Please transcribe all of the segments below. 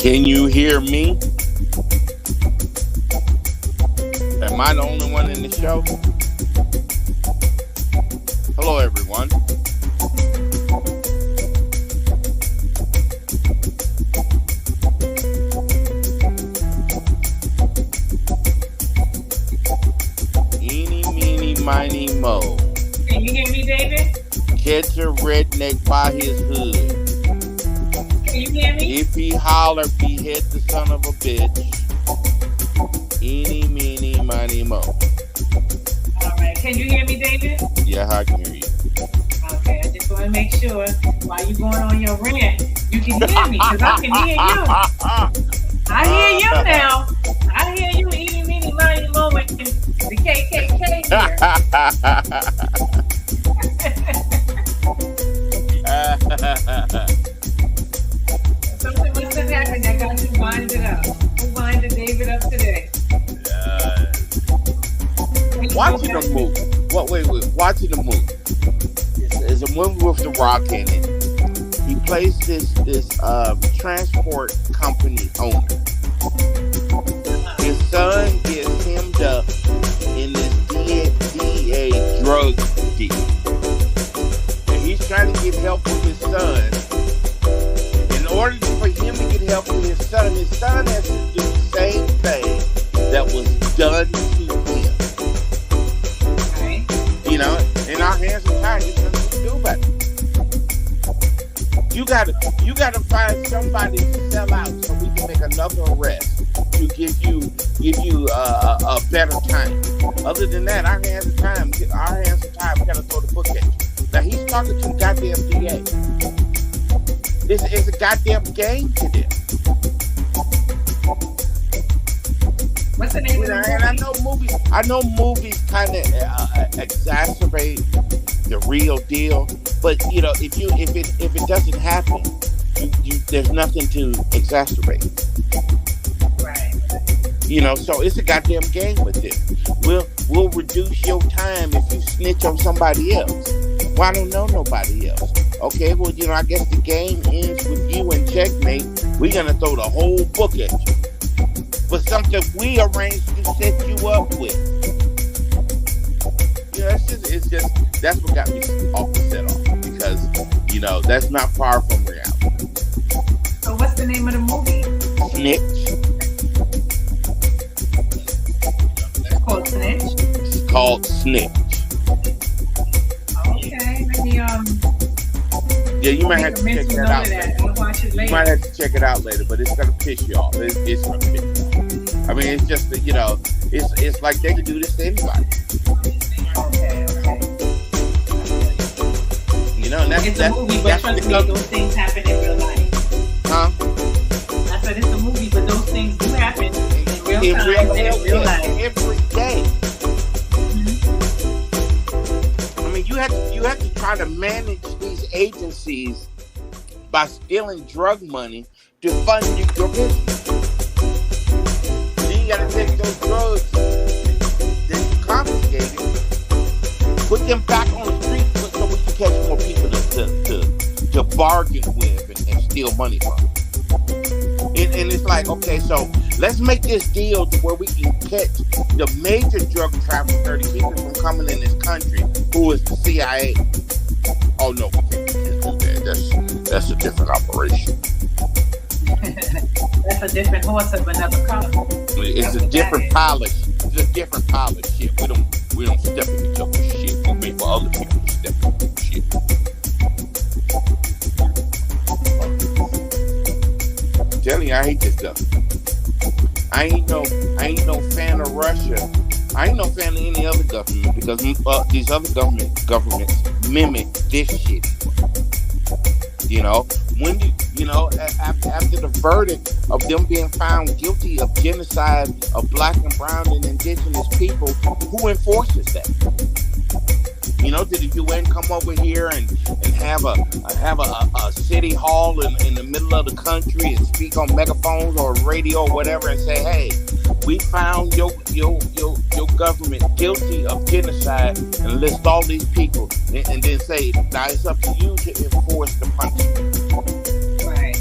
Can you hear me? Am I the only one in the show? Hello, everyone. Eeny, meeny, miny, mo. Can you hear me, David? Catch a redneck by his hood. Can you hear me? If he holler, behead the son of a bitch. Eeny, meeny, miny, mo. All right. Can you hear me, David? Yeah, I can hear you. Okay, I just want to make sure while you're going on your rant, you can hear me, because I can hear you. I hear you now. I hear you, eeny, meeny, miny, mo, and the KKK here. Something must have happened that got you winded up. Who winded David up today? Watching a movie. Wait. Watching a movie. It's a movie with The Rock in it. He plays this transport company owner. His son gets hemmed up in this DA drug deal. And he's trying to get help with his son. In order for him to get help with his son has to do the same thing that was done to him. Okay. You know, and our hands are tied. There's nothing to do about it. You gotta find somebody to sell out so we can make another arrest to give you a better time. Other than that, our hands are tied. We gotta throw the book at you. Now he's talking to the goddamn DA. It's a goddamn game to them. What's the name of the movie? And I know movies kind of exacerbate the real deal, but you know, if it doesn't happen, there's nothing to exacerbate. Right. You know, so it's a goddamn game with it. We'll reduce your time if you snitch on somebody else. Well, I don't know nobody else. Okay, well, you know, I guess the game ends with you and checkmate. We're gonna throw the whole book at you. But something we arranged to set you up with. You know, it's just that's what got me off the set off, because, you know, that's not far from reality. So what's the name of the movie? Snitch. It's called Snitch? It's called Snitch. Okay, let me Yeah, you might have to check that out later. I'll watch it later. You might have to check it out later, but it's gonna piss you off. It's gonna piss you off. I mean, it's just that, you know, it's like they can do this to anybody. Okay. You know, and It's a movie, but trust me, those things happen in real life. Huh? I said it's a movie, but those things do happen in real time, in real life. Every day. Mm-hmm. I mean, you have to try to manage these agencies by stealing drug money to fund your business. Then you got to take those drugs that you confiscated, put them back on the street so we can catch more people to bargain with and steal money from. And it's like, okay, so let's make this deal to where we can catch the major drug trafficker to keep it from coming in this country, who is the CIA. Oh no, we can't do that. That's a different operation. That's a different horse of another color. It's a different polish. It's a different polish shit. We don't step in each other's shit. We wait for other people to step in shit. I'm telling you, I hate this stuff. I ain't no fan of Russia. I ain't no fan of any other government, because these other governments mimic this shit. You know, after the verdict of them being found guilty of genocide of black and brown and indigenous people, who enforces that? You know, did the UN come over here and have a city hall in the middle of the country and speak on megaphones or radio or whatever and say, hey, we found your government guilty of genocide, and list all these people, and then say, now it's up to you to enforce the punishment. Right.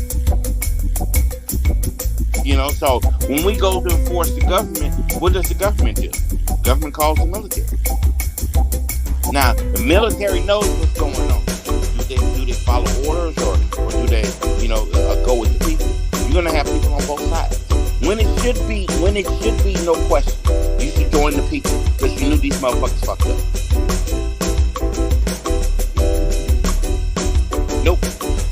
You know, so when we go to enforce the government, what does the government do? The government calls the military. Now, the military knows what's going on. Do they follow orders or do they, go with the people? You're gonna have people on both sides. When it should be no question, you should join the people because you knew these motherfuckers fucked up. Nope.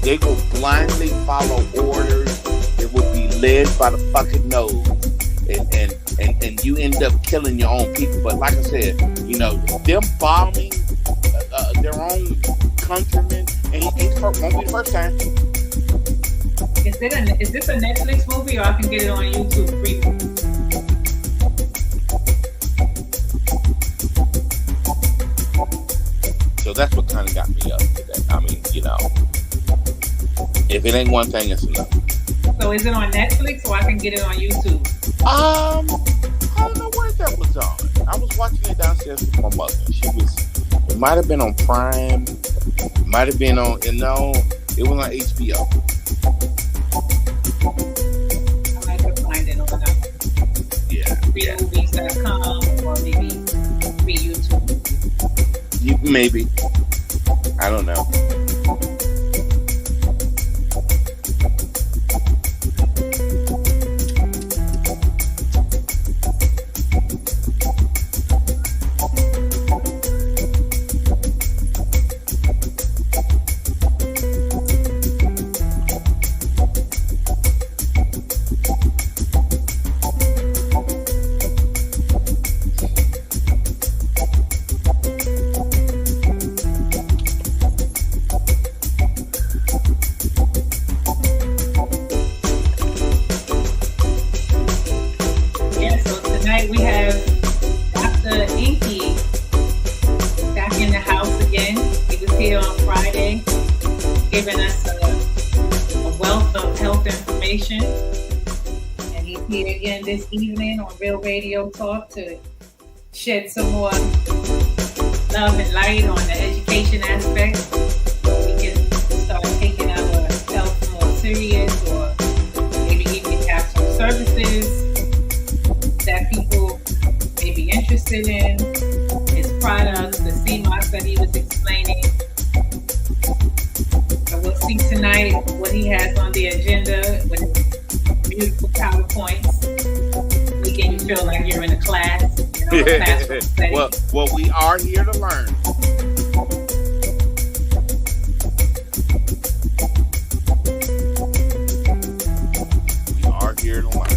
They will blindly follow orders. They will be led by the fucking nose. And you end up killing your own people. But like I said, them bombing their own countrymen, and won't be the first time. Is this a Netflix movie, or I can get it on YouTube free? So that's what kind of got me up to that. I mean, if it ain't one thing, it's another. So is it on Netflix, or I can get it on YouTube? I don't know where that was on. I was watching it downstairs with my mother. It might have been on Prime. It might have been on, it was on HBO. I might have to find it on freemovies.com or maybe free YouTube. Maybe. I don't know. We have Dr.Enqi back in the house again. He was here on Friday, giving us a wealth of health information. And he's here again this evening on Real Radio Talk to shed some more love and light on the education aspect, so we can start taking our health more serious, or maybe even have some services that people may be interested in, his products, the CMOS that he was explaining. So we'll see tonight what he has on the agenda with his beautiful PowerPoints, making you feel like you're in a class. Classroom setting. Well, we are here to learn. We are here to learn.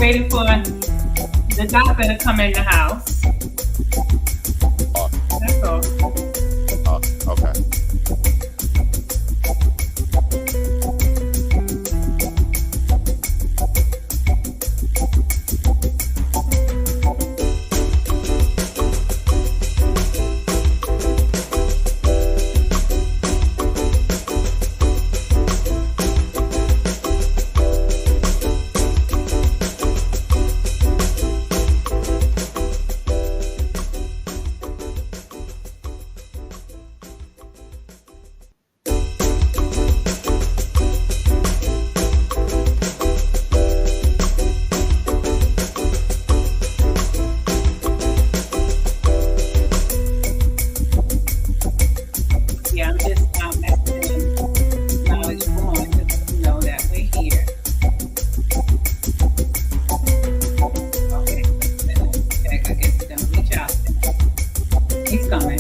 waiting for the doctor to come in the house. That's all. Okay. Yeah, I'm just messaging Knowledge Born to let you know that we're here. Okay, I guess he's gonna reach out. He's coming.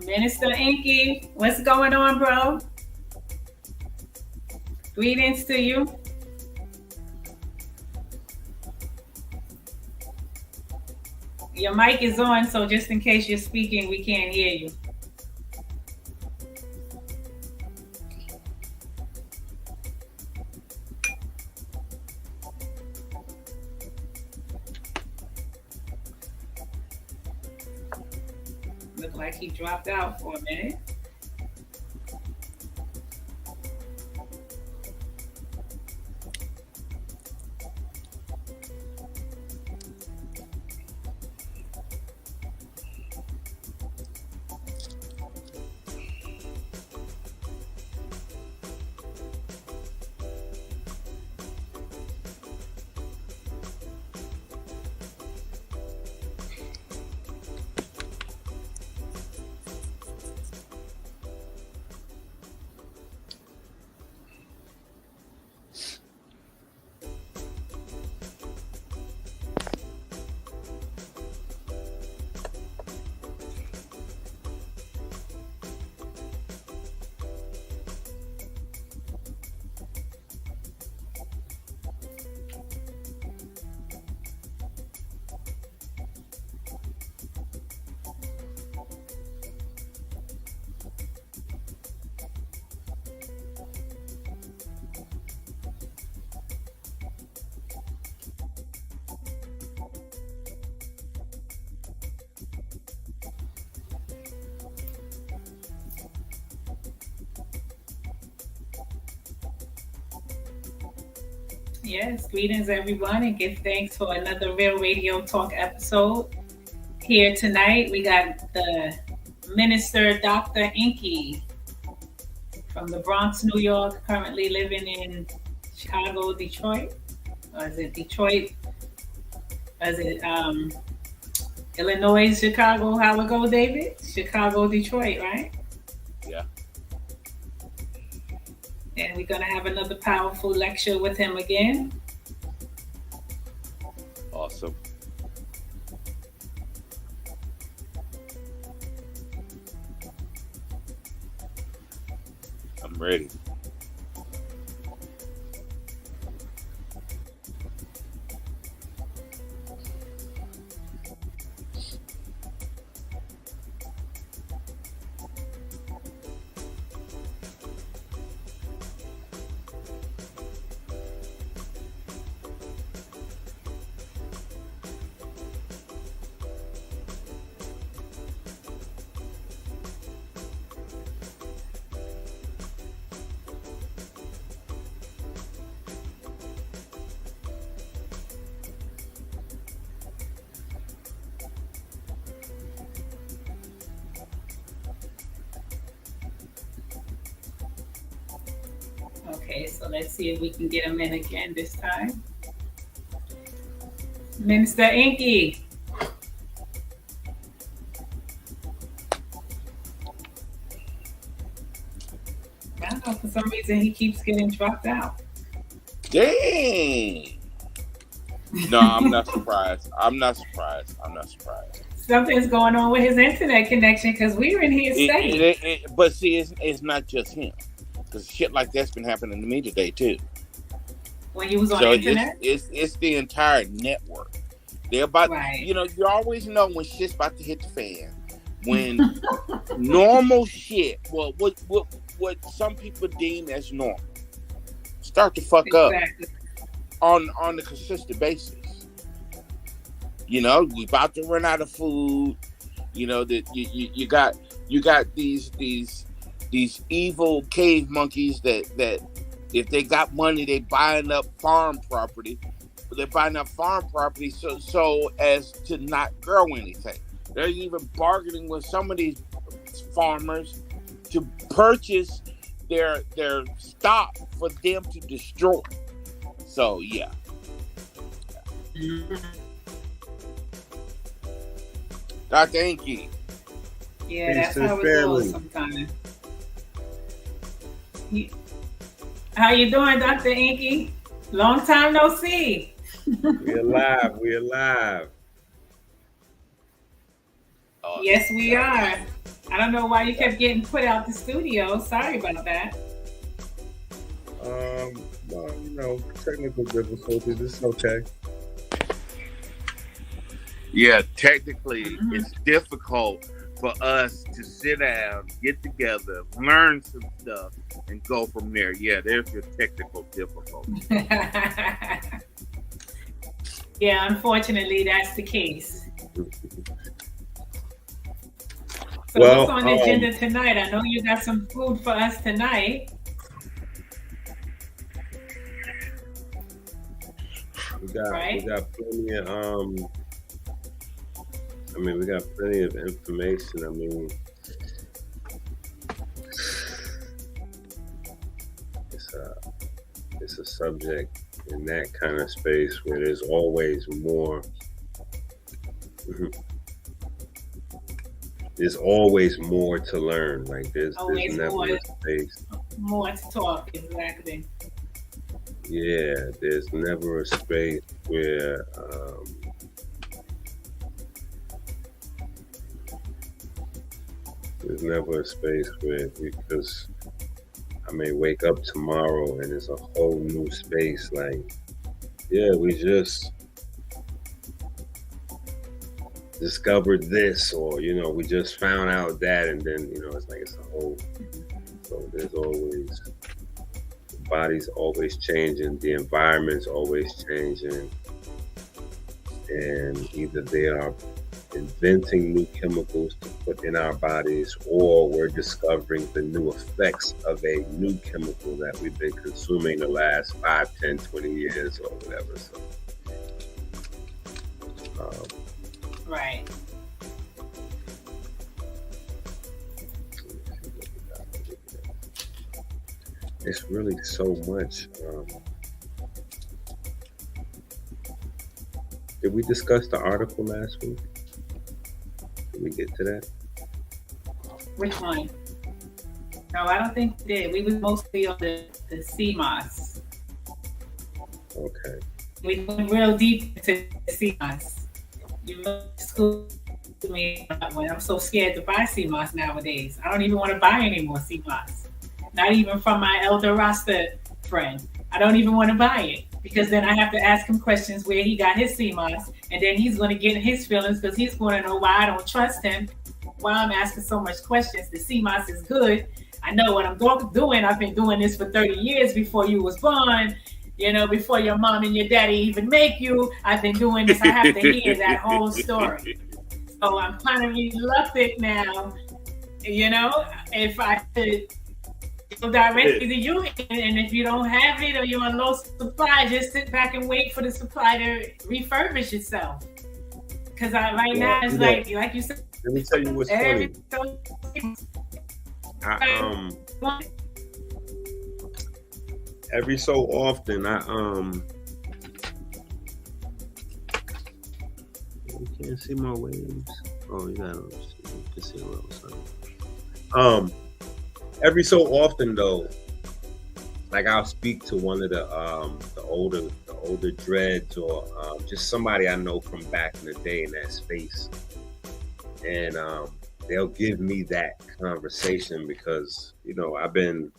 Minister Enqi, what's going on, bro? Greetings to you. Your mic is on, so just in case you're speaking, we can't hear you. Look like he dropped out for a minute. Yes, greetings everyone, and give thanks for another Real Radio Talk episode. Here tonight, we got the Minister Dr.Enqi from the Bronx, New York, currently living in Chicago, Detroit. Or is it Detroit? Is it Illinois, Chicago? How it go, David? Chicago, Detroit, right? Yeah. And we're going to have another powerful lecture with him again. Awesome. I'm ready. Okay, so let's see if we can get him in again this time. Minister Enqi. I don't know, for some reason he keeps getting dropped out. Dang. No, I'm not surprised. Something's going on with his internet connection because we were in here safe. But see, it's not just him. Because shit like that's been happening to me today too. When you was on the internet? It's the entire network. They're about, right. You always know when shit's about to hit the fan. When normal shit, well, what some people deem as normal, start to fuck exactly. up on a consistent basis. We about to run out of food. That you got these evil cave monkeys that if they got money, they buying up farm property. They're buying up farm property so as to not grow anything. They're even bargaining with some of these farmers to purchase their stock for them to destroy. So yeah. Dr.Enqi. Yeah, that's how it goes sometimes. How you doing, Dr.Enqi? Long time no see. We're alive. Oh, yes, we are. I don't know why you kept getting put out the studio. Sorry about that. Well, technical difficulties. It's okay. Yeah, technically, it's difficult for us to sit down, get together, learn some stuff, and go from there. Yeah, there's your technical difficulty. Yeah, unfortunately, that's the case. So what's on the agenda tonight? I know you got some food for us tonight. We got plenty of we got plenty of information. It's a subject in that kind of space where there's always more. There's always more to learn. Like there's never a space. More to talk, exactly. Yeah, there's never a space where because I may wake up tomorrow and it's a whole new space. Like, yeah, we just discovered this, or we just found out that, and then it's like it's a whole. So there's always, the body's always changing, the environment's always changing, and either they are inventing new chemicals to put in our bodies, or we're discovering the new effects of a new chemical that we've been consuming the last 5, 10, 20 years or whatever. So, right. It's really so much. Did we discuss the article last week? Did we get to that? Which one? No, I don't think we did. We was mostly on the CMOS. Okay. We went real deep into the CMOS. You school me when I'm so scared to buy CMOS nowadays. I don't even want to buy any more CMOS. Not even from my elder Rasta friend. I don't even want to buy it because then I have to ask him questions where he got his CMOS, and then he's going to get his feelings because he's going to know why I don't trust him, why I'm asking so much questions. The CMOS is good. I know what I'm doing. I've been doing this for 30 years before you was born. You know, before your mom and your daddy even make you, I've been doing this. I have to hear that whole story. So I'm kind of reluctant now, you know, if I could go directly to you, and if you don't have it or you're on low supply, just sit back and wait for the supply to refurbish itself. Because now it's like you said. Let me tell you what's funny. Every so often, you can't see my waves. Oh, you can see what I was saying. Every so often, though, like I'll speak to one of the older dreads, or just somebody I know from back in the day in that space, and they'll give me that conversation because, you know, I've been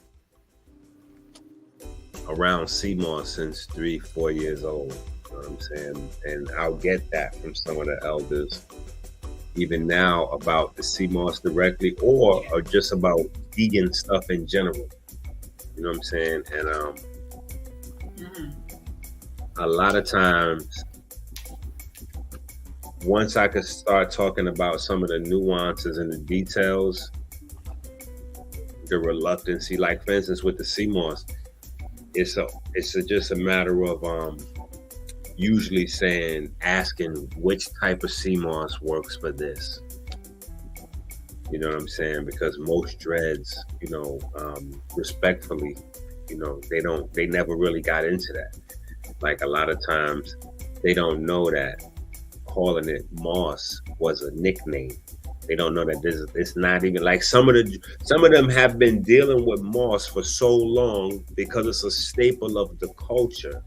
around CMOS since 3-4 years old. You know what I'm saying? And I'll get that from some of the elders, even now, about the CMOS directly, or just about vegan stuff in general. You know what I'm saying? And a lot of times, once I could start talking about some of the nuances and the details, the reluctancy, like for instance with the CMOS, it's just a matter of usually asking which type of CMOS works for this. You know what I'm saying? Because most dreads, you know, respectfully, you know, they never really got into that. Like a lot of times they don't know that calling it moss was a nickname. They don't know that it's not even like some of them have been dealing with moss for so long because it's a staple of the culture,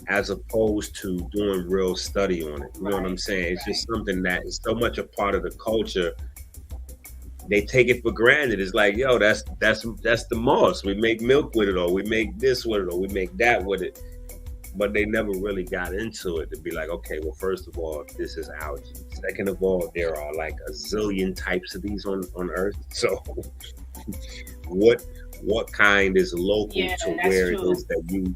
as opposed to doing real study on it. You know what I'm saying? It's just something that is so much a part of the culture. They take it for granted. It's like, yo, that's the moss. We make milk with it, or we make this with it, or we make that with it. But they never really got into it to be like, okay, well, first of all, this is algae. Second of all, there are like a zillion types of these on Earth. So what kind is local to where it is that you,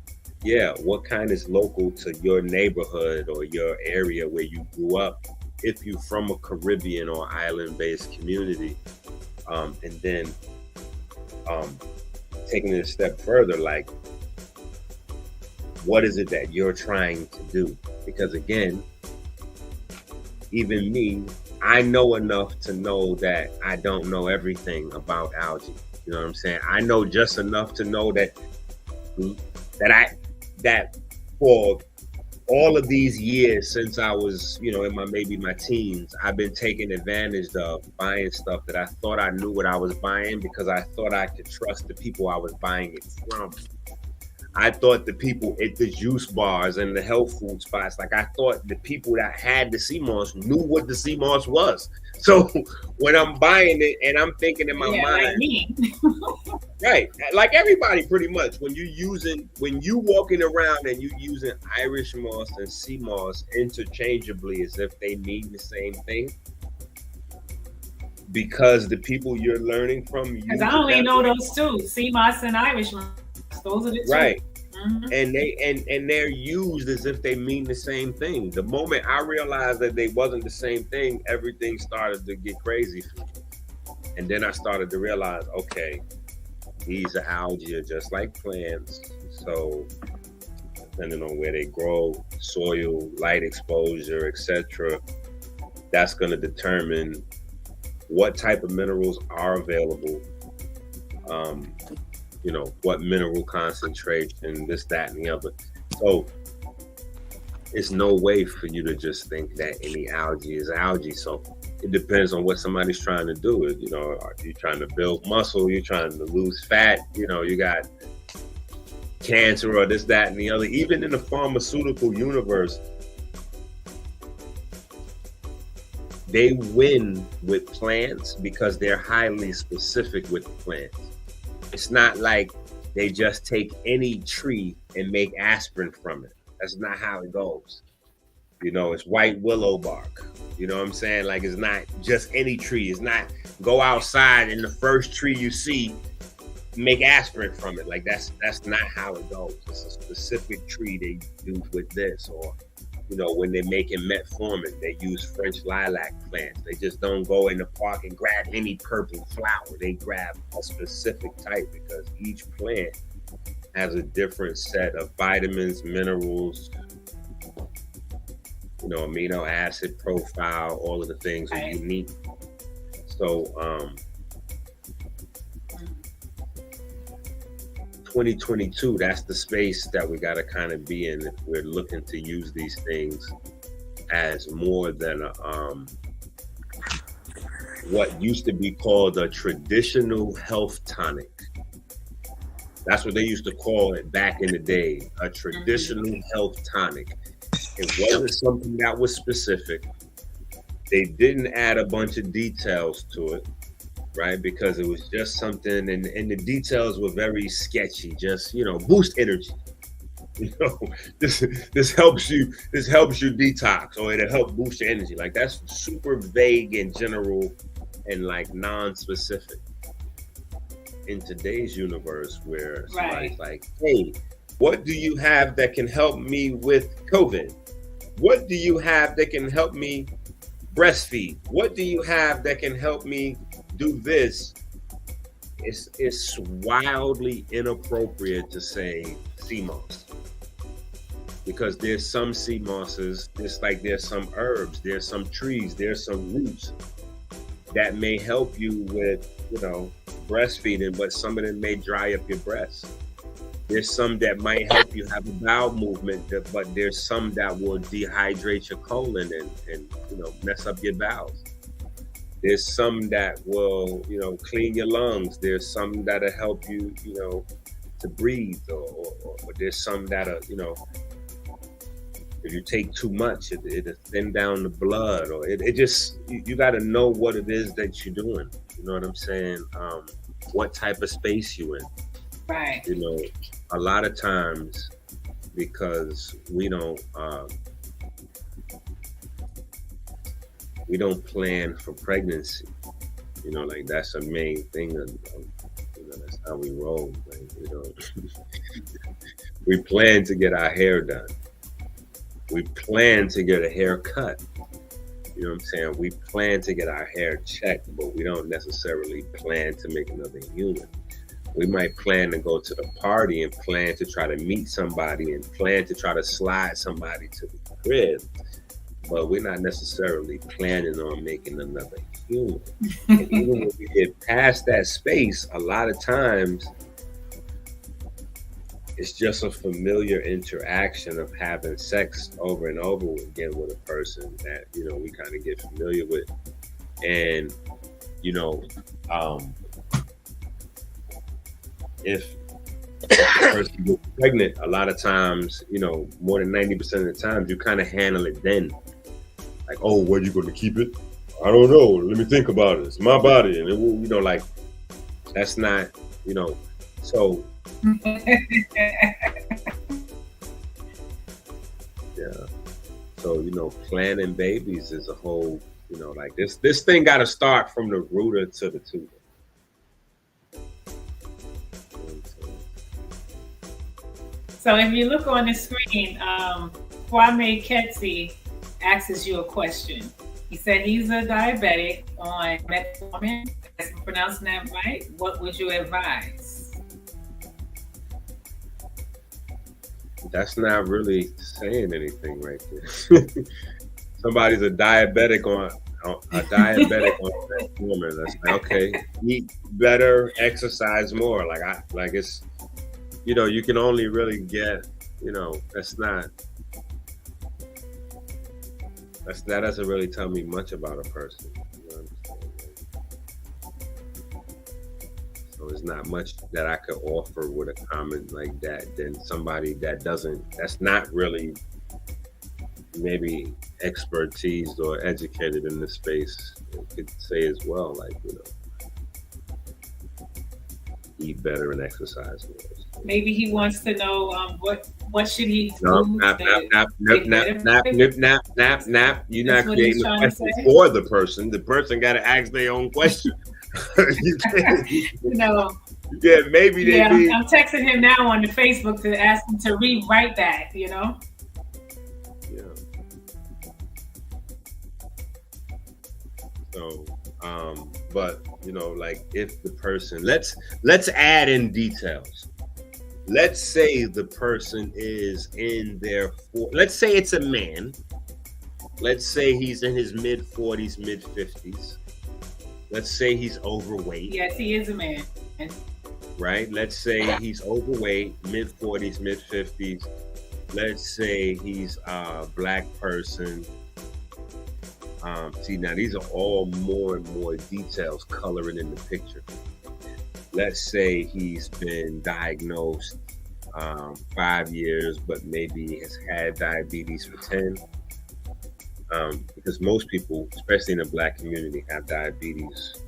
what kind is local to your neighborhood or your area where you grew up, if you're from a Caribbean or island-based community, and then taking it a step further, like, what is it that you're trying to do? Because again, even me, I know enough to know that I don't know everything about algae. You know what I'm saying? I know just enough to know that for all of these years since I was, you know, in my teens, I've been taking advantage of buying stuff that I thought I knew what I was buying because I thought I could trust the people I was buying it from. I thought the people at the juice bars and the health food spots, like I thought the people that had the CMOS knew what the CMOS was. So when I'm buying it and I'm thinking in my mind, like me. right, like everybody pretty much, when you walking around and you using Irish moss and CMOS interchangeably as if they mean the same thing, because the people you're learning from, because I only know those two, CMOS and Irish moss. Those are the two. Right. and they're used as if they mean the same thing. The moment I realized that they wasn't the same thing, everything started to get crazy for me. And then I started to realize, okay, these algae are just like plants. So depending on where they grow, soil, light exposure, etc., that's going to determine what type of minerals are available, what mineral concentration, this, that, and the other. So it's no way for you to just think that any algae is algae. So it depends on what somebody's trying to do. Are you trying to build muscle? You're trying to lose fat? You got cancer or this, that, and the other. Even in the pharmaceutical universe, they win with plants because they're highly specific with the plants. It's not like they just take any tree and make aspirin from it. That's not how it goes. It's white willow bark. You know what I'm saying? Like, it's not just any tree. It's not go outside and the first tree you see, make aspirin from it. Like, that's not how it goes. It's a specific tree they do with this. Or, when they're making metformin, they use French lilac plants. They just don't go in the park and grab any purple flower. They grab a specific type because each plant has a different set of vitamins, minerals, amino acid profile, all of the things are unique. So 2022, that's the space that we got to kind of be in if we're looking to use these things as more than what used to be called a traditional health tonic. That's what they used to call it back in the day, a traditional health tonic. It wasn't something that was specific. They didn't add a bunch of details to it, right? Because it was just something, and the details were very sketchy. Just boost energy. This helps you detox, or it'll help boost your energy. Like, that's super vague and general, and like non-specific. In today's universe, where somebody's like, "Hey, what do you have that can help me with COVID? What do you have that can help me breastfeed? What do you have that can help me do this?" It's wildly inappropriate to say sea moss, because there's some sea mosses, just like there's some herbs, there's some trees, there's some roots that may help you with, breastfeeding, but some of them may dry up your breasts. There's some that might help you have a bowel movement, but there's some that will dehydrate your colon and mess up your bowels. There's some that will, clean your lungs. There's some that'll help you, to breathe, or there's some that'll, if you take too much, it'll thin down the blood, or it just, you got to know what it is that you're doing. You know what I'm saying? What type of space you in. Right. A lot of times, because we don't plan for pregnancy. Like, that's a main thing of that's how we roll. Like, we plan to get our hair done. We plan to get a haircut. You know what I'm saying? We plan to get our hair checked, but we don't necessarily plan to make another human. We might plan to go to the party and plan to try to meet somebody and plan to try to slide somebody to the crib, but we're not necessarily planning on making another human. And even when we get past that space, a lot of times it's just a familiar interaction of having sex over and over again with a person that, we kind of get familiar with. And, if the person gets pregnant, a lot of times, more than 90% of the times, you kind of handle it then. Like, oh, where are you going to keep it? I don't know. Let me think about it. It's my body. And, it will, like, that's not, so. Yeah. So, planning babies is a whole, like this thing got to start from the rooter to the tutor. So if you look on the screen, Kwame Ketsi asks you a question. He said he's a diabetic on metformin. If I'm pronouncing that right, what would you advise? That's not really saying anything right there. Somebody's a diabetic on metformin. That's like, okay, eat better, exercise more. Like it's, you can only really get, that doesn't really tell me much about a person. You understand? So there's not much that I could offer with a comment like that than somebody that's not really maybe expertise or educated in this space could say as well, like, eat better and exercise more. Maybe he wants to know what should he do? Nap. You're not creating a question for the person. The person got to ask their own question. Yeah, maybe they. Yeah, I'm texting him now on the Facebook to ask him to rewrite that. Yeah. So, but like if the person, let's add in details. Let's say the person is in their let's say it's a man. Let's say he's in his mid-40s, mid-50s. Let's say he's overweight. Yes, he is a man. Right? Let's say he's overweight, mid-40s, mid-50s. Let's say he's a Black person. See, now these are all more and more details coloring in the picture. Let's say he's been diagnosed 5 years, but maybe has had diabetes for 10. Because most people, especially in the Black community, have diabetes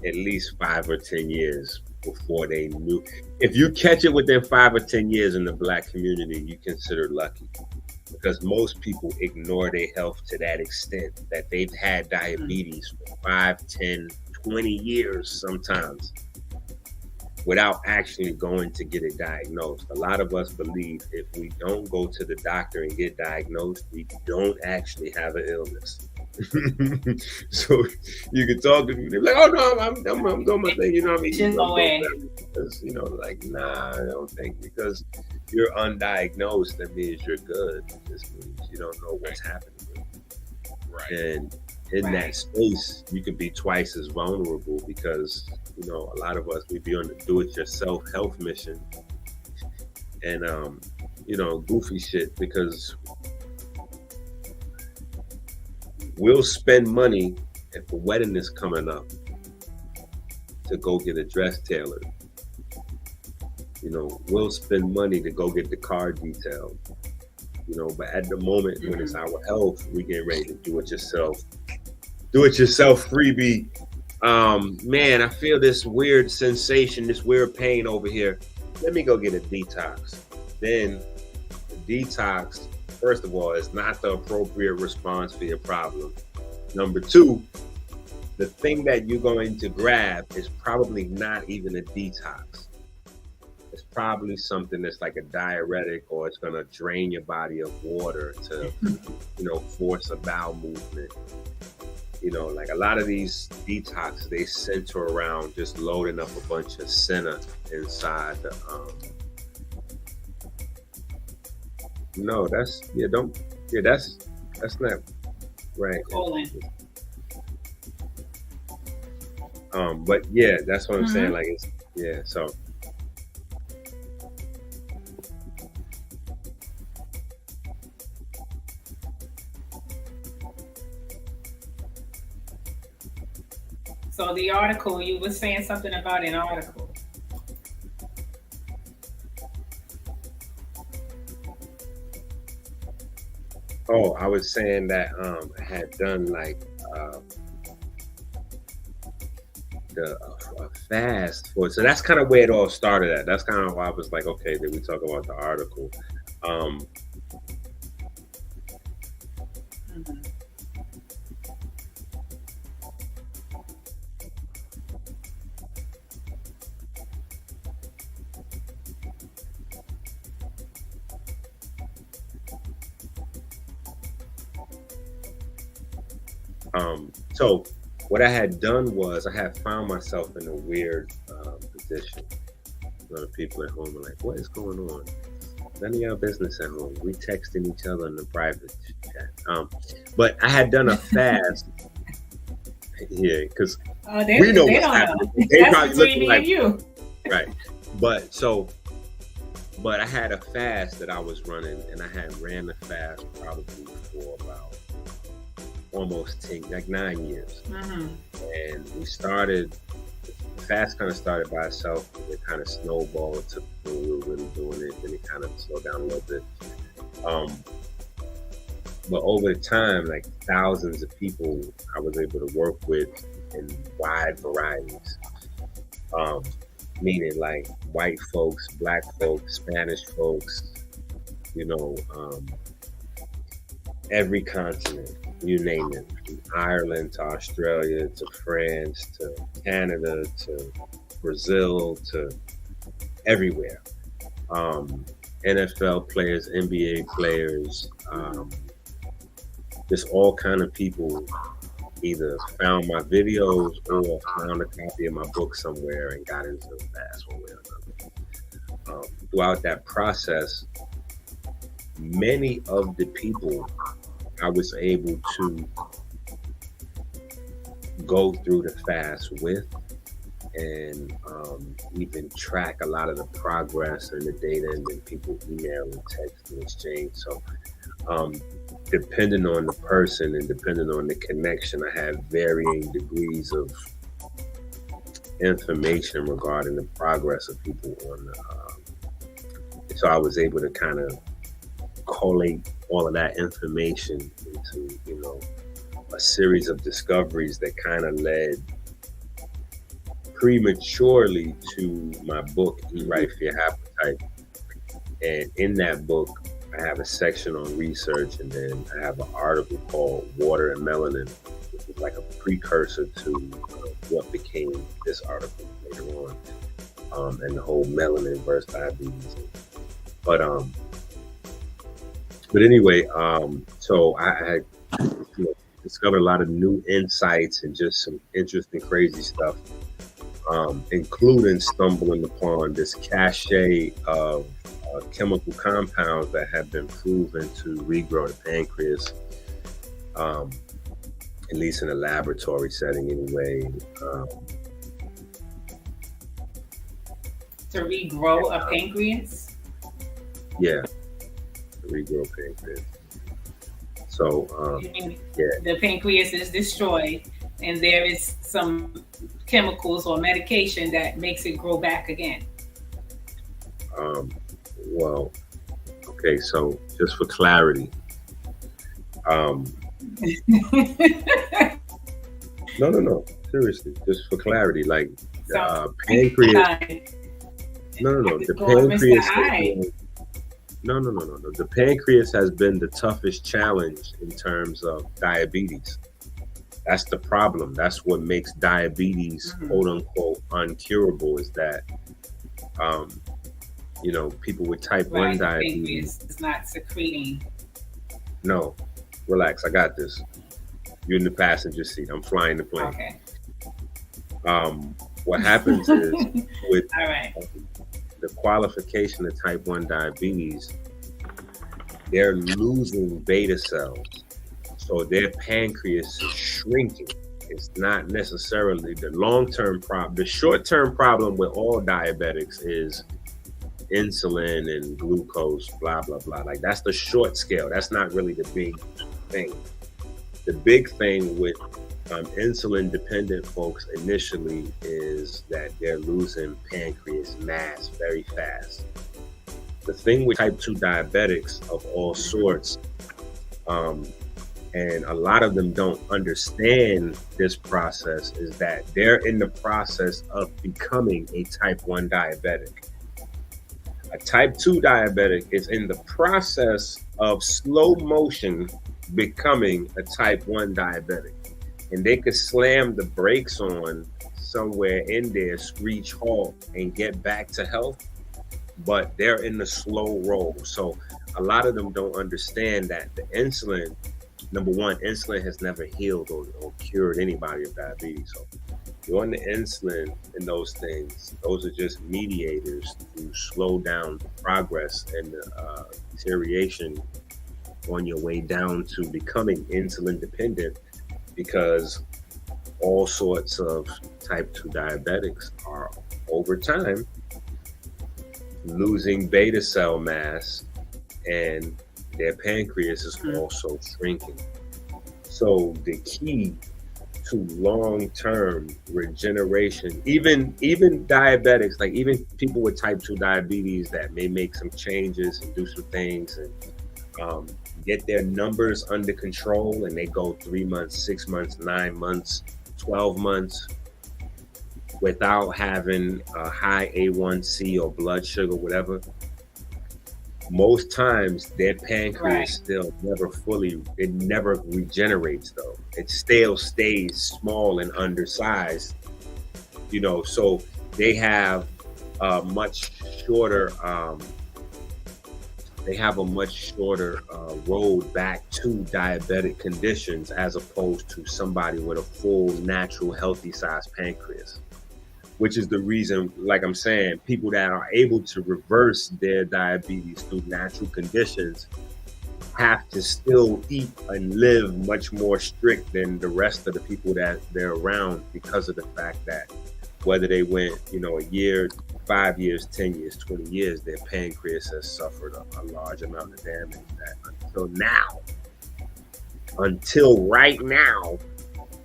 at least 5 or 10 years before they knew. If you catch it within 5 or 10 years in the Black community, you consider lucky. Because most people ignore their health to that extent that they've had diabetes for 5, 10, 20 years sometimes without actually going to get it diagnosed. A lot of us believe if we don't go to the doctor and get diagnosed, we don't actually have an illness. So you can talk to people, like, oh no, I'm doing my thing, what I mean? Just no way. Because, like, nah, I don't think, because you're undiagnosed, that means you're good. This means you don't know what's happening with you. Right. And in that space, you can be twice as vulnerable because, a lot of us, we be on the do-it-yourself health mission and, goofy shit, because we'll spend money if a wedding is coming up to go get a dress tailored. We'll spend money to go get the car detailed. But at the moment when it's our health, we get ready to do it yourself freebie. Man, I feel this weird sensation, this weird pain over here. Let me go get a detox. Then the detox, first of all, is not the appropriate response for your problem. Number two, the thing that you're going to grab is probably not even a detox. It's probably something that's like a diuretic, or it's going to drain your body of water to, force a bowel movement. Like a lot of these detoxes, they center around just loading up a bunch of senna inside the, that's not right. Colon. But yeah, that's what I'm saying. Like, so. So the article, you were saying something about an article. Oh, I was saying that I had done like a fast for, so that's kind of where it all started at. That's kind of why I was like, okay, then we talk about the article. So what I had done was I had found myself in a weird position. A lot of people at home are like, what is going on? None of y'all business at home. We texting each other in the private chat. But I had done a fast. Yeah, because we know what's happening. They probably looking like you. Right. But I had a fast that I was running, and I had ran the fast probably for about almost 9 years. Mm-hmm. And we started, the fast kind of started by itself. It kind of snowballed to when we were really doing it, then it kind of slowed down a little bit. But over the time, like thousands of people I was able to work with in wide varieties. Meaning like white folks, black folks, Spanish folks, every continent, you name it, from Ireland to Australia to France to Canada to Brazil to everywhere. NFL players, NBA players, just all kind of people either found my videos or found a copy of my book somewhere and got into the fast one way or another. Throughout that process, many of the people I was able to go through the fast with and even track a lot of the progress and the data, and then people email and text and exchange. So depending on the person and depending on the connection, I have varying degrees of information regarding the progress of people on the so I was able to kind of collate all of that information into a series of discoveries that kind of led prematurely to my book, Eat Right for Your Appetite. And in that book, I have a section on research, and then I have an article called Water and Melanin, which is like a precursor to what became this article later on, and the whole melanin versus diabetes. But anyway, so I had discovered a lot of new insights and just some interesting, crazy stuff, including stumbling upon this cache of chemical compounds that have been proven to regrow the pancreas, at least in a laboratory setting anyway. To regrow a pancreas? Yeah, to regrow pancreas. So, the pancreas is destroyed, and there is some chemicals or medication that makes it grow back again. Well, okay, so just for clarity, no, seriously, just for clarity, like pancreas. The pancreas. The pancreas has been the toughest challenge in terms of diabetes. That's the problem. That's what makes diabetes, quote unquote, uncurable, is that, people with type 1 diabetes. It's not secreting. No, relax. I got this. You're in the passenger seat. I'm flying the plane. Okay. What happens is with all right. The qualification of type 1 diabetes, they're losing beta cells. So their pancreas is shrinking. It's not necessarily the long-term problem. The short-term problem with all diabetics is insulin and glucose, blah, blah, blah. Like, that's the short scale. That's not really the big thing. The big thing with insulin-dependent folks initially is that they're losing pancreas mass very fast. The thing with type 2 diabetics of all sorts, and a lot of them don't understand this process, is that they're in the process of becoming a type 1 diabetic. A type 2 diabetic is in the process of slow motion becoming a type 1 diabetic. And they could slam the brakes on somewhere in there, screech halt, and get back to health, but they're in the slow roll. So a lot of them don't understand that the insulin number one, insulin has never healed or cured anybody of diabetes. So you're on the insulin and those things, those are just mediators to slow down the progress and the deterioration on your way down to becoming insulin dependent, because all sorts of type 2 diabetics are over time losing beta cell mass, and their pancreas is also shrinking. So the key to long-term regeneration, even diabetics, like even people with type 2 diabetes that may make some changes and do some things and get their numbers under control, and they go 3 months, 6 months, 9 months, 12 months without having a high A1C or blood sugar, whatever. Most times their pancreas still it never regenerates though. It still stays small and undersized, you know, so they have a much shorter road back to diabetic conditions, as opposed to somebody with a full, natural, healthy size pancreas. Which is the reason, like I'm saying, people that are able to reverse their diabetes through natural conditions have to still eat and live much more strict than the rest of the people that they're around, because of the fact that whether they went, you know, a year, 5 years, 10 years, 20 years, their pancreas has suffered a large amount of damage that until right now,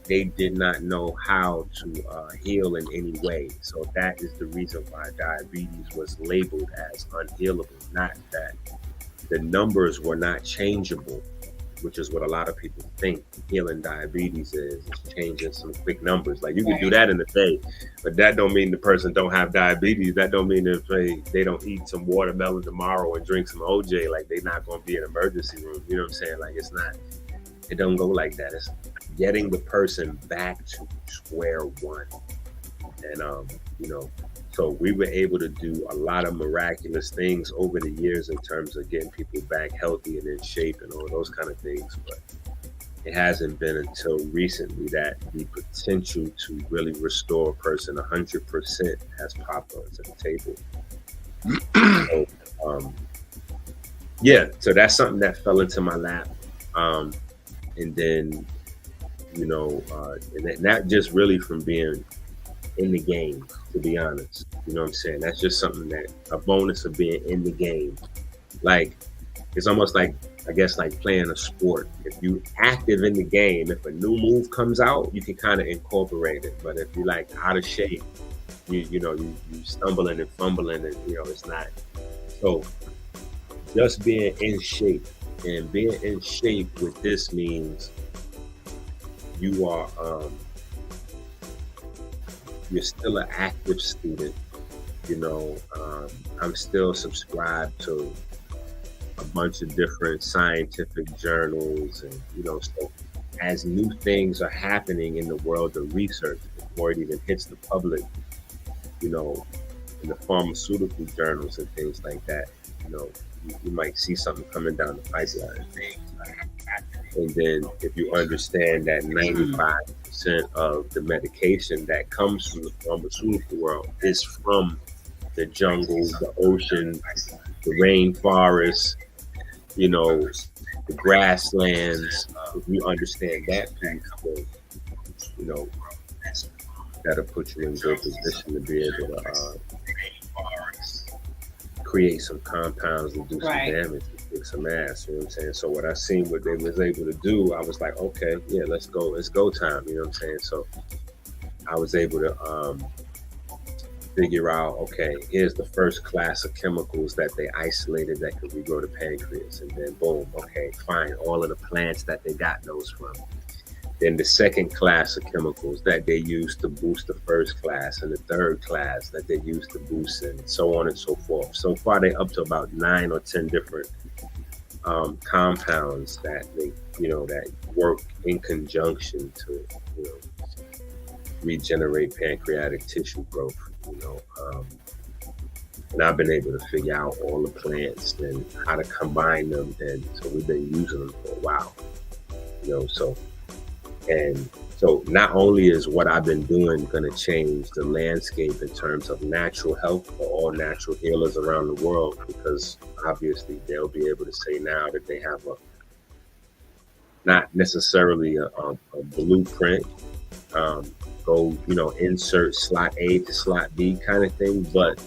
they did not know how to heal in any way. So that is the reason why diabetes was labeled as unhealable, not that the numbers were not changeable, which is what a lot of people think healing diabetes is changing some quick numbers. Like you can do that in a day, but that don't mean the person don't have diabetes. That don't mean if they don't eat some watermelon tomorrow and drink some OJ, like they're not going to be in an emergency room. You know what I'm saying? Like it don't go like that. It's getting the person back to square one. And, you know, so we were able to do a lot of miraculous things over the years in terms of getting people back healthy and in shape and all those kind of things. But it hasn't been until recently that the potential to really restore a person 100% has popped onto the table. So, yeah, so that's something that fell into my lap. And then, you know, and not just really from being in the game, to be honest. You know what I'm saying? That's just something that a bonus of being in the game. Like, it's almost like, I guess, like playing a sport. If you active in the game, if a new move comes out, you can kind of incorporate it. But if you're like out of shape, you stumbling and fumbling, and you know it's not. So just being in shape, and being in shape with this means you are you're still an active student. You know, I'm still subscribed to a bunch of different scientific journals, and you know, so as new things are happening in the world of research before it even hits the public, you know, in the pharmaceutical journals and things like that, you know, you might see something coming down the pipeline. And then if you understand that 95% of the medication that comes from the pharmaceutical world is from the jungles, the ocean, the rainforests, you know, the grasslands, if you understand that piece, then, you know, that'll put you in good position to be able to create some compounds and do some damage and kick some ass, you know what I'm saying? So what I seen what they was able to do, I was like, okay, yeah, let's go time, you know what I'm saying? So I was able to figure out, okay, here's the first class of chemicals that they isolated that could regrow the pancreas, and then boom, okay, fine, all of the plants that they got those from. Then the second class of chemicals that they use to boost the first class, and the third class that they use to boost, and so on and so forth. So far, they're up to about 9 or 10 different compounds that they, you know, that work in conjunction to, you know, regenerate pancreatic tissue growth. You know, and I've been able to figure out all the plants and how to combine them, and so we've been using them for a while. So not only is what I've been doing going to change the landscape in terms of natural health for all natural healers around the world, because obviously they'll be able to say now that they have not necessarily a blueprint, go, insert slot A to slot B kind of thing, but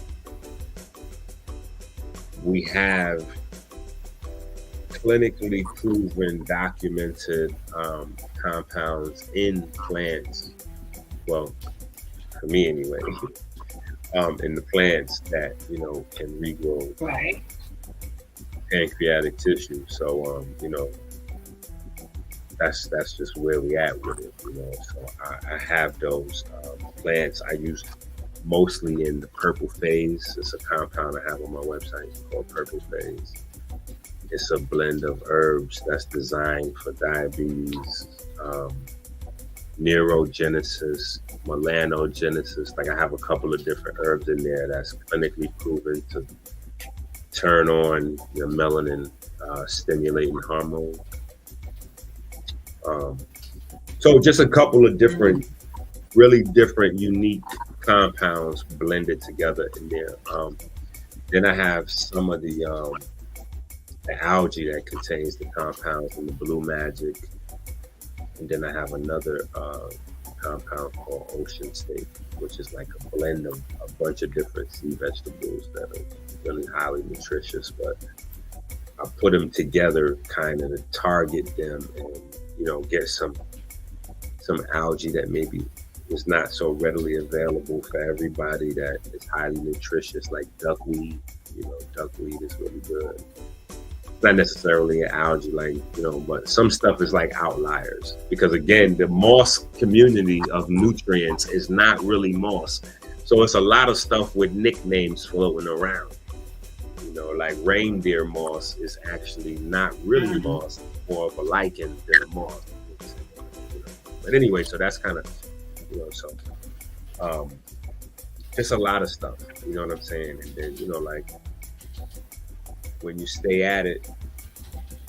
we have clinically proven, documented compounds in plants. Well, for me anyway, in the plants that can regrow pancreatic tissue. So that's just where we at with it. So I have those plants. I use mostly in the purple phase. It's a compound I have on my website called Purple Phase. It's a blend of herbs that's designed for diabetes, neurogenesis, melanogenesis. Like I have a couple of different herbs in there that's clinically proven to turn on your melanin stimulating hormone. So just a couple of different, really different, unique compounds blended together in there. Then I have some of the algae that contains the compounds in the Blue Magic. And then I have another compound called Ocean Steak, which is like a blend of a bunch of different sea vegetables that are really highly nutritious. But I put them together kind of to target them and, get some algae that maybe is not so readily available for everybody, that is highly nutritious, like duckweed. Duckweed is really good. Not necessarily an algae, but some stuff is like outliers, because again, the moss community of nutrients is not really moss. So it's a lot of stuff with nicknames floating around. Like reindeer moss is actually not really moss, more of a lichen than a moss. But anyway, so that's kind of, just a lot of stuff, you know what I'm saying? And then, when you stay at it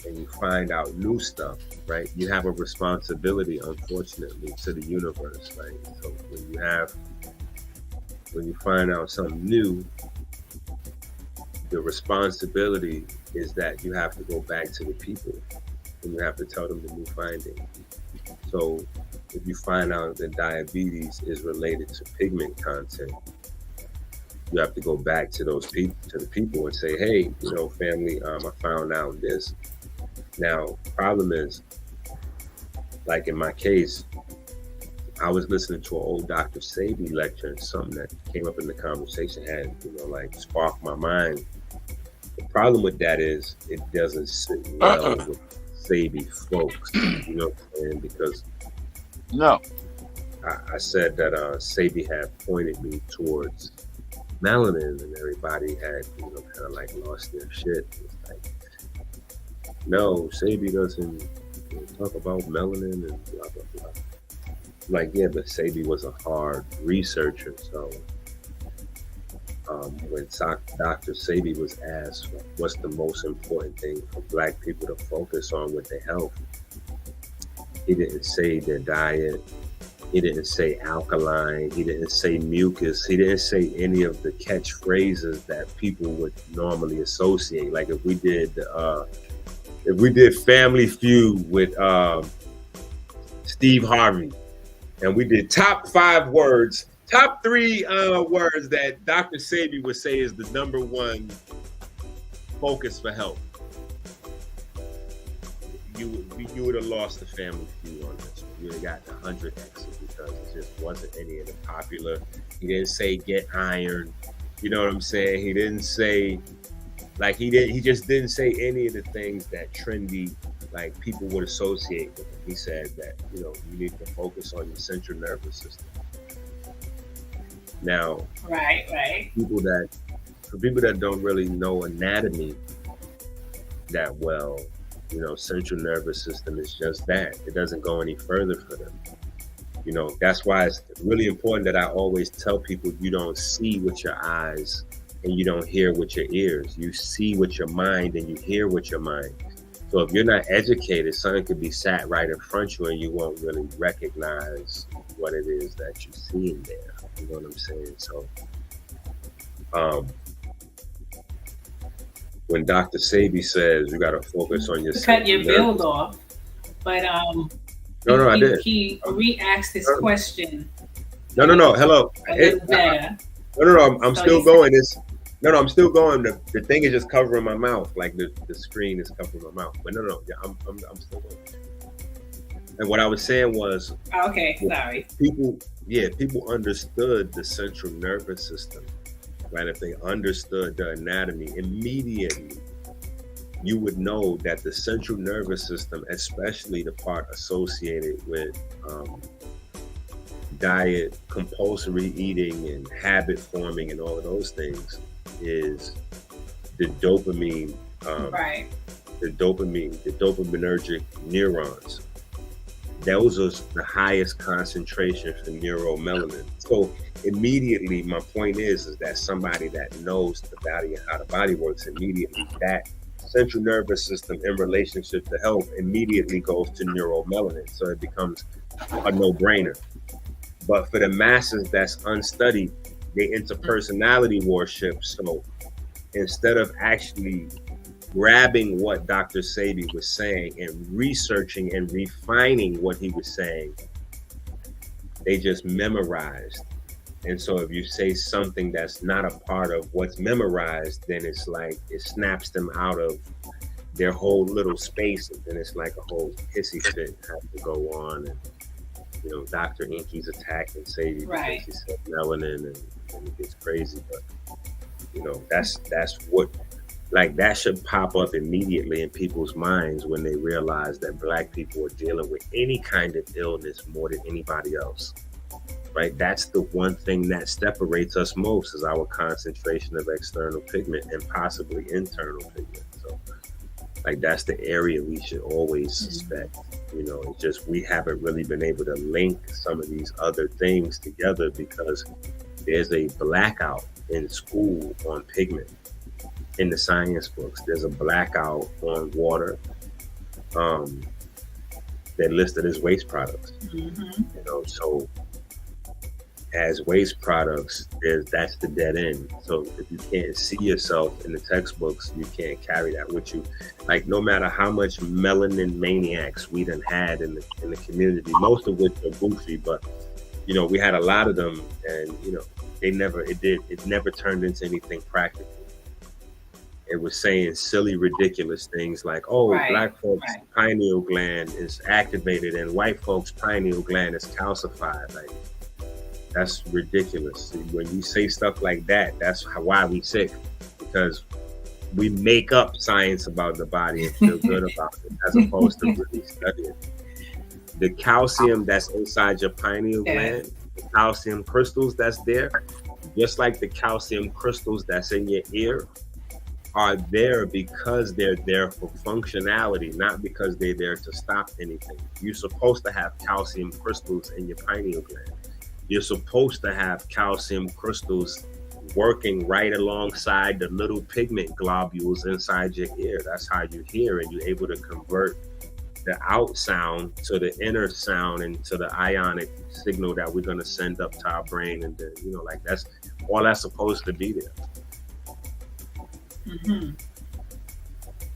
and you find out new stuff, right? You have a responsibility, unfortunately, to the universe, right? So when you find out something new, the responsibility is that you have to go back to the people and you have to tell them the new finding. So if you find out that diabetes is related to pigment content, you have to go back to those people, to the people, and say, hey, family, I found out this. Now, problem is, like in my case, I was listening to an old Dr. Sebi lecture, and something that came up in the conversation had, sparked my mind. The problem with that is it doesn't sit well with Sebi folks, you know what I'm saying? Because I said that Sebi had pointed me towards melanin, and everybody had, kind of like lost their shit. It's like, no, Sebi doesn't talk about melanin and blah, blah, blah. Like, yeah, but Sebi was a hard researcher. So when Dr. Sebi was asked what's the most important thing for Black people to focus on with their health, he didn't say their diet. He didn't say alkaline. He didn't say mucus. He didn't say any of the catchphrases that people would normally associate. Like if we did Family Feud with Steve Harvey, and we did top 5 words, top 3 words that Dr. Sebi would say is the number 1 focus for health, you would have lost the Family Feud on this. You would have got the 100 X's because it just wasn't any of the popular. He didn't say get iron. You know what I'm saying? He didn't say, he just didn't say any of the things that trendy, like, people would associate with him. He said that, you need to focus on your central nervous system. Now, right. For people that don't really know anatomy that well, central nervous system is just that. It doesn't go any further for them. That's why it's really important that I always tell people you don't see with your eyes and you don't hear with your ears. You see with your mind and you hear with your mind. So if you're not educated, something could be sat right in front of you and you won't really recognize what it is that you see in there. You know what I'm saying? So when Dr. Sebi says you got to focus on your cut your build off, but no, I did. He re-asked this question. No. Hello. No. I'm still going. I'm still going. The thing is just covering my mouth, like the screen is covering my mouth. But no. Yeah, I'm still going. And what I was saying was, okay, sorry. People understood the central nervous system. Right, if they understood the anatomy, immediately you would know that the central nervous system, especially the part associated with diet, compulsory eating, and habit forming, and all of those things, is the dopamine, right? The dopaminergic neurons. Those are the highest concentration for neuromelanin. So immediately, my point is that somebody that knows the body and how the body works, immediately that central nervous system in relationship to health immediately goes to neuromelanin. So it becomes a no-brainer. But for the masses that's unstudied, they into personality worship. So instead of actually grabbing what Dr. Sebi was saying and researching and refining what he was saying, they just memorized. And so if you say something that's not a part of what's memorized, then it's like it snaps them out of their whole little space, and it's like a whole hissy fit has to go on. And you know, Dr.Enqi's attacking Sebi because he said melanin, and it gets crazy. But you know, that's what. Like that should pop up immediately in people's minds when they realize that Black people are dealing with any kind of illness more than anybody else, right? That's the one thing that separates us most, is our concentration of external pigment and possibly internal pigment. So like that's the area we should always suspect. You know, it's just we haven't really been able to link some of these other things together because there's a blackout in school on pigment. In the science books, there's a blackout on water. They're listed as waste products. You know, so as waste products, that's the dead end. So if you can't see yourself in the textbooks, you can't carry that with you. Like no matter how much melanin maniacs we done had in the community, most of which are goofy, but you know, we had a lot of them, and you know, it never turned into anything practical. It was saying silly, ridiculous things like, oh, Black folks' pineal gland is activated and white folks' pineal gland is calcified. Like, that's ridiculous. When you say stuff like that, that's why we sick, because we make up science about the body and feel good about it, as opposed to really studying. The calcium that's inside your pineal gland, the calcium crystals that's there, just like the calcium crystals that's in your ear, are there because they're there for functionality, not because they're there to stop anything. You're supposed to have calcium crystals in your pineal gland. You're supposed to have calcium crystals working right alongside the little pigment globules inside your ear. That's how you hear, and you're able to convert the out sound to the inner sound and to the ionic signal that we're going to send up to our brain. And you know, like that's all that's supposed to be there.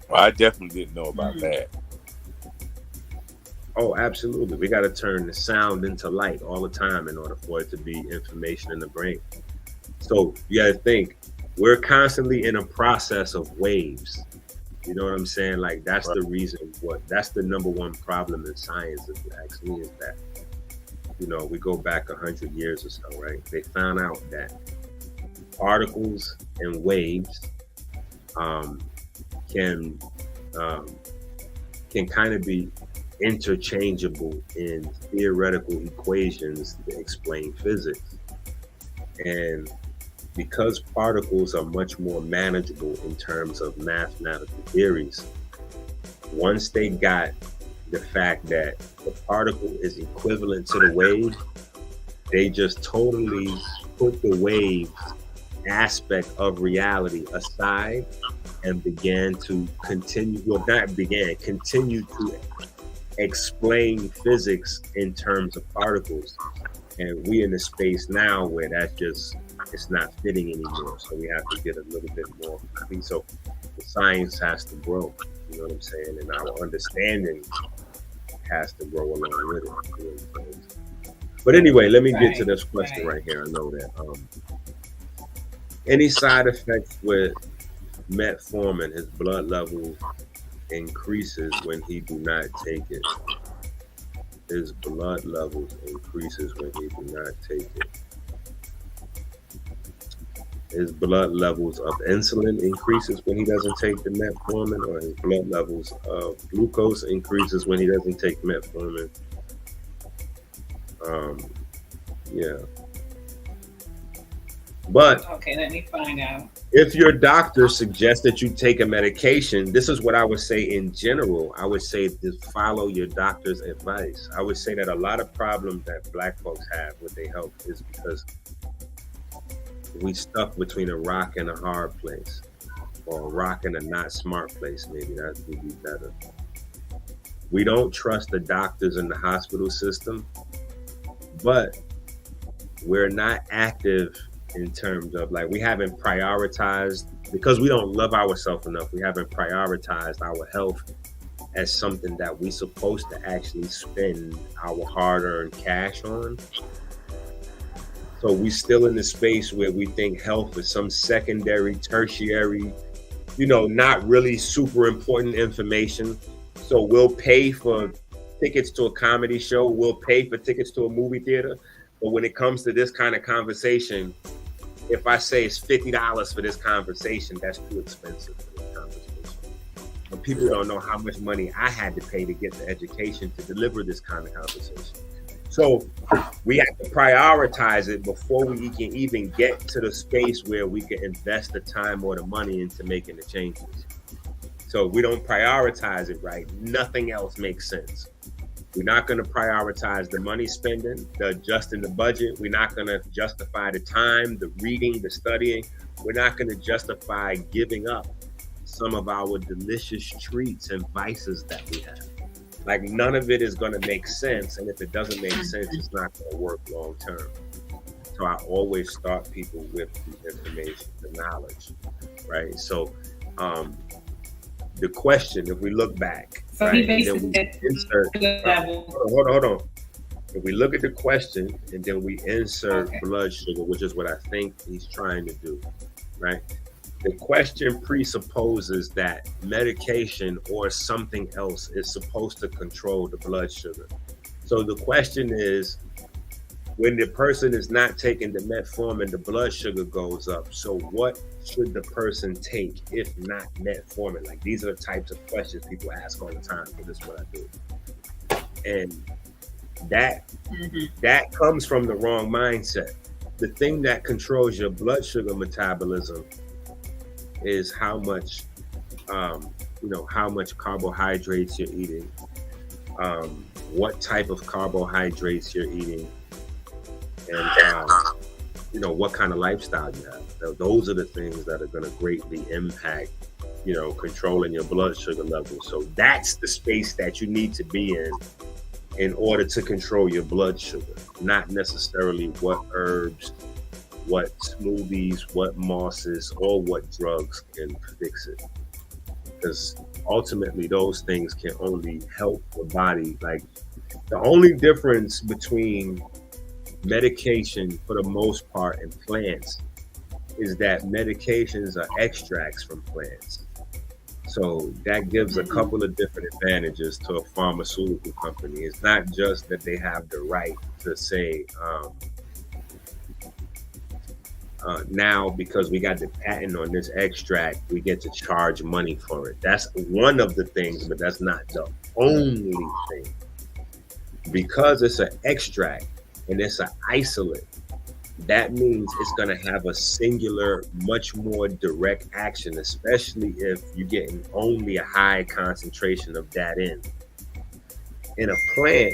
Well, I definitely didn't know about that. Oh, absolutely. We got to turn the sound into light all the time in order for it to be information in the brain. So you got to think, we're constantly in a process of waves. You know what I'm saying? Like that's the reason that's the number one problem in science, if you ask me, is that, you know, we go back 100 years or so, right? They found out that particles and waves can kind of be interchangeable in theoretical equations to explain physics. And because particles are much more manageable in terms of mathematical theories, once they got the fact that the particle is equivalent to the wave, they just totally put the wave aspect of reality aside and began to continue to explain physics in terms of particles. And we in a space now where it's not fitting anymore. So we have to get a little bit more complete. So the science has to grow, you know what I'm saying? And our understanding has to grow along with it. You know what I'm saying? But anyway, let me get to this question right here. I know that any side effects with metformin, his blood level increases when he do not take it. His blood levels increases when he do not take it. His blood levels of insulin increases when he doesn't take the metformin, or his blood levels of glucose increases when he doesn't take metformin. Yeah. But okay, let me find out. If your doctor suggests that you take a medication, this is what I would say in general. I would say just follow your doctor's advice. I would say that a lot of problems that Black folks have with their health is because we stuck between a rock and a hard place, or a rock and a not smart place. Maybe that would be better. We don't trust the doctors in the hospital system, but we're not active in terms of, like, we haven't prioritized, because we don't love ourselves enough, we haven't prioritized our health as something that we're supposed to actually spend our hard-earned cash on. So we still in the space where we think health is some secondary, tertiary, not really super important information. So we'll pay for tickets to a comedy show, we'll pay for tickets to a movie theater, but when it comes to this kind of conversation, if I say it's $50 for this conversation, that's too expensive for this conversation. But people don't know how much money I had to pay to get the education to deliver this kind of conversation. So we have to prioritize it before we can even get to the space where we can invest the time or the money into making the changes. So if we don't prioritize it right, nothing else makes sense. We're not going to prioritize the money spending, the adjusting the budget. We're not going to justify the time, the reading, the studying. We're not going to justify giving up some of our delicious treats and vices that we have. Like, none of it is going to make sense. And if it doesn't make sense, it's not going to work long term. So I always start people with the information, the knowledge, right? So the question, if we look back, so right, he and then we insert, hold on. If we look at the question and then we insert blood sugar, which is what I think he's trying to do, right? The question presupposes that medication or something else is supposed to control the blood sugar. So the question is, when the person is not taking the metformin, the blood sugar goes up. So what should the person take if not metformin? Like, these are the types of questions people ask all the time, but this is what I do. And that comes from the wrong mindset. The thing that controls your blood sugar metabolism is how much carbohydrates you're eating, what type of carbohydrates you're eating, and what kind of lifestyle you have. Those are the things that are going to greatly impact, controlling your blood sugar levels. So that's the space that you need to be in order to control your blood sugar, not necessarily what herbs, what smoothies, what mosses, or what drugs can fix it. Because ultimately those things can only help the body. Like, the only difference between medication, for the most part, and plants is that medications are extracts from plants. So that gives a couple of different advantages to a pharmaceutical company. It's not just that they have the right to say, now because we got the patent on this extract, we get to charge money for it. That's one of the things, but that's not the only thing. Because it's an extract and it's an isolate, that means it's going to have a singular, much more direct action, especially if you're getting only a high concentration of that in. In a plant,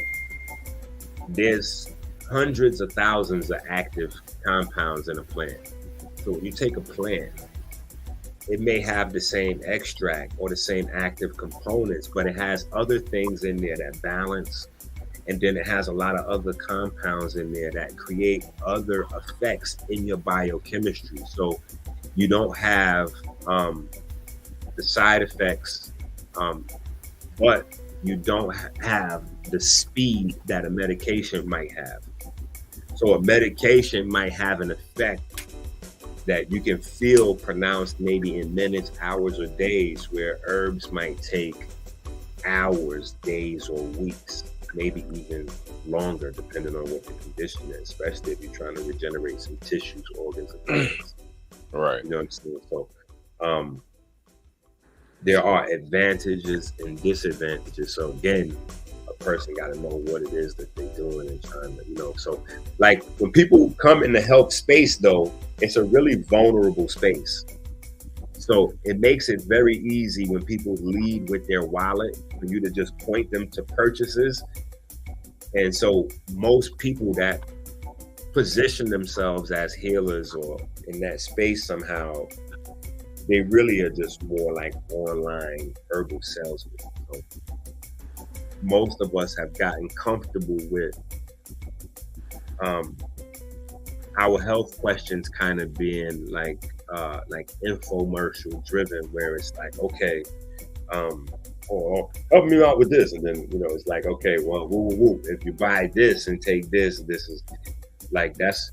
there's hundreds of thousands of active compounds in a plant. So when you take a plant it may have the same extract or the same active components, but it has other things in there that balance. And then it has a lot of other compounds in there that create other effects in your biochemistry. So you don't have the side effects, but you don't have the speed that a medication might have. So a medication might have an effect that you can feel pronounced maybe in minutes, hours, or days, where herbs might take hours, days, or weeks, maybe even longer, depending on what the condition is, especially if you're trying to regenerate some tissues, organs, and glands. Right. You know what I'm saying? So there are advantages and disadvantages. So again, a person got to know what it is that they're doing and trying to, you know. So like when people come in the health space, though, it's a really vulnerable space. So it makes it very easy when people lead with their wallet for you to just point them to purchases. And so most people that position themselves as healers or in that space somehow, they really are just more like online herbal salesmen. So most of us have gotten comfortable with our health questions kind of being like infomercial driven, where it's like, okay, or help me out with this, and then you know it's like, okay, well, if you buy this and take this, this is like that's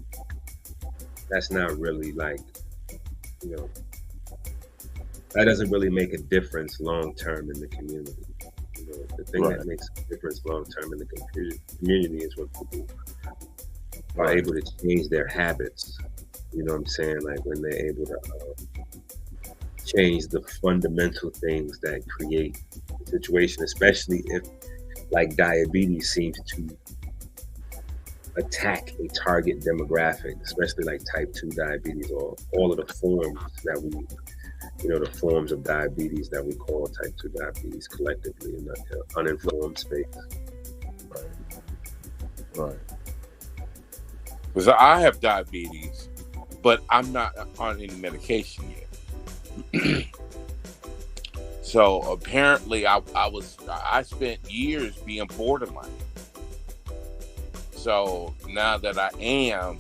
not really like, you know, that doesn't really make a difference long term in the community. You know, the thing that makes a difference long term in the community is when people are able to change their habits. You know what I'm saying? Like when they're able to change the fundamental things that create the situation, especially if like diabetes seems to attack a target demographic, especially like type 2 diabetes or all of the forms that we, you know, the forms of diabetes that we call type 2 diabetes collectively in the uninformed space. Right. Because I have diabetes, but I'm not on any medication yet. So apparently I spent years being borderline. So now that I'm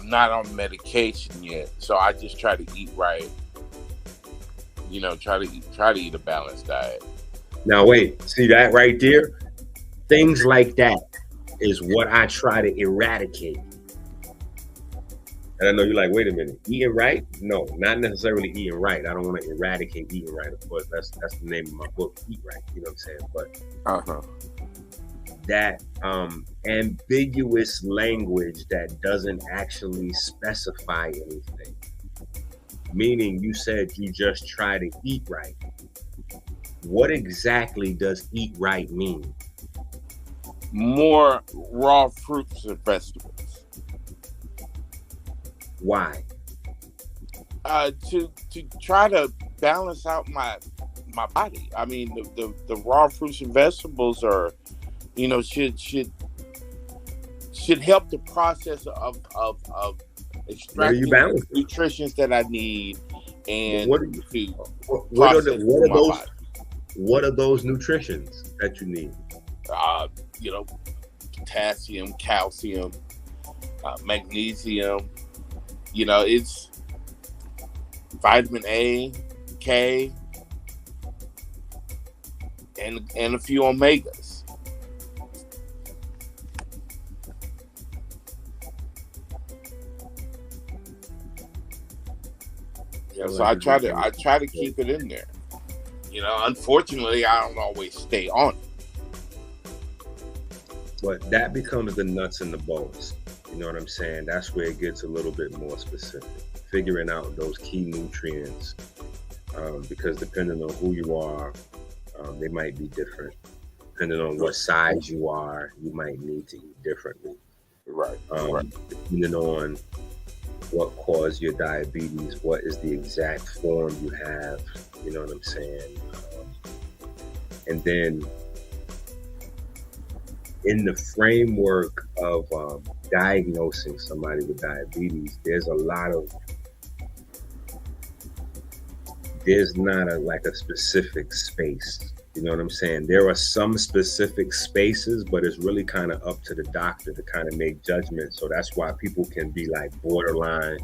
not on medication yet. So I just try to eat right. You know, try to eat a balanced diet. Now wait, see that right there? Things like that is what I try to eradicate. And I know you're like, wait a minute, eating right? No, not necessarily eating right. I don't want to eradicate eating right. Of course, that's the name of my book, Eat Right. You know what I'm saying? But that ambiguous language that doesn't actually specify anything. Meaning you said you just try to eat right. What exactly does eat right mean? More raw fruits and vegetables. Why? To try to balance out my body. I mean, the raw fruits and vegetables are, you know, should help the process of extracting the nutrients that I need and what are those nutritions that you need? You know, potassium, calcium, magnesium. You know, it's vitamin A, K, and a few omegas. Yeah, so I try to keep it in there. You know, unfortunately, I don't always stay on it. But that becomes the nuts and the bolts. You know what I'm saying? That's where it gets a little bit more specific. Figuring out those key nutrients, because depending on who you are, they might be different. Depending on what size you are, you might need to eat differently. Right. Depending on what caused your diabetes, what is the exact form you have, you know what I'm saying? And then in the framework of diagnosing somebody with diabetes, there's a lot of there's not a specific space. You know what I'm saying? There are some specific spaces, but it's really kind of up to the doctor to kind of make judgments. So that's why people can be like borderline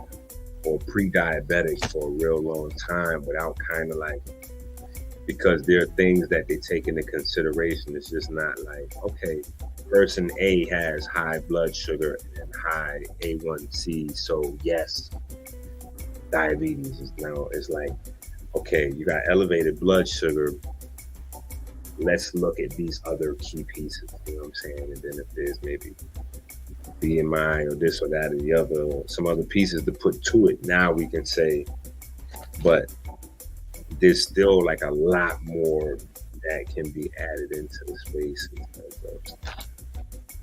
or pre-diabetic for a real long time without kind of like, because there are things that they take into consideration. It's just not like, okay, person A has high blood sugar and high A1C, so yes, diabetes is now, it's like, okay, you got elevated blood sugar, let's look at these other key pieces, you know what I'm saying? And then if there's maybe BMI or this or that or the other, or some other pieces to put to it, now we can say, but there's still like a lot more that can be added into the space.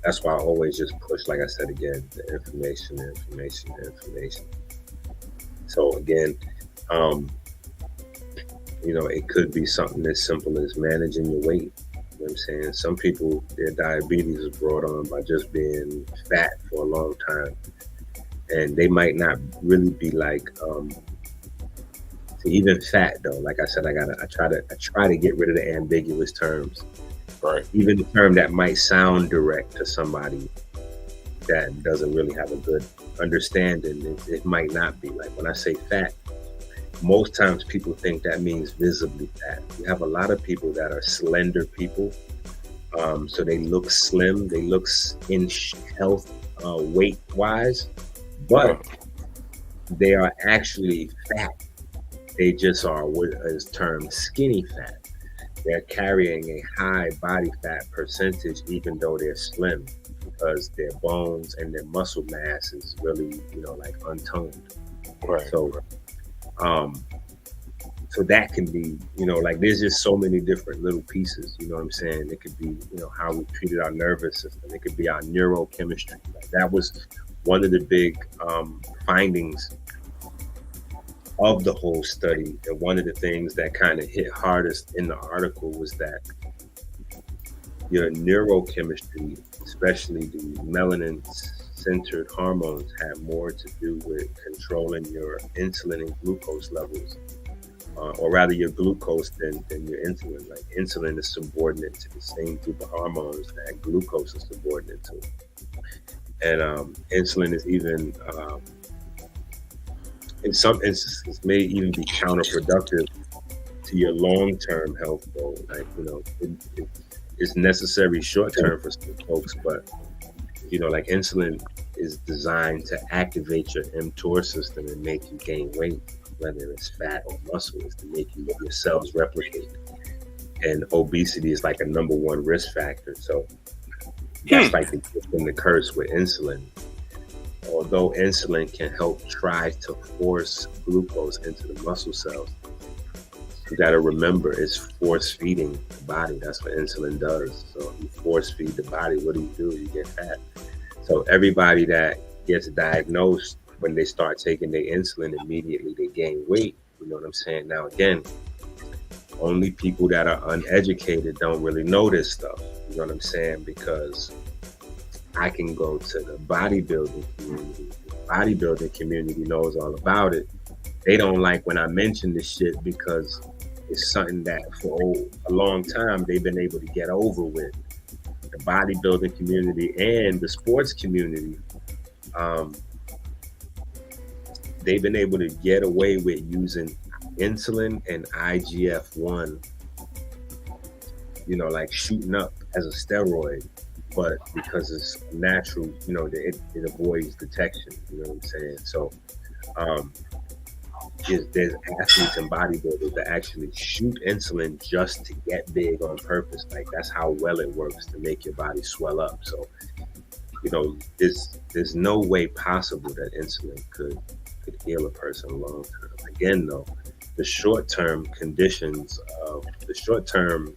That's why I always just push, like I said again, the information. So again, you know, it could be something as simple as managing your weight. You know what I'm saying? Some people, their diabetes is brought on by just being fat for a long time. And they might not really be like, even fat though. Like I said, I try to get rid of the ambiguous terms. Right. Even the term that might sound direct to somebody that doesn't really have a good understanding, it might not be. Like when I say fat, most times people think that means visibly fat. You have a lot of people that are slender people. So they look slim, they look in health weight wise, but they are actually fat. They just are what is termed skinny fat. They're carrying a high body fat percentage even though they're slim, because their bones and their muscle mass is really, you know, like untoned. Right. So that can be, you know, like there's just so many different little pieces, you know what I'm saying? It could be, you know, how we treated our nervous system. It could be our neurochemistry. Like that was one of the big findings of the whole study. And one of the things that kind of hit hardest in the article was that your neurochemistry, especially the melanin-centered hormones, had more to do with controlling your insulin and glucose levels, or rather your glucose than your insulin. Like insulin is subordinate to the same group of hormones that glucose is subordinate to. And insulin is even, in some instances, may even be counterproductive to your long-term health goal. Like, you know, it's necessary short-term for some folks, but, you know, like insulin is designed to activate your mTOR system and make you gain weight, whether it's fat or muscle, is to make your cells replicate. And obesity is like a number one risk factor. So that's like the gift and the curse with insulin. Although insulin can help try to force glucose into the muscle cells, you got to remember it's force feeding the body. That's what insulin does. So you force feed the body. What do? You get fat. So everybody that gets diagnosed, when they start taking their insulin, immediately they gain weight. You know what I'm saying? Now, again, only people that are uneducated don't really know this stuff. You know what I'm saying? Because I can go to the bodybuilding community. The bodybuilding community knows all about it. They don't like when I mention this shit because it's something that for a long time they've been able to get over with. The bodybuilding community and the sports community, they've been able to get away with using insulin and IGF-1, you know, like shooting up as a steroid. But because it's natural, you know, it avoids detection, you know what I'm saying? So there's athletes and bodybuilders that actually shoot insulin just to get big on purpose. Like that's how well it works to make your body swell up. So, you know, there's no way possible that insulin could heal a person long term. Again, though, the short-term conditions of the short-term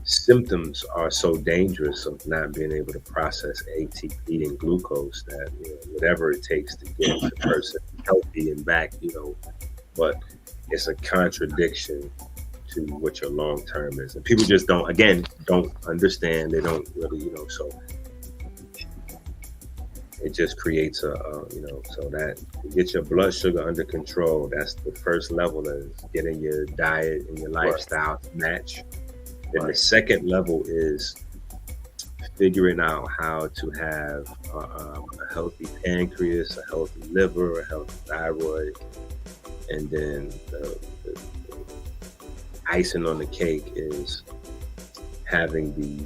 symptoms are so dangerous of not being able to process ATP and glucose that, you know, whatever it takes to get the person healthy and back, you know, but it's a contradiction to what your long term is. And people just don't understand. They don't really, you know, so it just creates so that to get your blood sugar under control, that's the first level, is getting your diet and your lifestyle to match. Then the second level is figuring out how to have a healthy pancreas, a healthy liver, a healthy thyroid, and then the icing on the cake is having the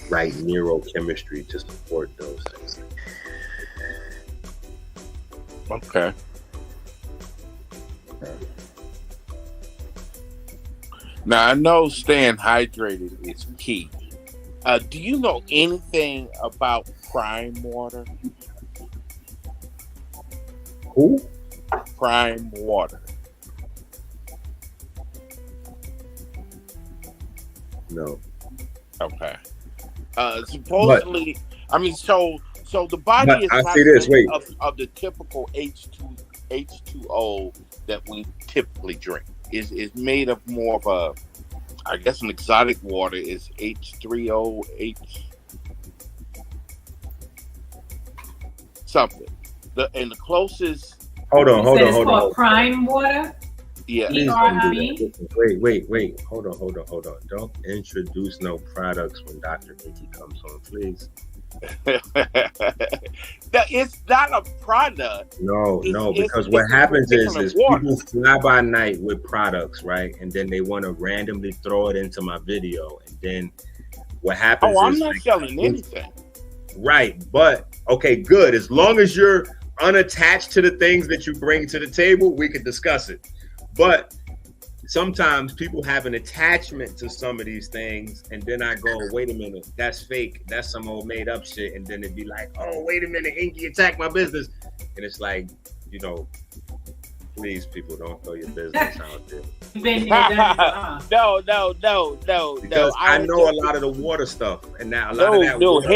right neurochemistry to support those things. Okay. Now I know staying hydrated is key. Do you know anything about prime water? Who? Prime water. No. Okay. Supposedly, so the body But is I not see this. made Wait. of the typical H2O that we typically drink. Is made of more of a, I guess, an exotic water is H3O, something. And the closest. Hold on. Prime water. Yeah. Wait. Hold on. Don't introduce no products when Dr.Enqi comes on, please. It's not a product. No, because what happens is people fly by night with products, right? And then they want to randomly throw it into my video. And then what happens I'm not selling anything. Right. But, okay, good. As long as you're unattached to the things that you bring to the table, we could discuss it. But sometimes people have an attachment to some of these things, and then I go, wait a minute, that's fake. That's some old made up shit. And then it'd be like, oh, wait a minute, Enqi attacked my business. And it's like, please, people, don't throw your business out there. No. Because I know a lot of the water stuff, and now a lot of that water.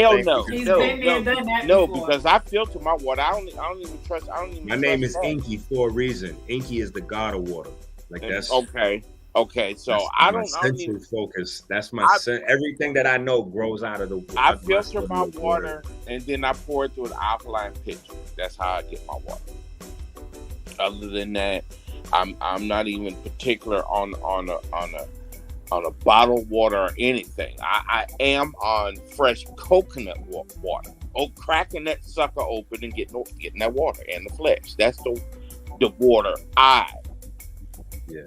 No, because I filter my water. I don't even trust. My name is Enqi for a reason. Enqi is the god of water. Like that's okay. So I don't even focus. That's my everything that I know grows out of the. I filter my water and then I pour it through an alkaline pitcher. That's how I get my water. Other than that, I'm not even particular on a bottled water or anything. I am on fresh coconut water. Cracking that sucker open and getting that water and the flesh. That's the water I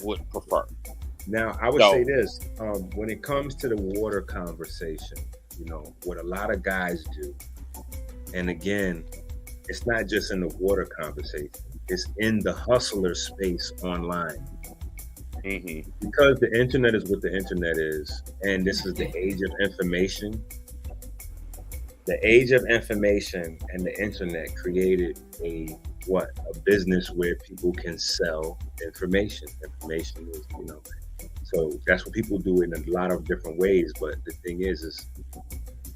would prefer. Now, I would say this, when it comes to the water conversation, what a lot of guys do, and again, it's not just in the water conversation, it's in the hustler space online. Mm-hmm. Because the internet is what the internet is, and this is the age of information. The age of information and the internet created a business where people can sell information. Information is, so that's what people do in a lot of different ways. But the thing is,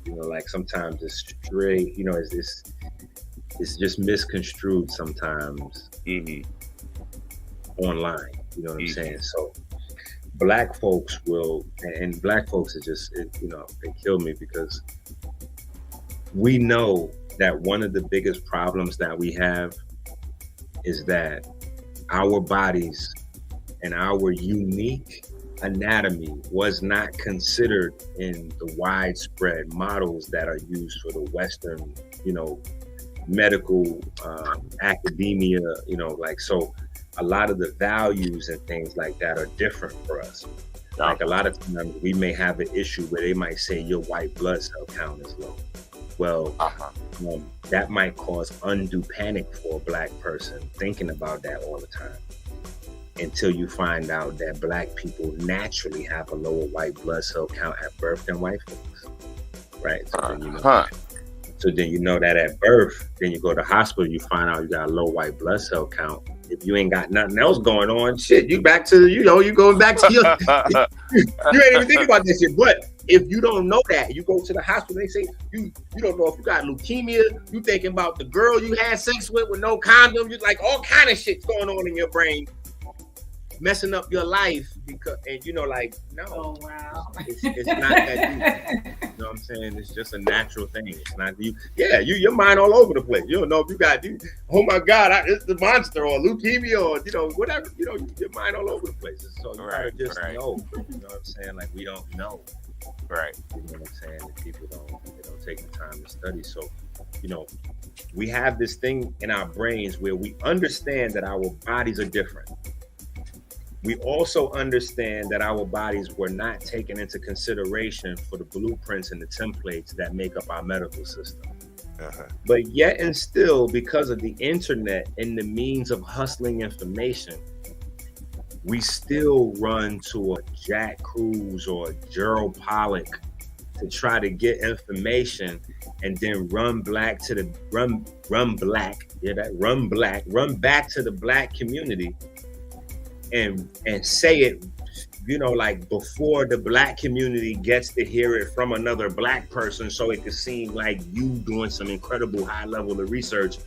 like sometimes it's straight, it's just misconstrued sometimes online. You know what I'm saying? So black folks and black folks is just, they kill me because we know that one of the biggest problems that we have is that our bodies and our unique anatomy was not considered in the widespread models that are used for the Western, medical academia, so a lot of the values and things like that are different for us. Like a lot of times we may have an issue where they might say your white blood cell count is low. Well, that might cause undue panic for a black person thinking about that all the time, until you find out that black people naturally have a lower white blood cell count at birth than white folks, right? So then you know that at birth, then you go to the hospital, you find out you got a low white blood cell count. If you ain't got nothing else going on, shit, you back to, you going back to your, you ain't even thinking about this shit. But if you don't know that, you go to the hospital, they say, you don't know if you got leukemia, you thinking about the girl you had sex with no condom, you like all kind of shit's going on in your brain. messing up your life because, and like, no. Oh wow. It's not that deep. You know what I'm saying? It's just a natural thing. It's not you. Yeah, your mind all over the place. You don't know if you got oh my God, it's the monster or leukemia or whatever. Your mind all over the place. So you gotta just know. You know what I'm saying? Like, we don't know. Right. You know what I'm saying? That people don't take the time to study. So, we have this thing in our brains where we understand that our bodies are different. We also understand that our bodies were not taken into consideration for the blueprints and the templates that make up our medical system. Uh-huh. But yet and still, because of the internet and the means of hustling information, we still run to a Jack Cruz or a Gerald Pollack to try to get information, and then run back to the black community and say it, like before the black community gets to hear it from another black person, so it could seem like you doing some incredible high level of research,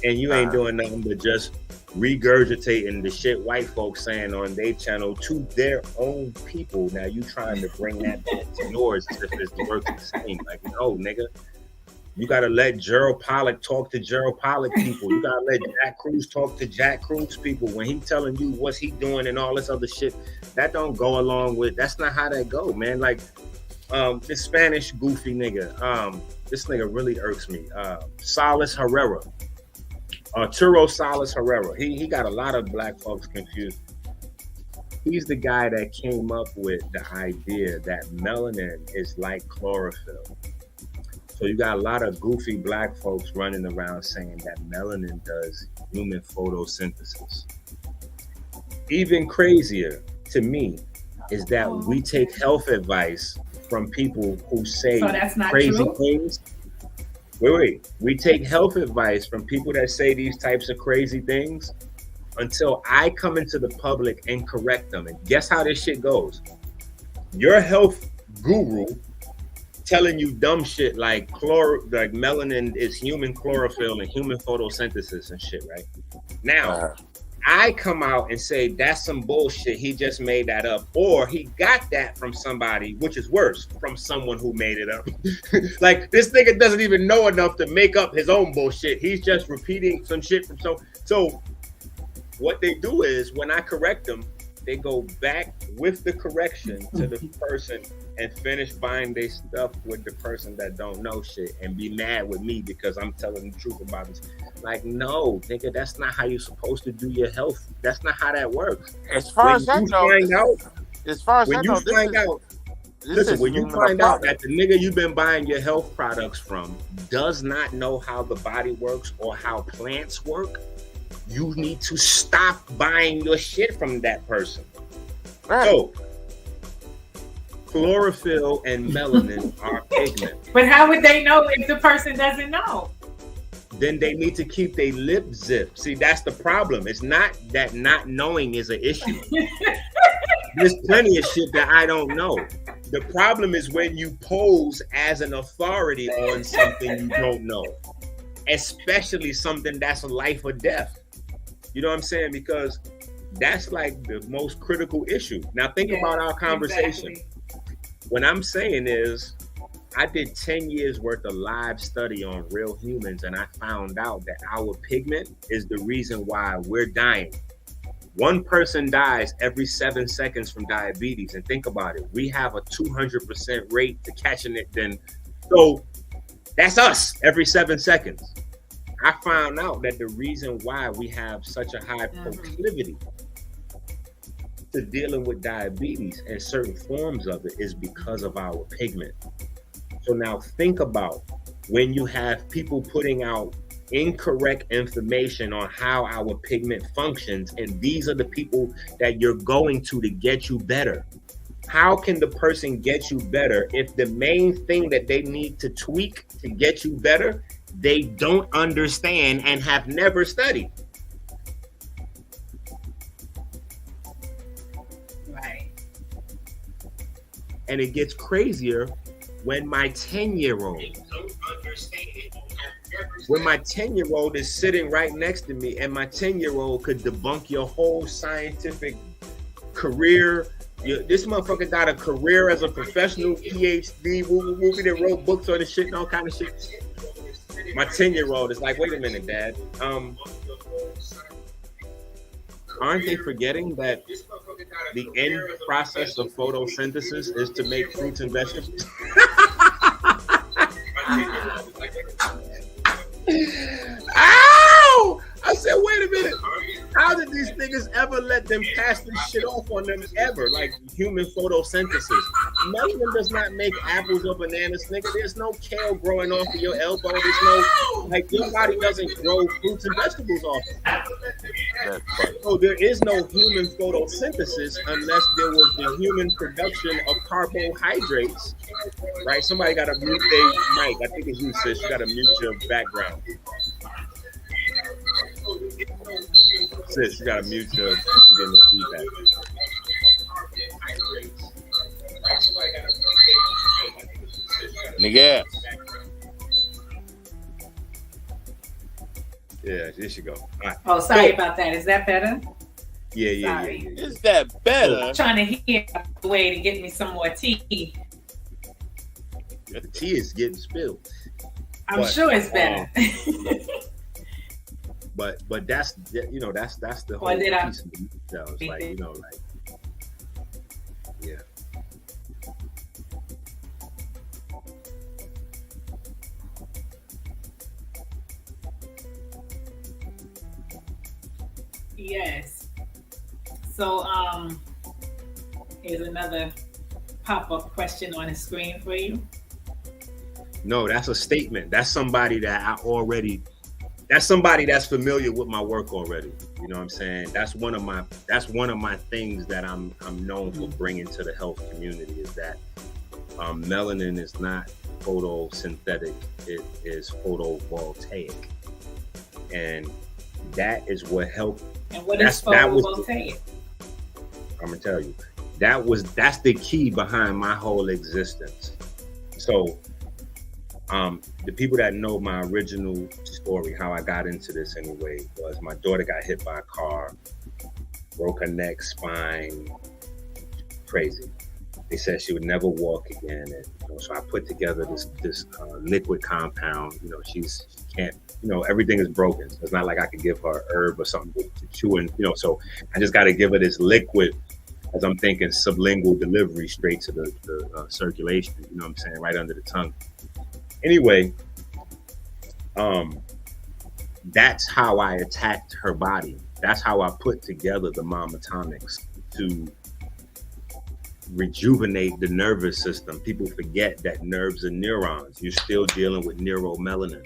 and you ain't doing nothing but just regurgitating the shit white folks saying on their channel to their own people. Now you trying to bring that back to yours as if it's working the same. Like, no, nigga. You gotta let Gerald Pollack talk to Gerald Pollack people. You gotta let Jack Cruz talk to Jack Cruz people. When he telling you what's he doing and all this other shit, that don't go along with. That's not how that go, man. Like, this Spanish goofy nigga. This nigga really irks me. Salas Herrera. Arturo Salas Herrera. He got a lot of black folks confused. He's the guy that came up with the idea that melanin is like chlorophyll. So you got a lot of goofy black folks running around saying that melanin does human photosynthesis. Even crazier to me is that we take health advice from people who say crazy things. Wait. We take health advice from people that say these types of crazy things until I come into the public and correct them. And guess how this shit goes? Your health guru telling you dumb shit like melanin is human chlorophyll and human photosynthesis and shit, right? Now, I come out and say that's some bullshit. He just made that up, or he got that from somebody, which is worse, from someone who made it up. Like, this nigga doesn't even know enough to make up his own bullshit. He's just repeating some shit from so. What they do is, when I correct them, they go back with the correction to the person and finish buying their stuff with the person that don't know shit and be mad with me because I'm telling the truth about this. Like, no, nigga, that's not how you're supposed to do your health. That's not how that works. As far as I know, when you find out that the nigga you've been buying your health products from does not know how the body works or how plants work, you need to stop buying your shit from that person. Right. So, chlorophyll and melanin are pigment. But how would they know if the person doesn't know? Then they need to keep their lip zipped. See, that's the problem. It's not that not knowing is an issue. There's plenty of shit that I don't know. The problem is when you pose as an authority on something you don't know, especially something that's a life or death. You know what I'm saying? Because that's like the most critical issue. Now think about our conversation. Exactly. What I'm saying is, I did 10 years worth of live study on real humans, and I found out that our pigment is the reason why we're dying. One person dies every 7 seconds from diabetes, and think about it. We have a 200% rate to catching it. So that's us every 7 seconds. I found out that the reason why we have such a high proclivity to dealing with diabetes and certain forms of it is because of our pigment. So now think about when you have people putting out incorrect information on how our pigment functions, and these are the people that you're going to get you better. How can the person get you better if the main thing that they need to tweak to get you better, they don't understand and have never studied? Right. And it gets crazier when my 10-year-old don't understand and have when my 10-year-old is sitting right next to me, and my 10-year-old could debunk your whole scientific career. This motherfucker got a career as a professional PhD, movie that wrote books on this shit and all kind of shit. My 10-year-old is like, wait a minute, Dad. Aren't they forgetting that the end process of photosynthesis is to make fruits and vegetables? Ow! I said, wait a minute. How did these niggas ever let them pass this shit off on them ever? Like human photosynthesis. Melanin does not make apples or bananas, nigga. There's no kale growing off of your elbow. There's no, like, your body doesn't grow fruits and vegetables off it. So there is no human photosynthesis unless there was the human production of carbohydrates. Right? Somebody got to mute their mic. I think it's you, sis. You got to mute your background. Sis, you gotta mute your getting the feedback. Nigga. Yeah, there you go. All right. Oh, sorry about that. Is that better? Yeah. Is that better? I'm trying to hear a way to get me some more tea. The tea is getting spilled. I'm sure it's better. But that's that's the whole piece of the details. Like, yeah. Yes. So here's another pop-up question on the screen for you. No, that's a statement. That's somebody that that's somebody that's familiar with my work already. You know what I'm saying? That's one of my things that I'm known for bringing to the health community is that melanin is not photosynthetic, it is photovoltaic. And that is what helped. And what is photovoltaic? I'm gonna tell you. That's the key behind my whole existence. So the people that know my original story, how I got into this anyway, was my daughter got hit by a car, broke her neck, spine, crazy. They said she would never walk again, and so I put together this liquid compound. She can't. Everything is broken. So it's not like I could give her a herb or something to chew, and so I just got to give her this liquid, as I'm thinking sublingual delivery straight to the circulation. You know what I'm saying, right under the tongue. Anyway, that's how I attacked her body. That's how I put together the mama tonics to rejuvenate the nervous system. People forget that nerves are neurons. You're still dealing with neuromelanin.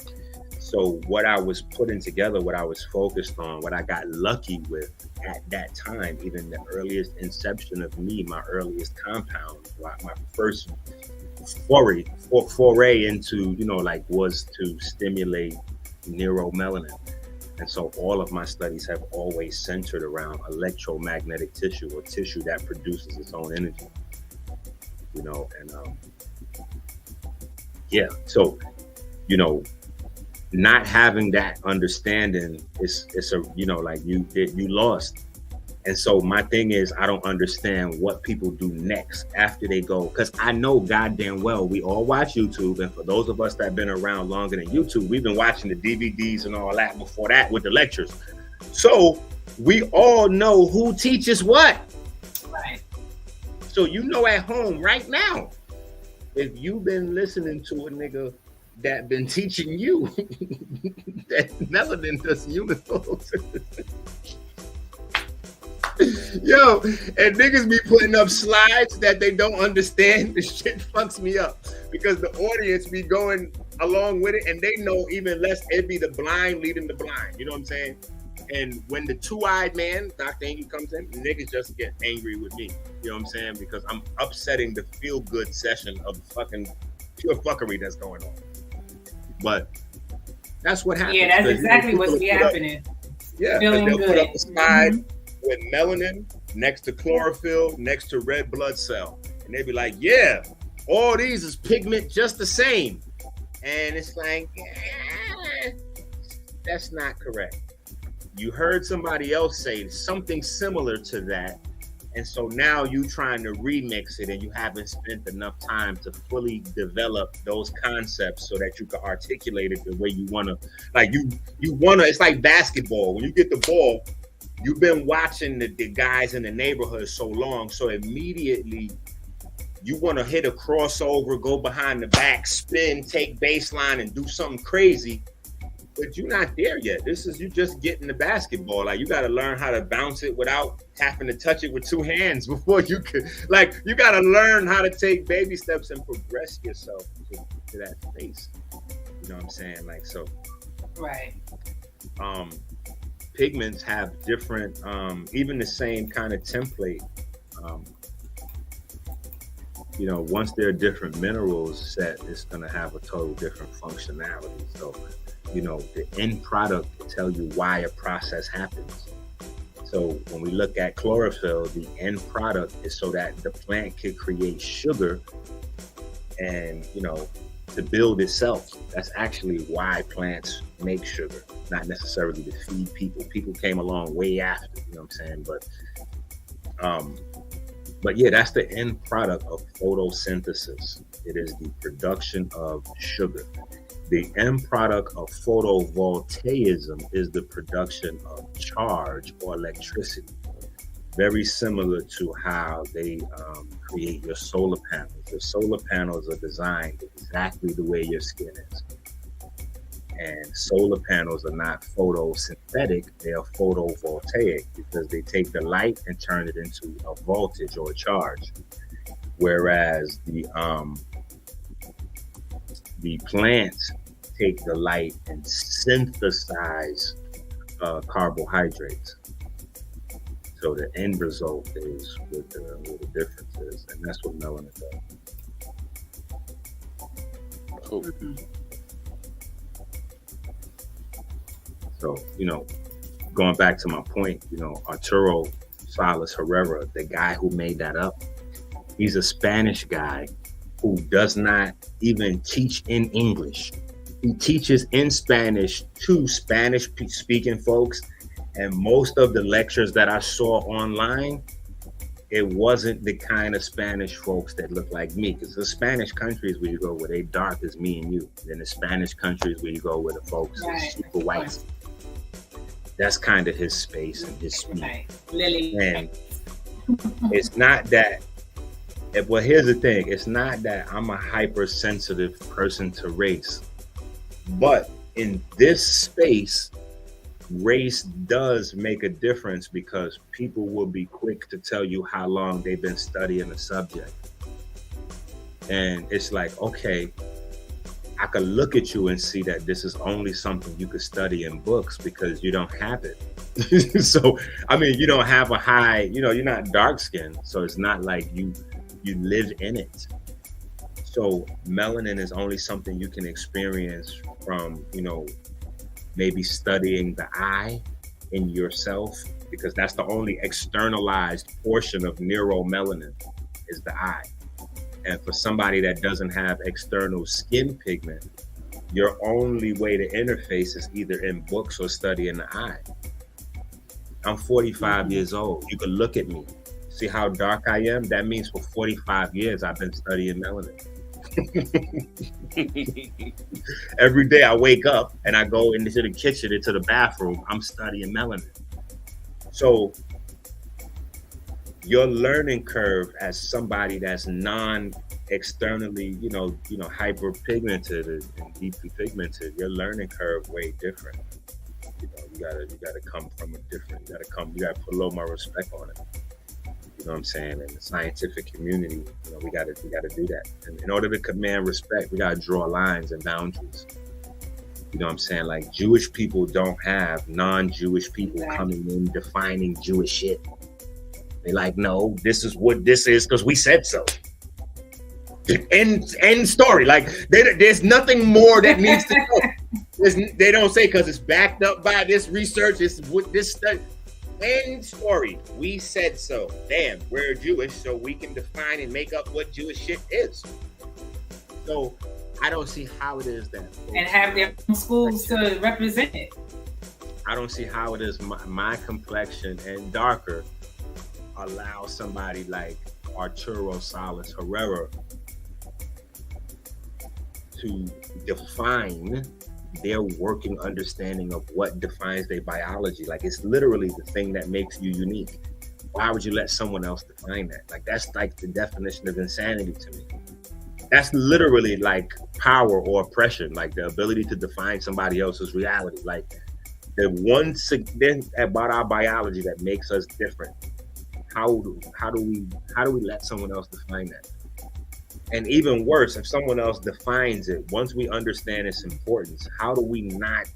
So what I was putting together, what I was focused on, what I got lucky with at that time, even the earliest inception of me, my earliest compound, my first foray into, was to stimulate neuromelanin. And so all of my studies have always centered around electromagnetic tissue, or tissue that produces its own energy. So, not having that understanding is you lost. And so my thing is, I don't understand what people do next after they go, because I know goddamn well we all watch YouTube, and for those of us that have been around longer than YouTube, we've been watching the DVDs and all that before that with the lectures. So we all know who teaches what. Right. So at home right now, if you've been listening to a nigga that been teaching you that melanin does human photosynthesis. Yo, and niggas be putting up slides that they don't understand. The shit fucks me up because the audience be going along with it, and they know even less. It'd be the blind leading the blind. You know what I'm saying? And when the two-eyed man, Dr.Enqi, comes in, niggas just get angry with me. You know what I'm saying? Because I'm upsetting the feel-good session of fucking pure fuckery that's going on. But that's what happens. Yeah, that's exactly what's happening. Yeah, feeling they'll good. put up a slide with melanin next to chlorophyll, next to red blood cell. And they be like, yeah, all these is pigment just the same. And it's like, That's not correct. You heard somebody else say something similar to that, and so now you trying to remix it, and you haven't spent enough time to fully develop those concepts so that you can articulate it the way you want to. Like you want to. It's like basketball. When you get the ball, you've been watching the guys in the neighborhood so long, so immediately you want to hit a crossover, go behind the back, spin, take baseline, and do something crazy. But you're not there yet. This is you just getting the basketball. Like you got to learn how to bounce it without having to touch it with two hands before you could. Like you got to learn how to take baby steps and progress yourself to that space. You know what I'm saying? Like so. Right. Pigments have different, even the same kind of template. You know, once there are different minerals set, it's going to have a total different functionality. So, you know, the end product will tell you why a process happens. So when we look at chlorophyll, the end product is so that the plant can create sugar and, you know, to build itself. That's actually why plants make sugar, not necessarily to feed people. People came along way after, you know what I'm saying? But yeah, that's the end product of photosynthesis. It is the production of sugar. The end product of photovoltaism is the production of charge or electricity. Very similar to how they create your solar panels. Your solar panels are designed exactly the way your skin is. And solar panels are not photosynthetic, they are photovoltaic because they take the light and turn it into a voltage or a charge. Whereas the plants take the light and synthesize carbohydrates. So the end result is what the difference is, and that's what melanin does. Cool. So, you know, going back to my point, you know, Arturo Salas Herrera, the guy who made that up, he's a Spanish guy who does not even teach in English. He teaches in Spanish to Spanish-speaking folks, and most of the lectures that I saw online, it wasn't the kind of Spanish folks that look like me. Because the Spanish countries where you go where they dark as me and you. Then the Spanish countries where you go where the folks are super white. That's kind of his space and his speed. Right. Lily. And it's not that, well, here's the thing. It's not that I'm a hypersensitive person to race. But in this space, race does make a difference because people will be quick to tell you how long they've been studying the subject. And it's like, okay, I could look at you and see that this is only something you could study in books because you don't have it. So, I mean, you don't have a high, you know, you're not dark skinned. So it's not like you live in it. So melanin is only something you can experience from, you know, maybe studying the eye in yourself, because that's the only externalized portion of neuromelanin is the eye. And for somebody that doesn't have external skin pigment, your only way to interface is either in books or studying the eye. I'm 45 years old. You can look at me. See how dark I am? That means for 45 years, I've been studying melanin. Every day I wake up and I go into the kitchen, into the bathroom, I'm studying melanin. So your learning curve as somebody that's non-externally, you know, hyperpigmented and deeply pigmented, your learning curve way different. You know, you gotta come from a different, you gotta put a little more respect on it. You know what I'm saying? In the scientific community, you know, we gotta do that. And in order to command respect, we gotta draw lines and boundaries. You know what I'm saying? Like Jewish people don't have non-Jewish people coming in defining Jewish shit. They like, no, this is what this is because we said so. End story. Like there's nothing more that needs to go. They don't say because it's backed up by this research. It's what this study. End story. We said so. Damn, we're Jewish, so we can define and make up what Jewish shit is. So I don't see how it is that and have their own schools to represent it. I don't see how it is my complexion and darker allow somebody like Arturo Salas Herrera to define their working understanding of what defines their biology. Like, it's literally the thing that makes you unique. Why would you let someone else define that? Like, that's like the definition of insanity to me. That's literally like power or oppression, like the ability to define somebody else's reality. Like, the one thing about our biology that makes us different. How do we let someone else define that? And even worse, if someone else defines it, once we understand its importance, how do we not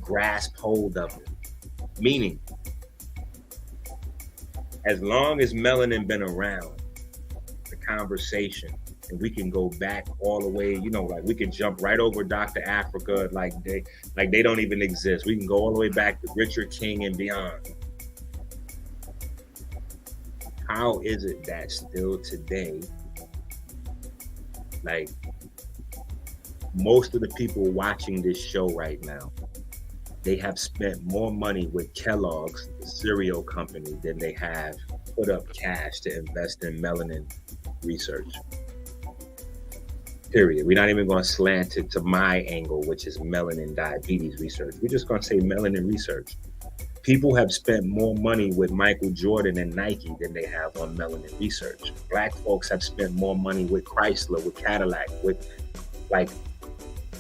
grasp hold of it? Meaning, as long as melanin been around, the conversation, and we can go back all the way, you know, like we can jump right over Dr. Africa, like they don't even exist. We can go all the way back to Richard King and beyond. How is it that still today, like, most of the people watching this show right now, they have spent more money with Kellogg's, the cereal company, than they have put up cash to invest in melanin research. Period. We're not even going to slant it to my angle, which is melanin diabetes research. We're just going to say melanin research. People have spent more money with Michael Jordan and Nike than they have on melanin research. Black folks have spent more money with Chrysler, with Cadillac, with, like,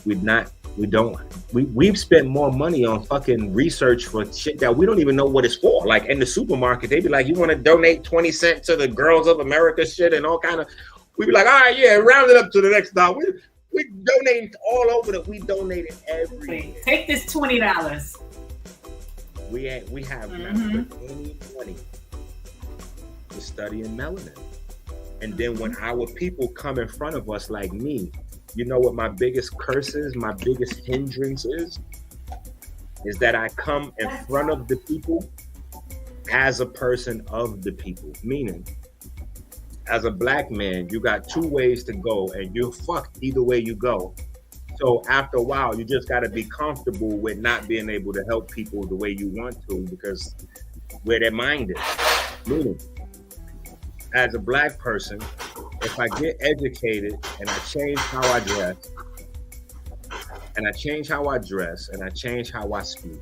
we've spent more money on fucking research for shit that we don't even know what it's for. Like, in the supermarket, they be like, you want to donate 20 cents to the Girls of America shit and all kind of, we be like, all right, yeah, round it up to the next dollar. We donating all over we donated everything. Take this $20. We have not put any money to studying melanin. And then when our people come in front of us like me, you know what my biggest curse is, my biggest hindrance is that I come in front of the people as a person of the people. Meaning, as a black man, you got two ways to go and you're fucked either way you go. So after a while, you just got to be comfortable with not being able to help people the way you want to, because where their mind is. Meaning, as a black person, if I get educated and I change how I dress, and I change how I dress, and I change how I speak,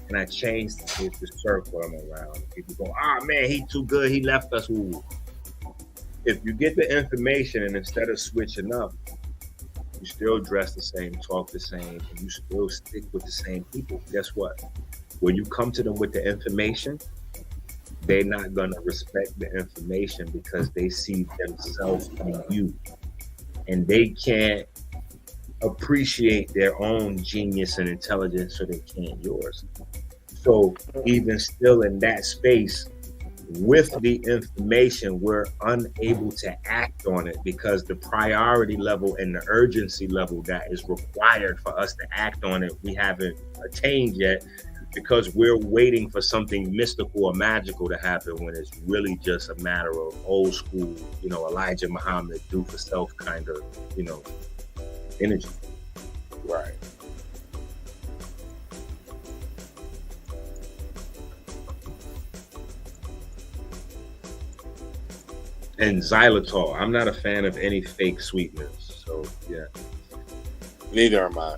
and I change the circle I'm around, people go, man, he too good, he left us. Ooh. If you get the information and instead of switching up, you still dress the same, talk the same, and you still stick with the same people, guess what? When you come to them with the information, they're not going to respect the information because they see themselves in you. And they can't appreciate their own genius and intelligence, so they can't yours. So even still in that space, with the information, we're unable to act on it because the priority level and the urgency level that is required for us to act on it, we haven't attained yet, because we're waiting for something mystical or magical to happen when it's really just a matter of old school, you know, Elijah Muhammad, do for self kind of, you know, energy. Right. And xylitol. I'm not a fan of any fake sweeteners. So yeah. Neither am I.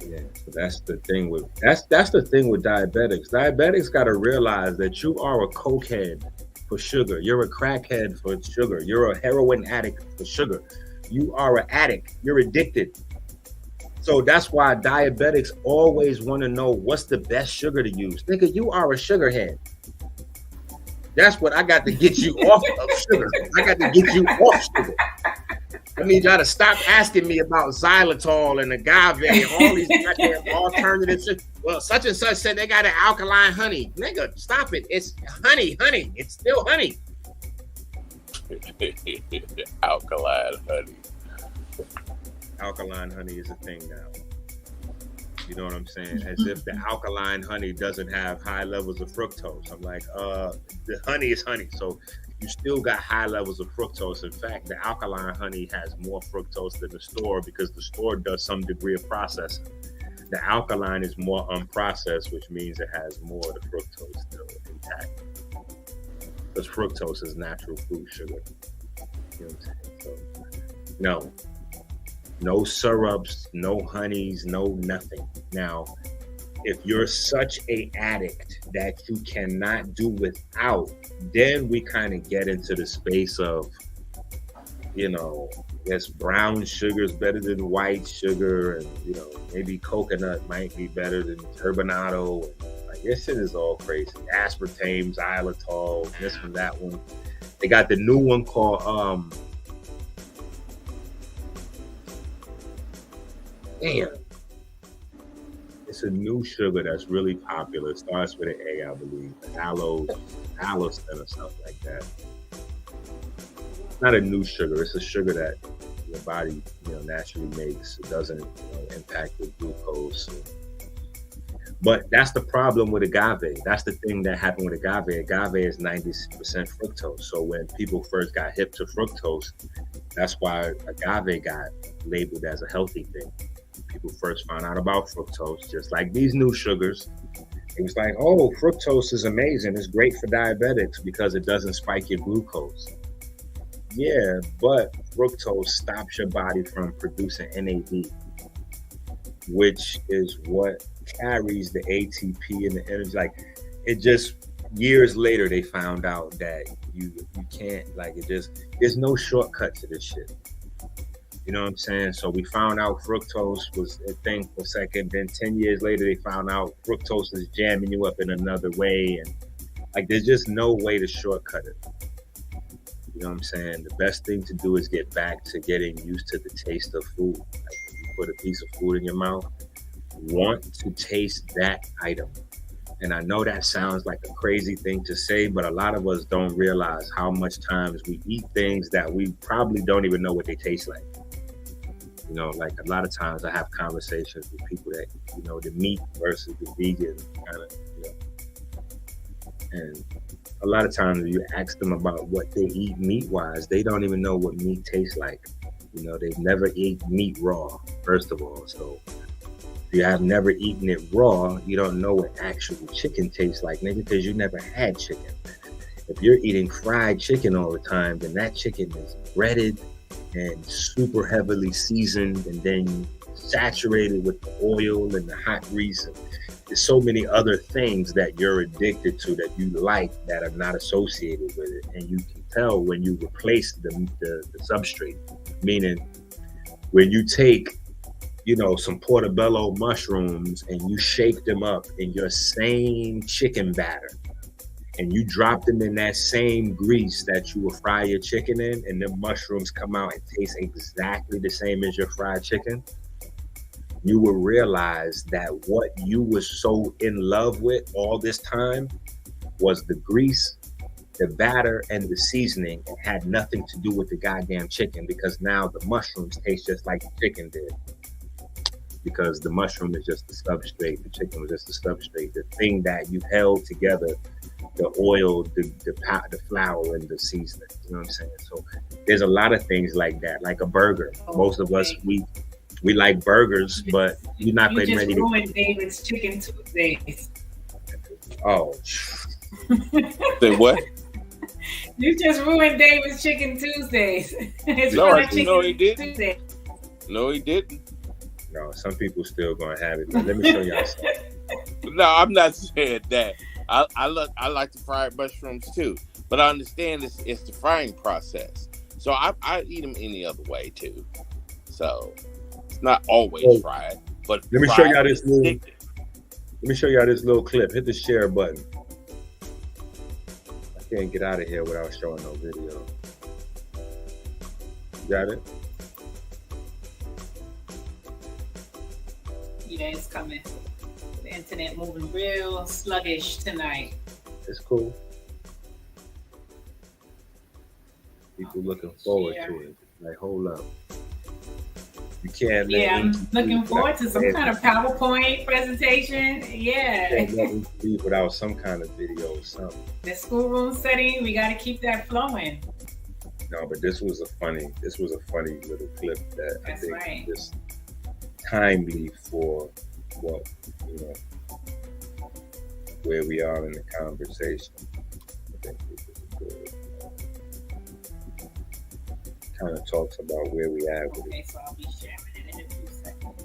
Yeah, so that's the thing with that's the thing with diabetics. Diabetics got to realize that you are a cokehead for sugar. You're a crackhead for sugar. You're a heroin addict for sugar. You are an addict. You're addicted. So that's why diabetics always want to know what's the best sugar to use. Nigga, you are a sugarhead. That's what I got to get you off of sugar. I got to get you off sugar. I need y'all to stop asking me about xylitol and agave and all these goddamn alternatives. Well, such and such said they got an alkaline honey. Nigga, stop it. It's honey. It's still honey. Alkaline honey. Alkaline honey is a thing now. You know what I'm saying? As if the alkaline honey doesn't have high levels of fructose. I'm like, the honey is honey. So you still got high levels of fructose. In fact, the alkaline honey has more fructose than the store because the store does some degree of processing. The alkaline is more unprocessed, which means it has more of the fructose still intact. Because fructose is natural fruit sugar. You know what I'm saying? So, no syrups, no honeys, no nothing. Now, if you're such a addict that you cannot do without, then we kind of get into the space of, yes, brown sugar is better than white sugar, and maybe coconut might be better than turbinado. Like, this shit is all crazy. Aspartame, xylitol, this one, that one. They got the new one called it's a new sugar that's really popular. It starts with an A, I believe. Allicin or something like that. It's not a new sugar. It's a sugar that your body, naturally makes. It doesn't, impact the glucose. But that's the problem with agave. That's the thing that happened with agave. Agave is 90% fructose. So when people first got hip to fructose, that's why agave got labeled as a healthy thing. People first found out about fructose, just like these new sugars. It was like, oh, fructose is amazing. It's great for diabetics because it doesn't spike your glucose. Yeah, but fructose stops your body from producing NAD, which is what carries the ATP and the energy. Like, it just, years later, they found out that you can't, there's no shortcut to this shit. You know what I'm saying? So we found out fructose was a thing for a second. Then 10 years later, they found out fructose is jamming you up in another way. And there's just no way to shortcut it. You know what I'm saying? The best thing to do is get back to getting used to the taste of food. Like, when you put a piece of food in your mouth, want to taste that item. And I know that sounds like a crazy thing to say, but a lot of us don't realize how much times we eat things that we probably don't even know what they taste like. Like, a lot of times I have conversations with people that, the meat versus the vegan kind of, and a lot of times you ask them about what they eat meat-wise, they don't even know what meat tastes like. They've never eaten meat raw, first of all. So if you have never eaten it raw, you don't know what actual chicken tastes like, nigga, because you never had chicken. If you're eating fried chicken all the time, then that chicken is breaded and super heavily seasoned and then saturated with the oil and the hot grease. And there's so many other things that you're addicted to that you like that are not associated with it. And you can tell when you replace the substrate, meaning when you take, some portobello mushrooms and you shake them up in your same chicken batter, and you drop them in that same grease that you will fry your chicken in, and the mushrooms come out and taste exactly the same as your fried chicken, you will realize that what you were so in love with all this time was the grease, the batter, and the seasoning. It had nothing to do with the goddamn chicken, because now the mushrooms taste just like the chicken did. Because the mushroom is just the substrate, the chicken was just the substrate, the thing that you held together, the oil, the flour, and the seasoning. You know what I'm saying? So there's a lot of things like that, like a burger. Most of us, we like burgers, but you're not getting ready to. You just ruined David's Chicken Tuesdays. Oh. Say what? You just ruined David's Chicken Tuesdays. No, he didn't. Tuesday. No, he didn't. No, some people still gonna have it. But let me show y'all something. No, I'm not saying that. I like the fried mushrooms too, but I understand it's the frying process. So I eat them any other way too. So it's not always fried, but let me show y'all this little. Let me show y'all this little clip. Hit the share button. I can't get out of here without showing no video. Got it? Yeah, it's coming. The internet moving real sluggish tonight. It's cool. People looking forward to it. Like, hold up. You can't let Yeah, I'm Enqi looking leave forward to some without kind of PowerPoint presentation. you Yeah. can't let Enqi leave without some kind of video or something. The schoolroom setting, we got to keep that flowing. No, but this was a funny little clip that I That's think right. is timely for what, you know, where we are in the conversation. I think this is good. Kind of talks about where we are with it. Okay, so I'll be sharing it in a few seconds.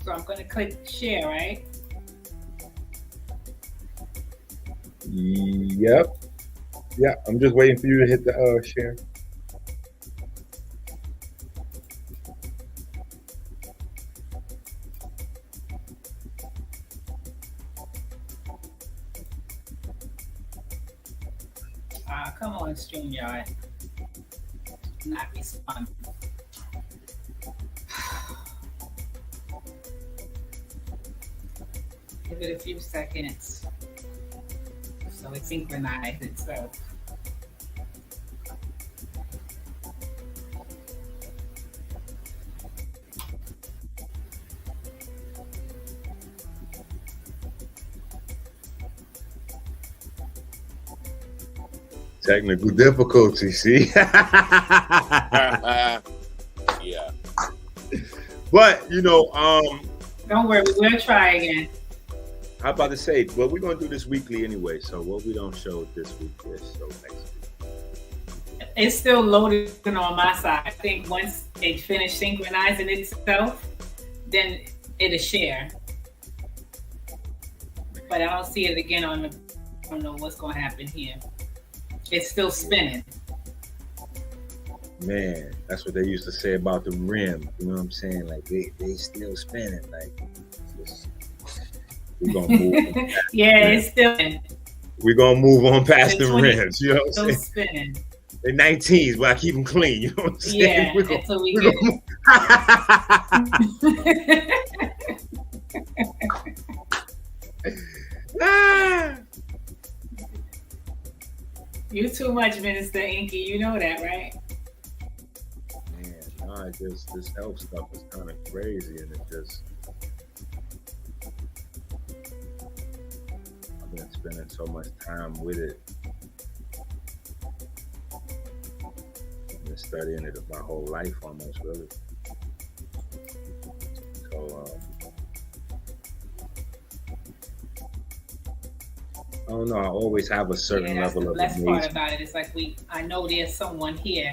So I'm going to click share, right? Yep. Yeah, I'm just waiting for you to hit the share. Come on, StreamYard. Not respond. Give it a few seconds so it synchronizes itself. Technical difficulty, see? Yeah. But, you know, Don't worry, we'll try again. I'm about to say, well, we're going to do this weekly anyway. So what we don't show this week, we'll show next week. It's still loading on my side. I think once it finishes synchronizing itself, then it'll share. But I don't see it again on the, I don't know what's going to happen here. It's still spinning. Man, that's what they used to say about the rim. You know what I'm saying? Like they still spinning. Like we're gonna move. Yeah, it's still spinning. We're gonna move on past the rims. You know what I'm Still saying? spinning. They're 19s, but I keep them clean. You know what I'm saying? Yeah, until we get Ah! You too much, Minister Enqi. You know that, right? Man, no, this health stuff is kind of crazy, and it just I've been spending so much time with it. I've been studying it my whole life, almost, really. So, I don't know. I always have a certain that's level the of best amazement. part about it. It's like I know there's someone here.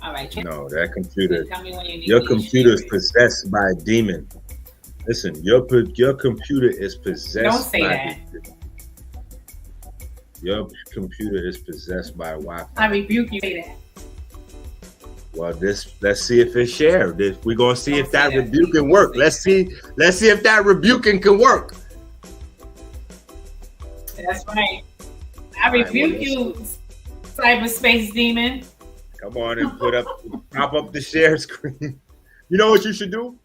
All right. No, that computer. Tell me when you need Your me to computer is share it. possessed by a demon. Listen, your computer is possessed. Don't say by that. Your computer is possessed by Wi-Fi. I rebuke you. Say that. Well, let's see if it's shared. We're gonna see Don't if that say that. rebuking work. Let's see if that rebuking can work. That's right. I rebuke you, cyberspace demon. Come on and pop up the share screen. You know what you should do?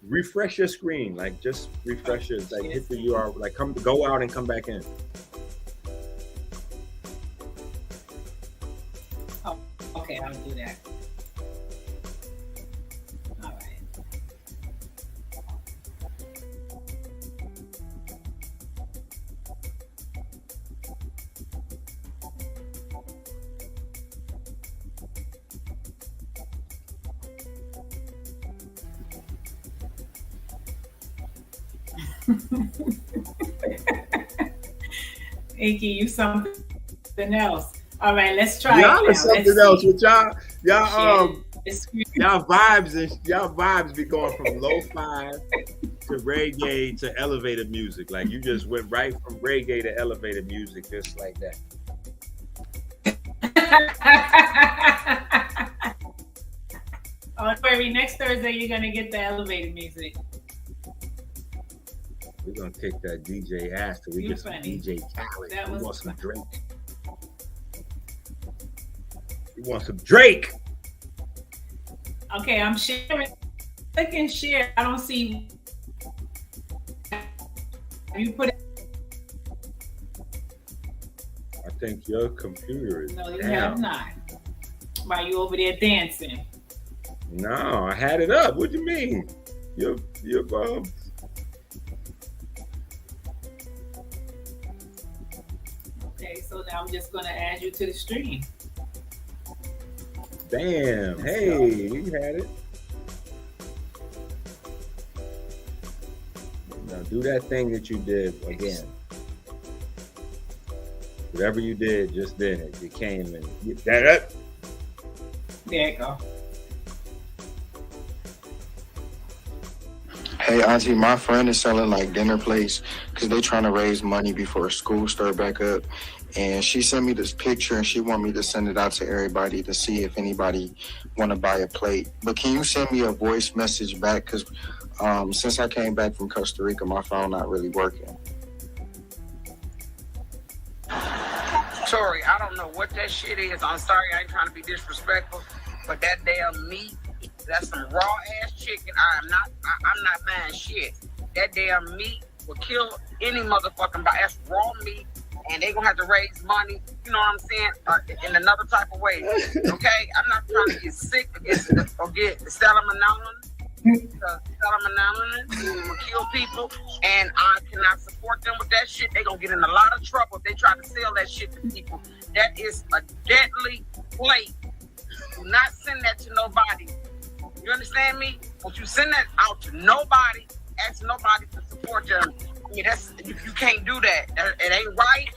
Refresh your screen. Like just refresh it. Like hit the URL. Like go out and come back in. Oh, okay, I'll do that. All right. Enqi, you something else. All right, let's try Y'all it is now. something else with y'all vibes be going from lo-fi to reggae to elevated music. Like you just went right from reggae to elevated music just like that. Don't worry, next Thursday you're gonna get the elevated music. We're gonna kick that DJ ass till we You get some funny. DJ Khaled. That We was want some funny. Drake. We want some Drake. Okay, I'm sharing. Click and share. I don't see. You put it. I think your computer is No, you down. have not. While you over there dancing. No, I had it up. What do you mean? Your Okay, so now I'm just gonna add you to the stream. Damn. Hey, you had it. Now do that thing that you did again. Whatever you did just then, you came and that up. There you go. Hey, Auntie, my friend is selling like dinner plates because they're trying to raise money before school start back up. And she sent me this picture and she want me to send it out to everybody to see if anybody want to buy a plate. But can you send me a voice message back? Because since I came back from Costa Rica, my phone not really working. Sorry, I don't know what that shit is. I'm sorry, I ain't trying to be disrespectful, but that damn meat, that's some raw ass chicken. I'm not buying shit. That damn meat will kill any motherfucking body. That's raw meat, and they gonna have to raise money. You know what I'm saying? In another type of way. Okay, I'm not trying to get sick or get salmonella. Salmonella will kill people, and I cannot support them with that shit. They gonna get in a lot of trouble if they try to sell that shit to people. That is a deadly plate. Do not send that to nobody. You understand me? Don't you send that out to nobody. Ask nobody to support them. I mean, you can't do that. It ain't right.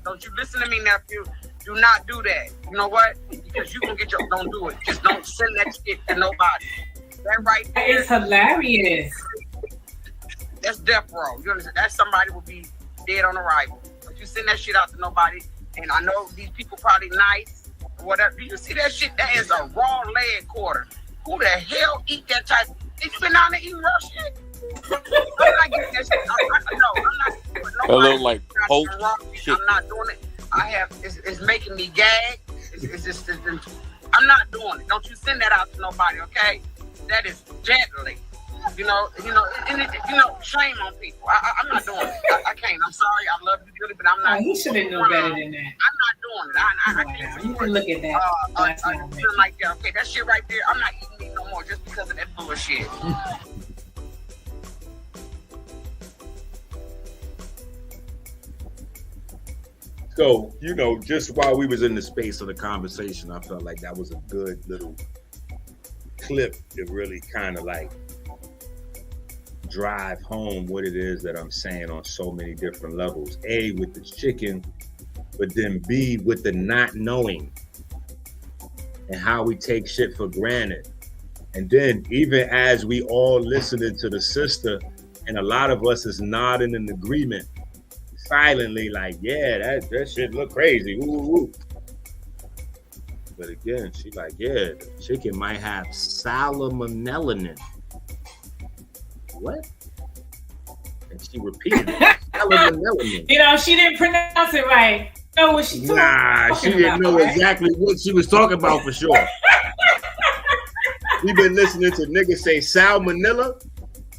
Don't you listen to me, nephew. Do not do that. You know what? Because you gonna get your. Don't do it. Just don't send that shit to nobody. That right there. It's hilarious. That's death row. You understand? That somebody will be dead on arrival. But you send that shit out to nobody, and I know these people probably nice, or whatever. Do you see that shit? That is a raw leg quarter. Who the hell eat that type? Did you been down there eating raw shit? I'm not getting that shit. I'm not. Hello, like poke shit. I'm not doing it. It's making me gag. It's just. I'm not doing it. Don't you send that out to nobody, okay? That is deadly. You know, shame on people. I'm not doing it. I can't. I'm sorry. I love you, Julie, but I'm not. He should have known better than that. I'm not doing it. I can't. You can look at that. Like that. Okay, that shit right there. I'm not eating meat no more just because of that bullshit. So, just while we was in the space of the conversation, I felt like that was a good little clip to really kind of like drive home what it is that I'm saying on so many different levels. A, with the chicken, but then B, with the not knowing and how we take shit for granted. And then even as we all listening to the sister, and a lot of us is nodding in agreement, silently like, yeah, that shit look crazy. Ooh. But again, she like, yeah, the chicken might have salmonella. What? And she repeated it. Salmonella. She didn't pronounce it right. You know what she talking Nah, she didn't know exactly what she was talking about for sure. We've been listening to niggas say salmonella,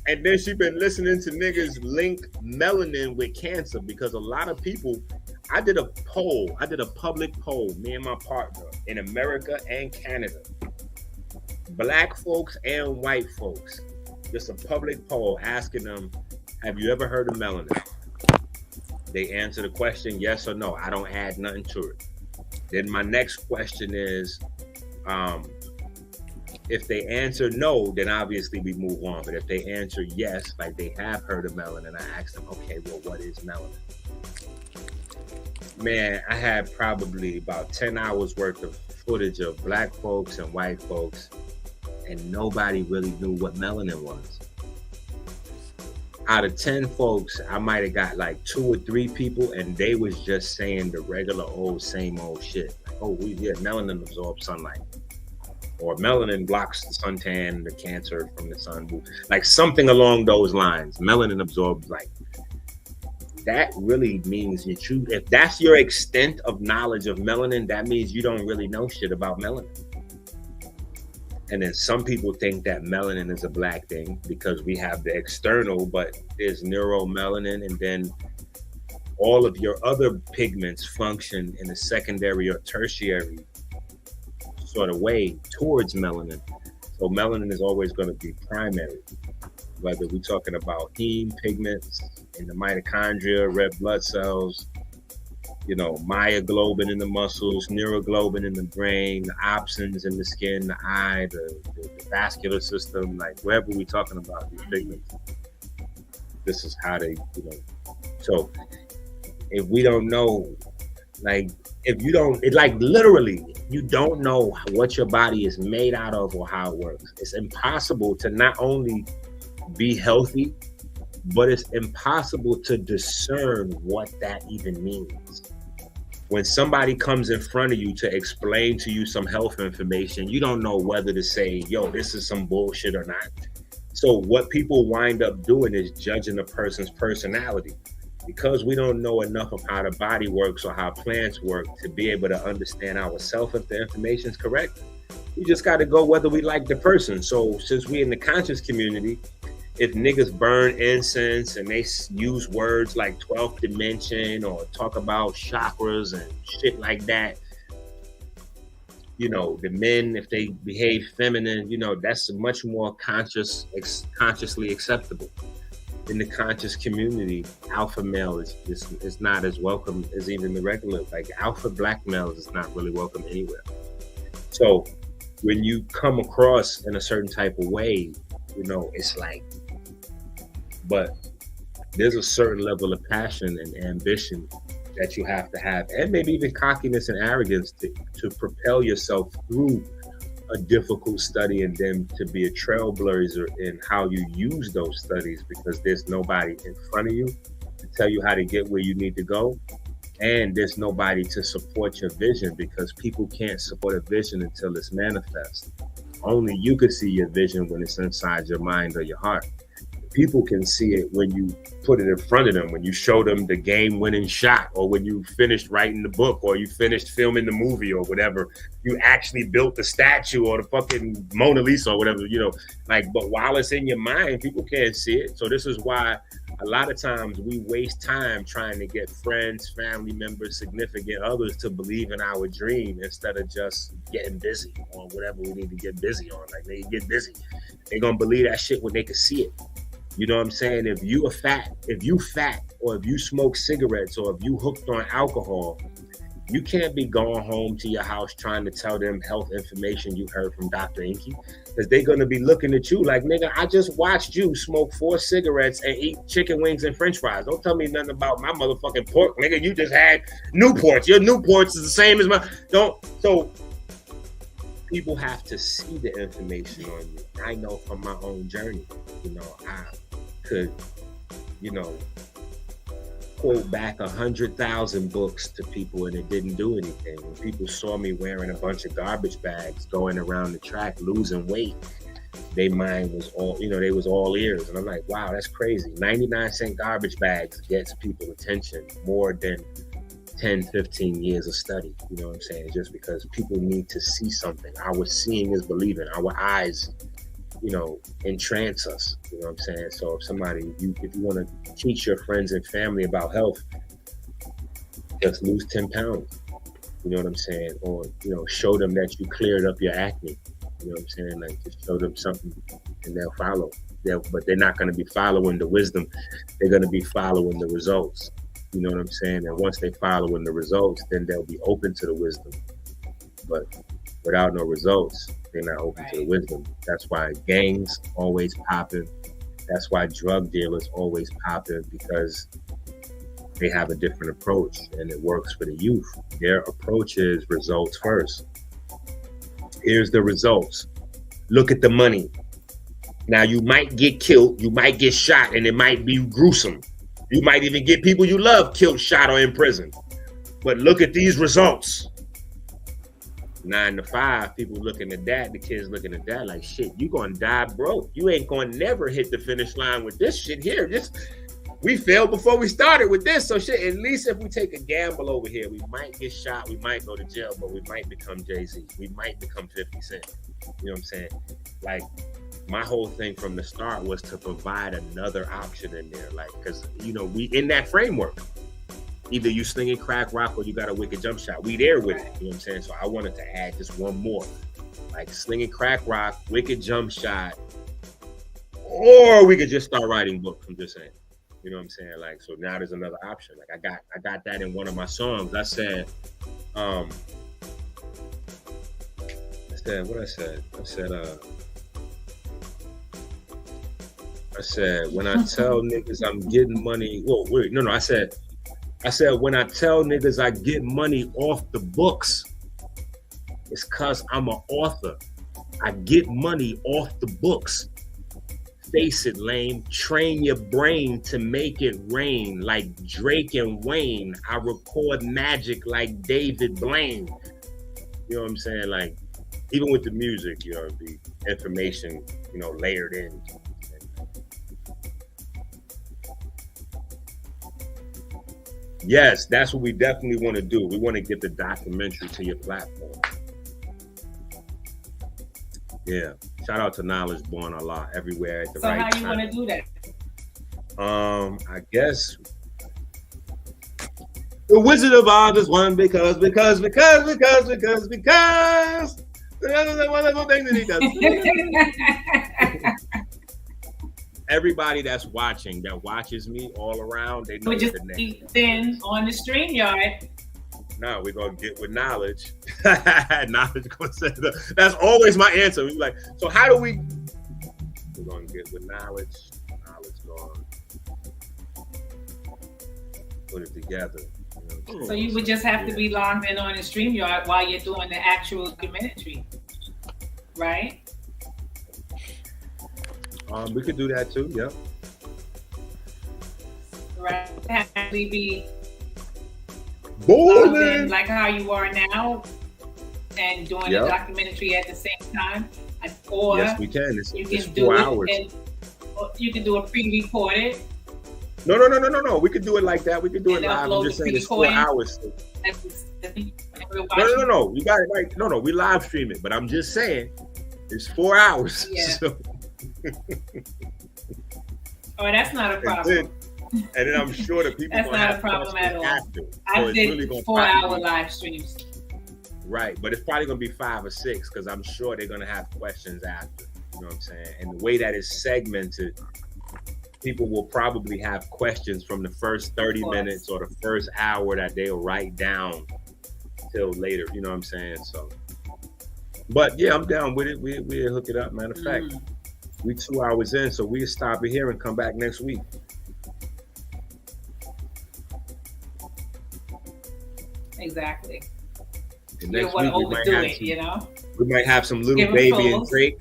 and then she been listening to niggas link melanin with cancer, because a lot of people, I did a public poll, me and my partner, in America and Canada, black folks and white folks, just a public poll asking them, have you ever heard of melanin? They answer the question, yes or no. I don't add nothing to it. Then my next question is, if they answer no, then obviously we move on. But if they answer yes, like they have heard of melanin, I ask them, okay, well, what is melanin? Man, I had probably about 10 hours worth of footage of black folks and white folks, and nobody really knew what melanin was. Out of 10 folks, I might have got like 2 or 3 people, and they was just saying the regular same old shit. Like, melanin absorbs sunlight. Or melanin blocks the suntan, the cancer from the sun. Like something along those lines. Melanin absorbs light. That really means if that's your extent of knowledge of melanin, that means you don't really know shit about melanin. And then some people think that melanin is a black thing because we have the external, but there's neuromelanin, and then all of your other pigments function in a secondary or tertiary sort of way towards melanin. So melanin is always going to be primary, whether we're talking about heme pigments in the mitochondria, red blood cells, you know, myoglobin in the muscles, neuroglobin in the brain, the opsins in the skin, the eye, the vascular system, like wherever we're talking about these pigments. This is how they, you know. So if we don't know, like, if you don't, it like literally, you don't know what your body is made out of or how it works. It's impossible to not only be healthy, but it's impossible to discern what that even means. When somebody comes in front of you to explain to you some health information, you don't know whether to say, yo, this is some bullshit or not. So what people wind up doing is judging a person's personality. Because we don't know enough of how the body works or how plants work to be able to understand ourselves if the information is correct. We just got to go whether we like the person. So since we in the conscious community, if niggas burn incense and they use words like 12th dimension or talk about chakras and shit like that, you know, the men, if they behave feminine, you know, that's much more consciously acceptable. In the conscious community, alpha male is not as welcome as even the regular, like alpha black males is not really welcome anywhere. So when you come across in a certain type of way, you know, it's like, but there's a certain level of passion and ambition that you have to have, and maybe even cockiness and arrogance to propel yourself through a difficult study, and then to be a trailblazer in how you use those studies, because there's nobody in front of you to tell you how to get where you need to go, and there's nobody to support your vision, because people can't support a vision until it's manifest. Only you can see your vision when it's inside your mind or your heart. People can see it when you put it in front of them, when you show them the game-winning shot, or when you finished writing the book, or you finished filming the movie, or whatever. You actually built the statue or the fucking Mona Lisa or whatever, you know. Like, but while it's in your mind, people can't see it. So this is why a lot of times we waste time trying to get friends, family members, significant others to believe in our dream instead of just getting busy on whatever we need to get busy on. Like, they get busy. They're gonna believe that shit when they can see it. You know what I'm saying? If you fat, or if you smoke cigarettes, or if you hooked on alcohol, you can't be going home to your house trying to tell them health information you heard from Dr.Enqi, because they're going to be looking at you like, nigga, I just watched you smoke 4 cigarettes and eat chicken wings and french fries. Don't tell me nothing about my motherfucking pork, nigga. You just had Newports. Your Newports is the same as my... So people have to see the information on you. I know from my own journey, you know, I could, you know, quote back 100,000 books to people and it didn't do anything. When people saw me wearing a bunch of garbage bags, going around the track, losing weight, their mind was all, you know, they was all ears. And I'm like, wow, that's crazy. 99-cent garbage bags gets people attention more than 10, 15 years of study. You know what I'm saying? Just because people need to see something. Our seeing is believing. Our eyes, you know, entrance us. You know what I'm saying? So if somebody, if you want to teach your friends and family about health, just lose 10 pounds. You know what I'm saying? Or, you know, show them that you cleared up your acne. You know what I'm saying? Like, just show them something and they'll follow. But they're not going to be following the wisdom. They're going to be following the results. You know what I'm saying? And once they follow in the results, then they'll be open to the wisdom. But without no results, they're not open to the wisdom. That's why gangs always popping. That's why drug dealers always popping, because they have a different approach and it works for the youth. Their approach is results first. Here's the results. Look at the money. Now you might get killed, you might get shot, and it might be gruesome. You might even get people you love killed, shot, or in prison. But look at these results. 9 to 5, people looking at that, the kids looking at that like, shit, you gonna die broke. You ain't gonna never hit the finish line with this shit here. we failed before we started with this. So shit, at least if we take a gamble over here, we might get shot, we might go to jail, but we might become Jay-Z. We might become 50 Cent. You know what I'm saying? Like, my whole thing from the start was to provide another option in there. Like, because, you know, we in that framework. Either you slinging crack rock or you got a wicked jump shot. We there with it. You know what I'm saying? So I wanted to add just one more. Like slinging crack rock, wicked jump shot, or we could just start writing books. I'm just saying. You know what I'm saying? Like, so now there's another option. Like I got that in one of my songs. I said, when I tell niggas I'm getting money. Whoa, wait, no. I said when I tell niggas I get money off the books, it's cause I'm an author. I get money off the books. Face it, lame. Train your brain to make it rain like Drake and Wayne. I record magic like David Blaine. You know what I'm saying? Like, even with the music, you know, the information, you know, layered in. Yes, that's what we definitely want to do. We want to get the documentary to your platform. Yeah. Shout out to Knowledge Born Allah everywhere at the right time. So how you want to do that? I guess the Wizard of Oz is one because the wonderful thing that he does. Everybody that's watching, that watches me all around, they know we just the next then on the StreamYard. No, we're gonna get with knowledge. Knowledge gonna say that. That's always my answer. We're like, so how do we? We're gonna get with knowledge. Knowledge gonna put it together. You know? So you would just have to be logged in on the StreamYard while you're doing the actual documentary, right? We could do that too. Yeah. Right. Actually be Bowling. like how you are now, and doing the documentary at the same time, or yes, we can. It's 4 hours. You can do a pre-recorded. No. We could do it like that. We could do it live. I'm just saying it's 4 hours. No. You got it right. No. We live stream it, but I'm just saying it's 4 hours. Yeah. So. Oh, that's not a problem. And then I'm sure that people. That's not a problem at all. I did 4-hour live streams. Right, but it's probably gonna be 5 or 6 because I'm sure they're gonna have questions after. You know what I'm saying? And the way that it's segmented, people will probably have questions from the first 30 minutes or the first hour that they'll write down till later. You know what I'm saying? So, but yeah, I'm down with it. We'll hook it up. Matter of fact, we 2 hours in, so we'll stop it here and come back next week. Exactly. And you don't want to overdo it, you know? We might have some Little Baby and Drake.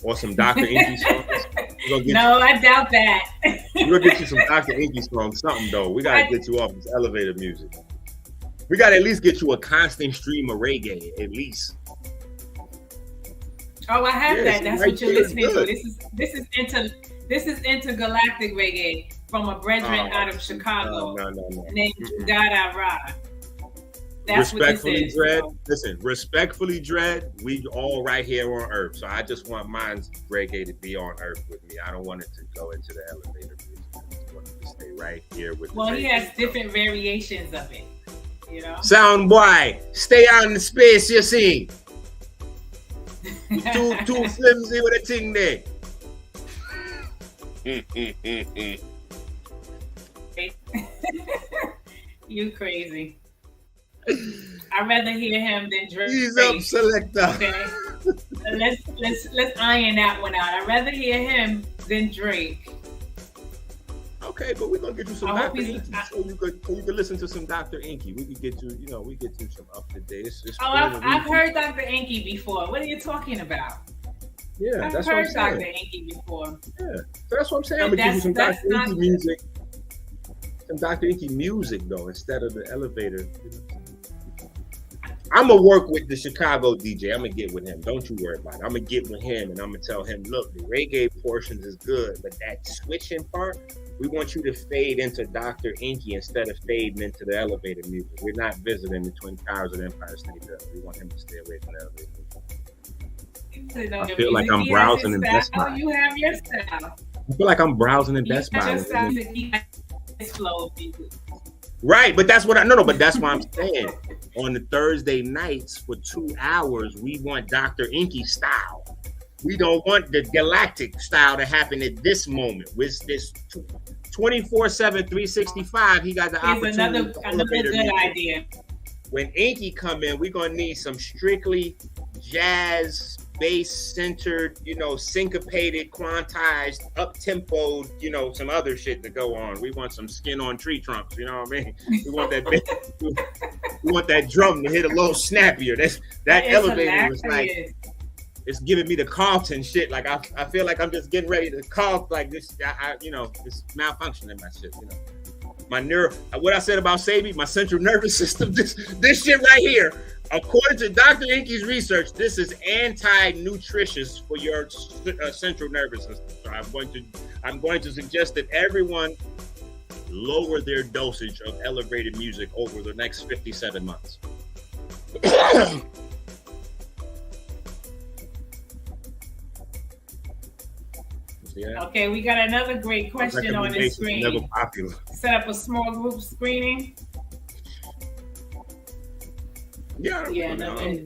Or some Dr.Enqi songs. No, I doubt that. We're gonna get you some Dr.Enqi songs, something though. We gotta get you off this elevator music. We gotta at least get you a constant stream of reggae, at least. Oh, I have that. That's what you're listening to. This is intergalactic reggae from a brethren out of Chicago named Dada Ra. That's respectfully, what Dread. Listen, respectfully, Dread. We all right here on Earth, so I just want mine's reggae to be on Earth with me. I don't want it to go into the elevator music. I just want it to stay right here with. Well, he has different variations of it. You know. Sound boy, stay out in the space. You see. Too flimsy with a thing there. You crazy. I'd rather hear him than Drake. He's up, selector. Okay. Let's iron that one out. I'd rather hear him than Drake. Okay, but we're gonna get you some Dr.Enqi. So you could listen to some Dr.Enqi. We could get you, we get you some up to date. I've heard Dr.Enqi before. What are you talking about? Yeah, I've heard Dr.Enqi before. Yeah, so that's what I'm saying. I'm gonna give you some Dr.Enqi music. Some Dr.Enqi music though, instead of the elevator. I'm gonna work with the Chicago DJ. I'm gonna get with him. Don't you worry about it. I'm gonna get with him and I'm gonna tell him, look, the reggae portions is good, but that switching part, we want you to fade into Dr.Enqi instead of fading into the elevator music. We're not visiting the Twin Towers of Empire State Building. We want him to stay away from the elevator music. I feel like I'm browsing in Best Buy. You have your style. I feel like I'm browsing in Best Buy. Right, but that's what but that's what I'm saying. On the Thursday nights for 2 hours, we want Dr.Enqi style. We don't want the galactic style to happen at this moment. With this 24/7, 365, he got the opportunity. Another good idea. When Enqi come in, we're gonna need some strictly jazz, bass-centered, syncopated, quantized, up-tempoed, some other shit to go on. We want some skin on tree trunks, you know what I mean? We want that we want that drum to hit a little snappier. That elevator was like, it's giving me the Carlton shit. Like I feel like I'm just getting ready to call like this. It's malfunctioning my shit. My what I said about Sabi, my central nervous system. This shit right here. According to Dr. Enqi's research, this is anti-nutritious for your central nervous system. So I'm going to suggest that everyone lower their dosage of elevated music over the next 57 months. Yeah. Okay, we got another great question on the screen. Never popular. Set up a small group screening. Yeah,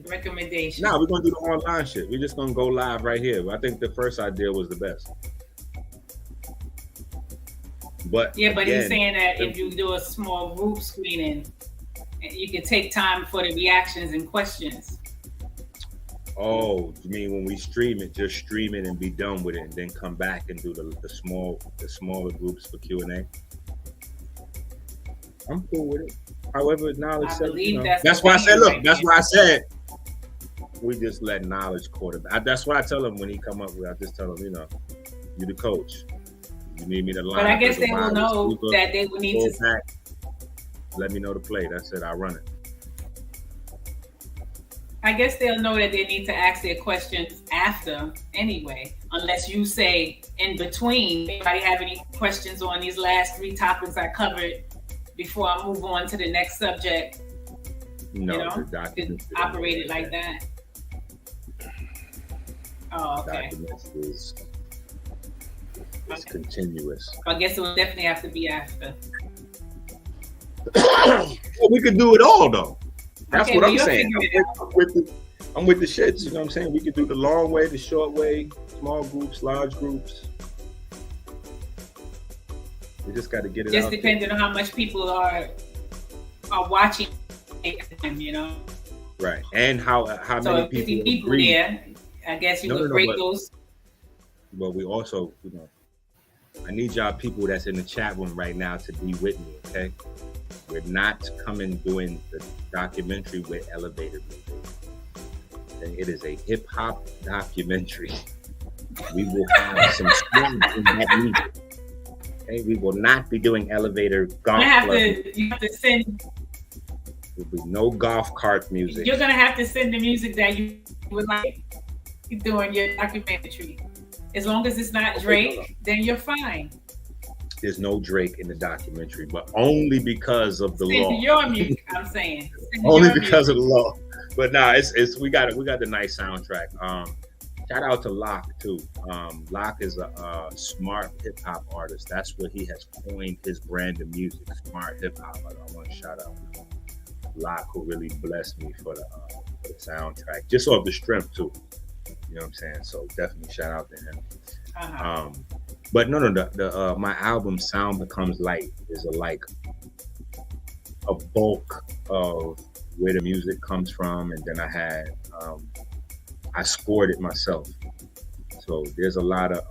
recommendation. No, we're gonna do the online shit. We're just gonna go live right here. I think the first idea was the best. But he's saying that if you do a small group screening, you can take time for the reactions and questions. Oh, you mean when we stream it, just stream it and be done with it, and then come back and do the smaller groups for Q&A? I'm cool with it. However, knowledge says, that's why I said, look, that's why I said we just let knowledge quarterback. That's what I tell him when he come up with. I just tell him, you the coach. You need me to line. But I guess they will know that they will need to. Pack. Let me know the play. That's it. I run it. I guess they'll know that they need to ask their questions after anyway, unless you say in between. Anybody have any questions on these last 3 topics I covered before I move on to the next subject? No, the document operate it like that. Oh, okay. It's continuous. I guess it will definitely have to be after. Well, we could do it all though. That's what I'm saying. I'm with the shits, you know what I'm saying? We could do the long way, the short way, small groups, large groups. We just got to get it just out depending on how much people are watching, Right. And how so many people agree. There, I guess you would break those. But we also, I need y'all people that's in the chat room right now to be with me, okay? We're not coming doing the documentary with elevator music. Okay? It is a hip hop documentary. We will have some strings in that music. Okay? We will not be doing elevator golf. You have to send. There'll be no golf cart music. You're gonna have to send the music that you would like doing your documentary. As long as it's not Drake, then you're fine. There's no Drake in the documentary, but only because of the law. Your music, I'm saying. Only because of the law. But we got the nice soundtrack. Shout out to Locke too. Locke is a smart hip hop artist. That's what he has coined his brand of music, smart hip hop. I want to shout out Locke, who really blessed me for the soundtrack, just off the strength too. You know what I'm saying? So definitely shout out to him. Uh-huh. But no, my album Sound Becomes Light is a bulk of where the music comes from, and then I scored it myself. So there's a lot of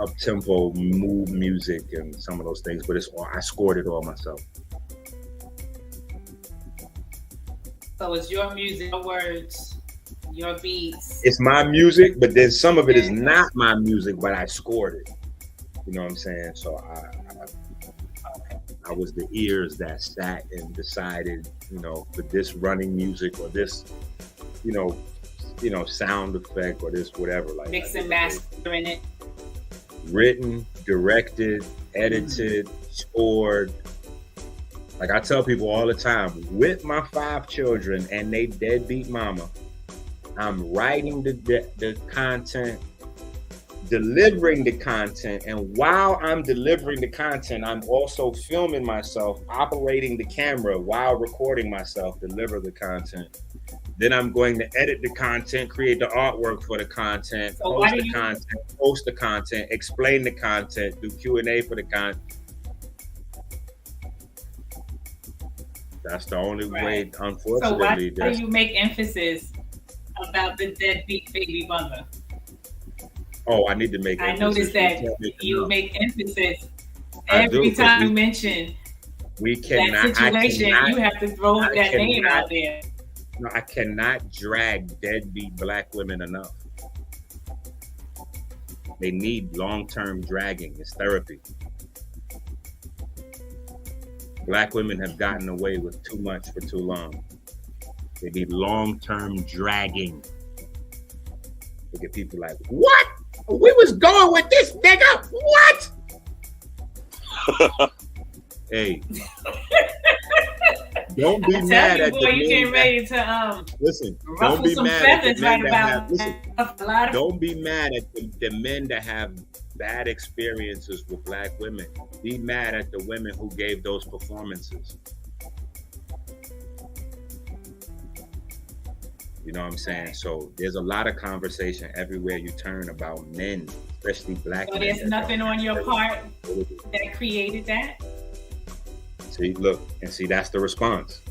up-tempo move music and some of those things, but I scored it all myself. So it's your music, your words, your beats. It's my music, but then some of it is not my music, but I scored it. You know what I'm saying? So I was the ears that sat and decided, for this running music or this, sound effect or this whatever. Like mix and mastering it. Written, directed, edited, scored. Like I tell people all the time, with my 5 children and they deadbeat mama, I'm writing the content, delivering the content, and while I'm delivering the content, I'm also filming myself, operating the camera while recording myself, deliver the content. Then I'm going to edit the content, create the artwork for the content, post the content, explain the content, do Q&A for the content. That's the only way, unfortunately. So why do you make emphasis about the deadbeat baby mother? Oh, I need to make emphasis. I noticed that you make emphasis every time you mention that situation. You have to throw that name out there. No, I cannot drag deadbeat Black women enough. They need long-term dragging. It's therapy. Black women have gotten away with too much for too long. They need long-term dragging. Look at people like, what? We was going with this nigga. What? Hey. Don't be mad at the men. You getting ready to listen. Don't be mad at the men that have. Don't be mad at the men that have bad experiences with Black women. Be mad at the women who gave those performances. You know what I'm saying? So there's a lot of conversation everywhere you turn about men, especially Black men. So there's nothing on your part that created that? See, look, and see, that's the response.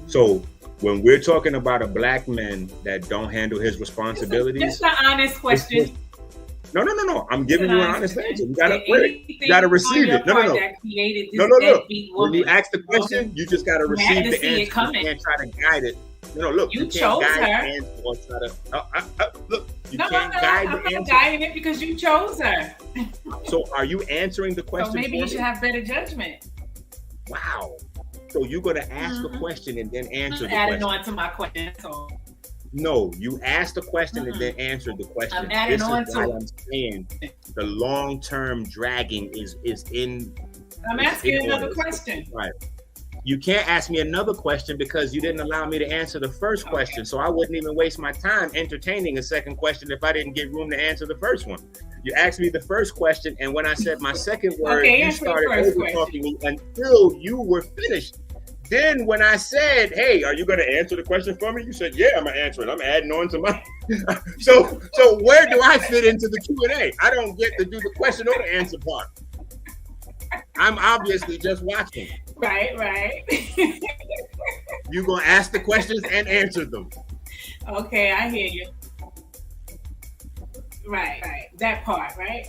So when we're talking about a Black man that don't handle his responsibilities. Just an honest question. No. I'm giving you an honest answer. You gotta receive it. No. Look. When you ask the question, you just gotta receive the answer. You can't try to guide it. No, look. You chose her. Or try to, look, you can't guide the answer. I'm guiding it because you chose her. So are you answering the question? So maybe you should have better judgment. Wow. So you're going to ask a question and then answer the question. Adding on to my question. So. No, you ask the question and then answer the question. I'm adding on to I'm saying the long-term dragging is in. I'm asking another question. Right. You can't ask me another question because you didn't allow me to answer the first question. So I wouldn't even waste my time entertaining a second question if I didn't get room to answer the first one. You asked me the first question, and when I said my second word, you started over-talking me until you were finished. Then when I said, hey, are you going to answer the question for me? You said, yeah, I'm going to answer it. I'm adding on to my... So where do I fit into the Q&A? I don't get to do the question or the answer part. I'm obviously just watching. Right. You're going to ask the questions and answer them. Okay, I hear you. Right. That part, right?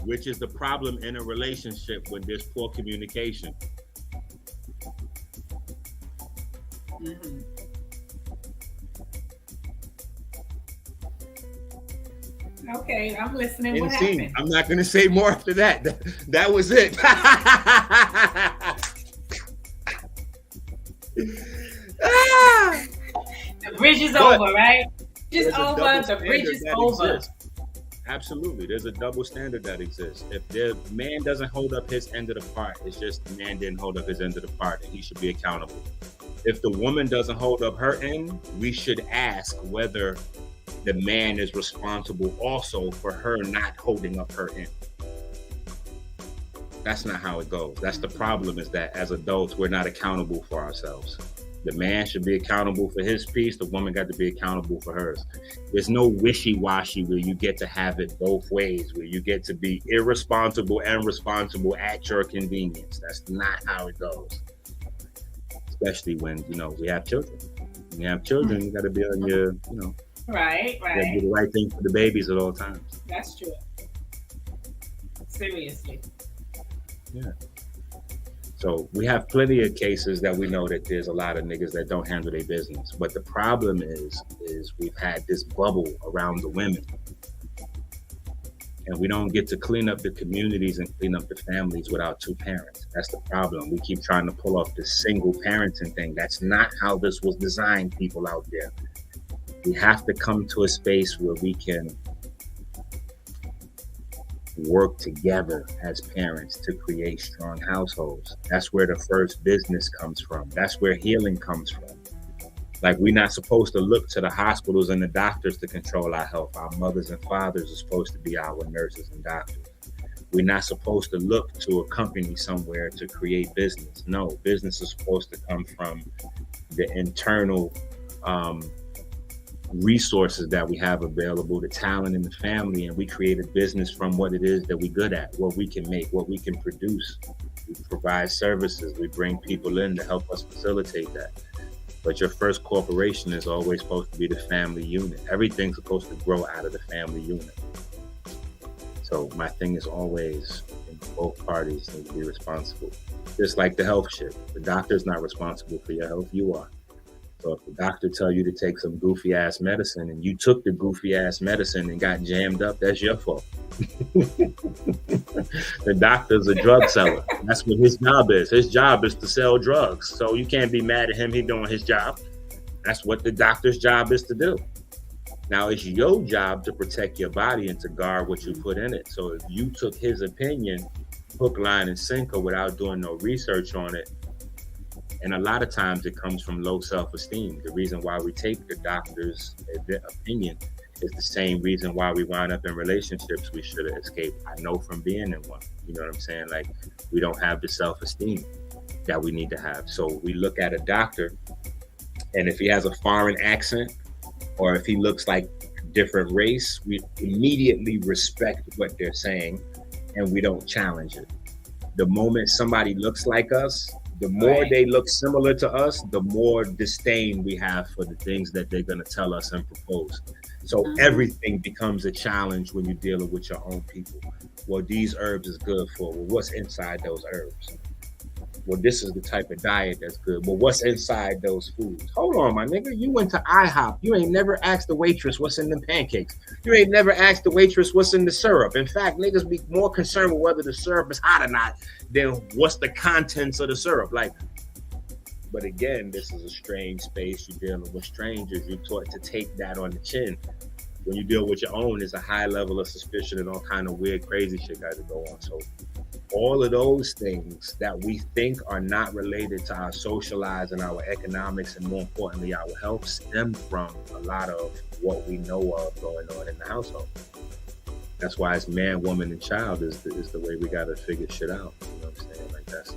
Which is the problem in a relationship when there's poor communication. Mm-hmm. Okay, I'm listening. What happened? I'm not going to say more after that. That was it. The bridge is over, right? The bridge is over. Exists. Absolutely. There's a double standard that exists. If the man doesn't hold up his end of the part, it's just the man didn't hold up his end of the part and he should be accountable. If the woman doesn't hold up her end, we should ask whether the man is responsible also for her not holding up her end. That's not how it goes. That's the problem, is that as adults, we're not accountable for ourselves. The man should be accountable for his piece. The woman got to be accountable for hers. There's no wishy-washy where you get to have it both ways, where you get to be irresponsible and responsible at your convenience. That's not how it goes. Especially when, we have children. When you have children, you got to be on your, Right. You got to do the right thing for the babies at all times. That's true. Seriously. Yeah. So we have plenty of cases that we know that there's a lot of niggas that don't handle their business. But the problem is we've had this bubble around the women. And we don't get to clean up the communities and clean up the families without two parents. That's the problem. We keep trying to pull off the single parenting thing. That's not how this was designed, people out there. We have to come to a space where we can work together as parents to create strong households. That's where the first business comes from. That's where healing comes from. Like, we're not supposed to look to the hospitals and the doctors to control our health. Our mothers and fathers are supposed to be our nurses and doctors. We're not supposed to look to a company somewhere to create business. No, business is supposed to come from the internal resources that we have available, the talent in the family, and we create a business from what it is that we're good at, what we can make, what we can produce. We provide services, we bring people in to help us facilitate that. But your first corporation is always supposed to be the family unit. Everything's supposed to grow out of the family unit. So my thing is always, both parties need to be responsible. Just like the health shit. The doctor's not responsible for your health, you are. So if the doctor tell you to take some goofy ass medicine and you took the goofy ass medicine and got jammed up, that's your fault. The doctor's a drug seller. That's what his job is. His job is to sell drugs. So you can't be mad at him. He's doing his job. That's what the doctor's job is to do. Now it's your job to protect your body and to guard what you put in it. So if you took his opinion, hook, line, and sinker without doing no research on it, and a lot of times it comes from low self-esteem. The reason why we take the doctor's opinion is the same reason why we wind up in relationships we should have escaped. I know from being in one. You know what I'm saying? Like, we don't have the self-esteem that we need to have. So we look at a doctor, and if he has a foreign accent, or if he looks like a different race, we immediately respect what they're saying, and we don't challenge it. The moment somebody looks like us, the more they look similar to us, the more disdain we have for the things that they're going to tell us and propose. So everything becomes a challenge when you're dealing with your own people. Well, these herbs is good for, well, what's inside those herbs? Well, this is the type of diet that's good. Well, what's inside those foods? Hold on, my nigga. You went to IHOP. You ain't never asked the waitress what's in them pancakes. You ain't never asked the waitress what's in the syrup. In fact, niggas be more concerned with whether the syrup is hot or not than what's the contents of the syrup. Like, but again, this is a strange space. You're dealing with strangers. You're taught to take that on the chin. When you deal with your own, there's a high level of suspicion and all kind of weird, crazy shit got to go on. So all of those things that we think are not related to our social lives and our economics, and more importantly, our health, stem from a lot of what we know of going on in the household. That's why it's man, woman, and child is the way we got to figure shit out. You know what I'm saying? Like, that's,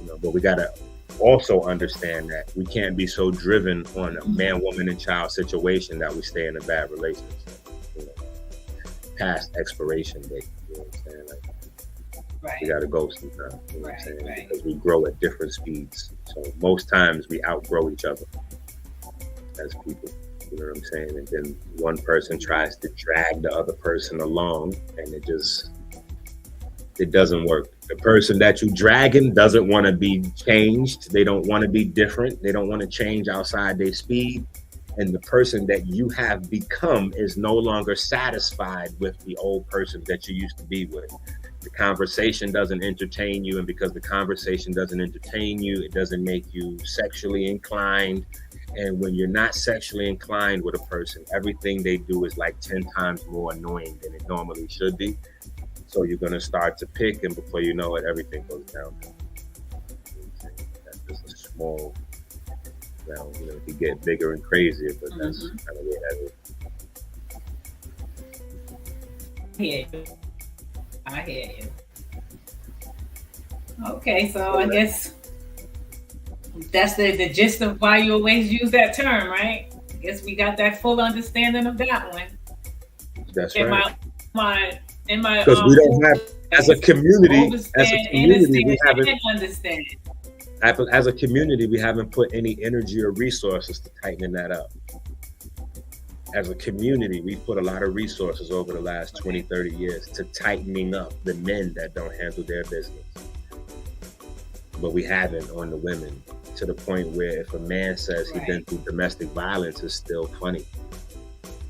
you know, but we got to also understand that we can't be so driven on a man, woman, and child situation that we stay in a bad relationship, you know, past expiration date. You know what I'm saying? Like, we got to go sometimes, you know what I'm saying? Because we grow at different speeds. So most times we outgrow each other as people, you know what I'm saying? And then one person tries to drag the other person along, and it doesn't work. The person that you dragging doesn't want to be changed. They don't want to be different. They don't want to change outside their speed. And the person that you have become is no longer satisfied with the old person that you used to be with. The conversation doesn't entertain you, and because the conversation doesn't entertain you, it doesn't make you sexually inclined. And when you're not sexually inclined with a person, everything they do is like 10 times more annoying than it normally should be. So you're going to start to pick, and before you know it, everything goes down. That's just a small, you know, it can get bigger and crazier, but that's kind of where that is. I hear you. Okay, so I guess that's the gist of why you always use that term, right? I guess we got that full understanding of that one. That's in right. Because we don't have, as a community, we haven't understand. As a community, we haven't put any energy or resources to tightening that up. As a community, we've put a lot of resources over the last 20, 30 years to tightening up the men that don't handle their business. But we haven't on the women, to the point where if a man says he's been through domestic violence, it's still funny.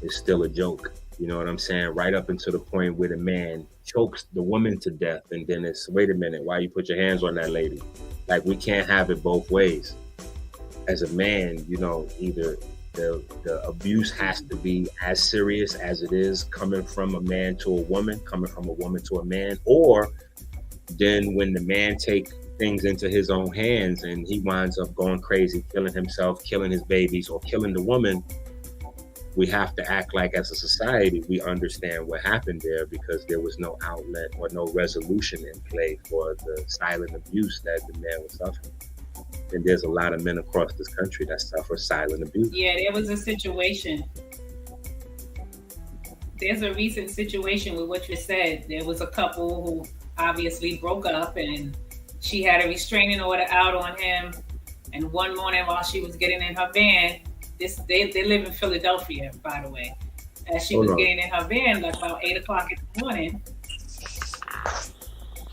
It's still a joke. You know what I'm saying? Right up until the point where the man chokes the woman to death, and then it's, wait a minute, why you put your hands on that lady? Like, we can't have it both ways. As a man, you know, either the abuse has to be as serious as it is coming from a man to a woman, coming from a woman to a man, or then when the man take things into his own hands and he winds up going crazy, killing himself, killing his babies, or killing the woman, we have to act like, as a society, we understand what happened there, because there was no outlet or no resolution in play for the silent abuse that the man was suffering. And there's a lot of men across this country that suffer silent abuse. Yeah, there was a situation. There's a recent situation with what you said. There was a couple who obviously broke up, and she had a restraining order out on him. And one morning while she was getting in her van, they live in Philadelphia, by the way. As she was getting in her van, like about 8 o'clock in the morning.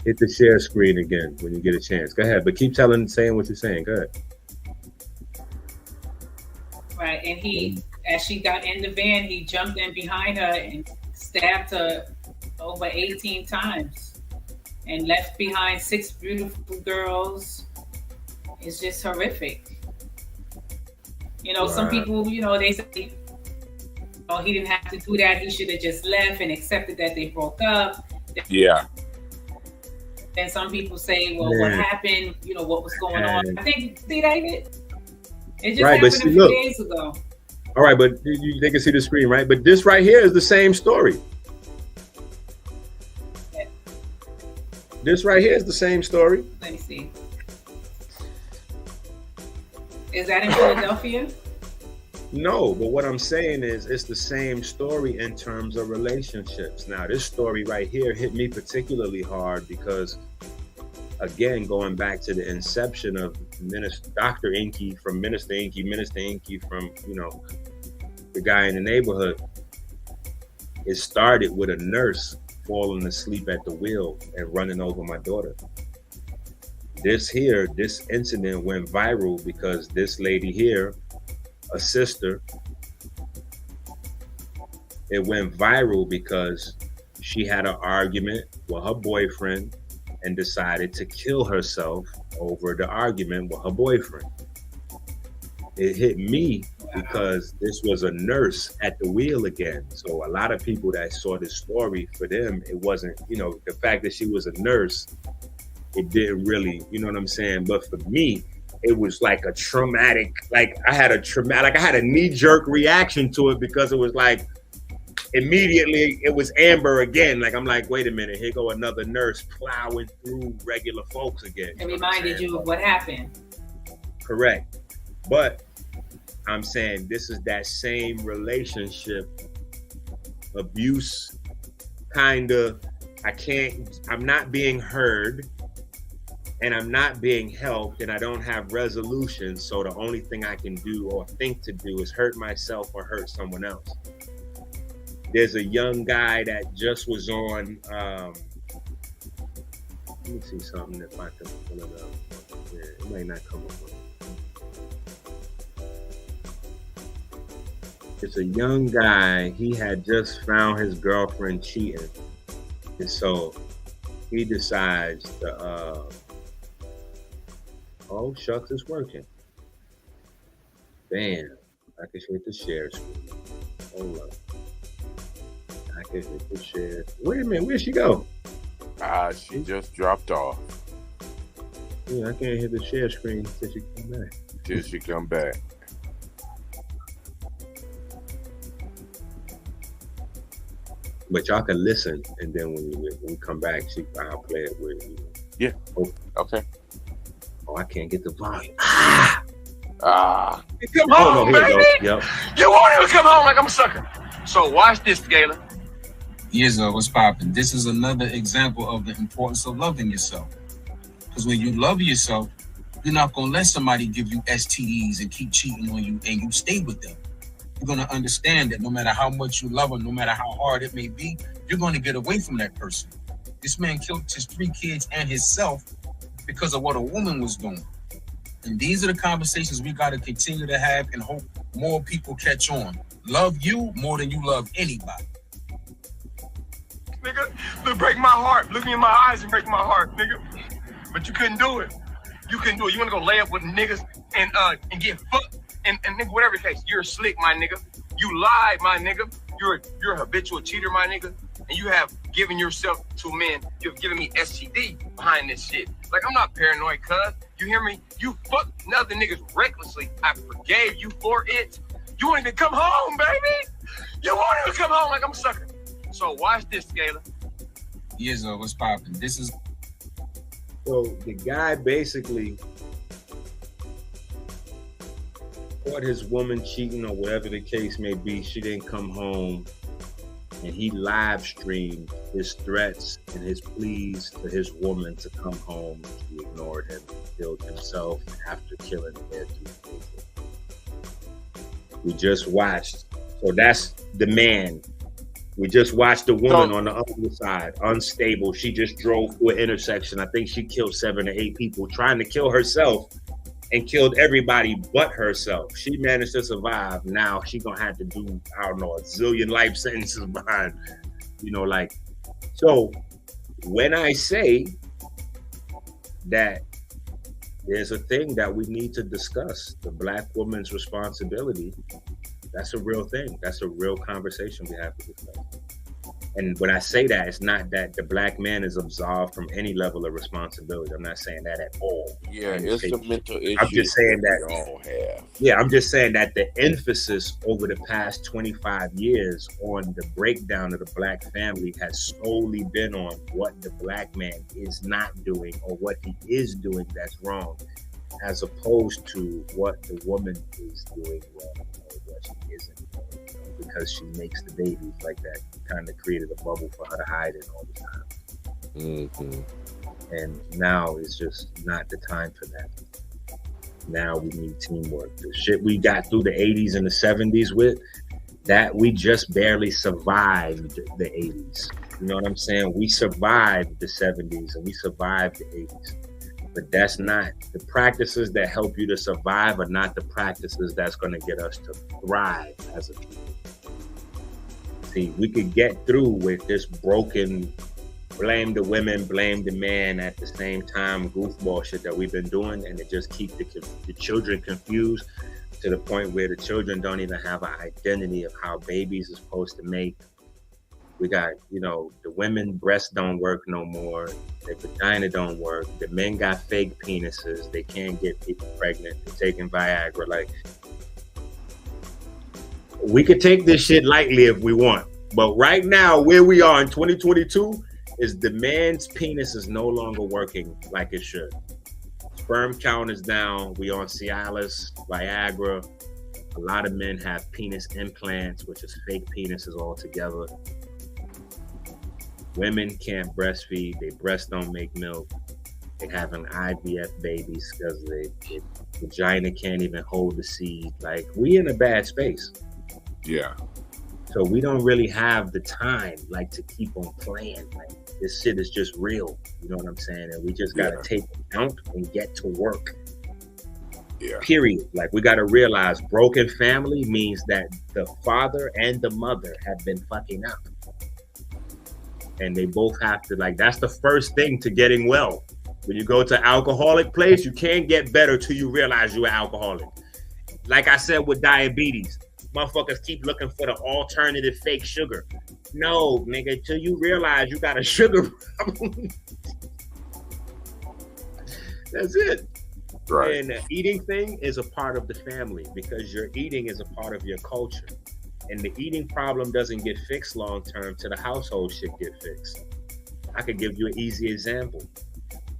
Hit the share screen again when you get a chance. Go ahead, but keep saying what you're saying. Go ahead. Right, and he, as she got in the van, he jumped in behind her and stabbed her over 18 times and left behind 6 beautiful girls. It's just horrific. You know, some people, you know, they say, oh, he didn't have to do that. He should have just left and accepted that they broke up. Yeah. And some people say, well, what happened? You know, what was going on? I think, see, David? It just happened a few days ago. All right, but they can see the screen, right? But this right here is the same story. Yeah. This right here is the same story. Let me see. Is that in Philadelphia? No, but what I'm saying is it's the same story in terms of relationships. Now, this story right here hit me particularly hard because, again, going back to the inception of Dr.Enqi from Minister Enqi from, you know, the guy in the neighborhood, it started with a nurse falling asleep at the wheel and running over my daughter. This incident went viral because this lady here, a sister, it went viral because she had an argument with her boyfriend and decided to kill herself over the argument with her boyfriend. It hit me because this was a nurse at the wheel again. So a lot of people that saw this story, for them, it wasn't, you know, the fact that she was a nurse, it didn't really, you know what I'm saying? But for me, it was like a traumatic, I had a knee-jerk reaction to it because it was like, immediately it was Amber again. Like, I'm like, wait a minute, here go another nurse plowing through regular folks again. It reminded you of what happened. Correct. But I'm saying this is that same relationship abuse kind of, I'm not being heard and I'm not being helped and I don't have resolution. So the only thing I can do or think to do is hurt myself or hurt someone else. There's a young guy that just was on, let me see something if I can pull it up. Yeah, it might not come up with it. It's a young guy, he had just found his girlfriend cheating. And so he decides to, oh shucks, it's working. Bam, I can hit the share screen. Hold up. I can hit the share. Wait a minute, where'd she go? She just dropped off. Yeah, I can't hit the share screen till she come back. Till she come back. But y'all can listen, and then when we come back, I'll play it with you. Yeah. Okay. Oh, I can't get the volume. Come home, baby. Yep. You won't even come home like I'm a sucker. So watch this, Galen. Yizzo, what's poppin'? This is another example of the importance of loving yourself. Because when you love yourself, you're not gonna let somebody give you STDs and keep cheating on you and you stay with them. You're gonna understand that no matter how much you love them, no matter how hard it may be, you're gonna get away from that person. This man killed his 3 kids and himself because of what a woman was doing. And these are the conversations we gotta continue to have and hope more people catch on. Love you more than you love anybody. nigga. Look, break my heart. Look me in my eyes and break my heart, nigga. But you couldn't do it. You couldn't do it. You want to go lay up with niggas and get fucked and nigga, whatever the case. You're slick, my nigga. You lied, my nigga. You're a habitual cheater, my nigga. And you have given yourself to men. You've given me STD behind this shit. Like, I'm not paranoid, cuz. You hear me? You fucked other niggas recklessly. I forgave you for it. You won't even come home, baby. You won't even come home like I'm a sucker. So watch this, Gayla. Yes, what's poppin'? This is... So the guy basically caught his woman cheating or whatever the case may be. She didn't come home. And he live streamed his threats and his pleas to his woman to come home. She ignored him, killed himself after killing their two children. We just watched. So that's the man. We just watched the woman on the other side, unstable. She just drove through an intersection. I think she killed 7 or 8 people trying to kill herself and killed everybody but herself. She managed to survive. Now she gonna have to do, I don't know, a zillion life sentences behind, like. So when I say that there's a thing that we need to discuss, the Black woman's responsibility, that's a real thing. That's a real conversation we have to discuss. And when I say that, it's not that the Black man is absolved from any level of responsibility. I'm not saying that at all. Yeah, it's a mental issue. I'm just saying that we all have. Yeah, I'm just saying that the emphasis over the past 25 years on the breakdown of the Black family has solely been on what the Black man is not doing or what he is doing that's wrong, as opposed to what the woman is doing wrong or what she isn't doing, because she makes the babies like that. Kind of created a bubble for her to hide in all the time. Mm-hmm. And now is just not the time for that. Now we need teamwork. The shit we got through the 80s and the 70s with, that we just barely survived the 80s. You know what I'm saying? We survived the 70s and we survived the 80s. But that's not, the practices that help you to survive are not the practices that's going to get us to thrive as a people. See, we could get through with this broken, blame the women, blame the man at the same time goofball shit that we've been doing, and it just keep the children confused to the point where the children don't even have an identity of how babies are supposed to make. We got, the women breasts don't work no more, their vagina don't work, the men got fake penises, they can't get people pregnant, they're taking Viagra. Like, we could take this shit lightly if we want, but right now, where we are in 2022, is the man's penis is no longer working like it should. Sperm count is down. We on Cialis, Viagra. A lot of men have penis implants, which is fake penises altogether. Women can't breastfeed. Their breasts don't make milk. They having IVF babies because their vagina can't even hold the seed. Like, we in a bad space. Yeah. So we don't really have the time, like, to keep on playing. Like, this shit is just real. You know what I'm saying? And we just got to take account and get to work. Yeah. Period. Like, we got to realize broken family means that the father and the mother have been fucking up. And they both have to, like, that's the first thing to getting well. When you go to alcoholic place, you can't get better till you realize you're an alcoholic. Like I said with diabetes, motherfuckers keep looking for the alternative fake sugar. No, nigga, till you realize you got a sugar problem. That's it. Right. And the eating thing is a part of the family because your eating is a part of your culture. And the eating problem doesn't get fixed long term till the household shit get fixed. I could give you an easy example.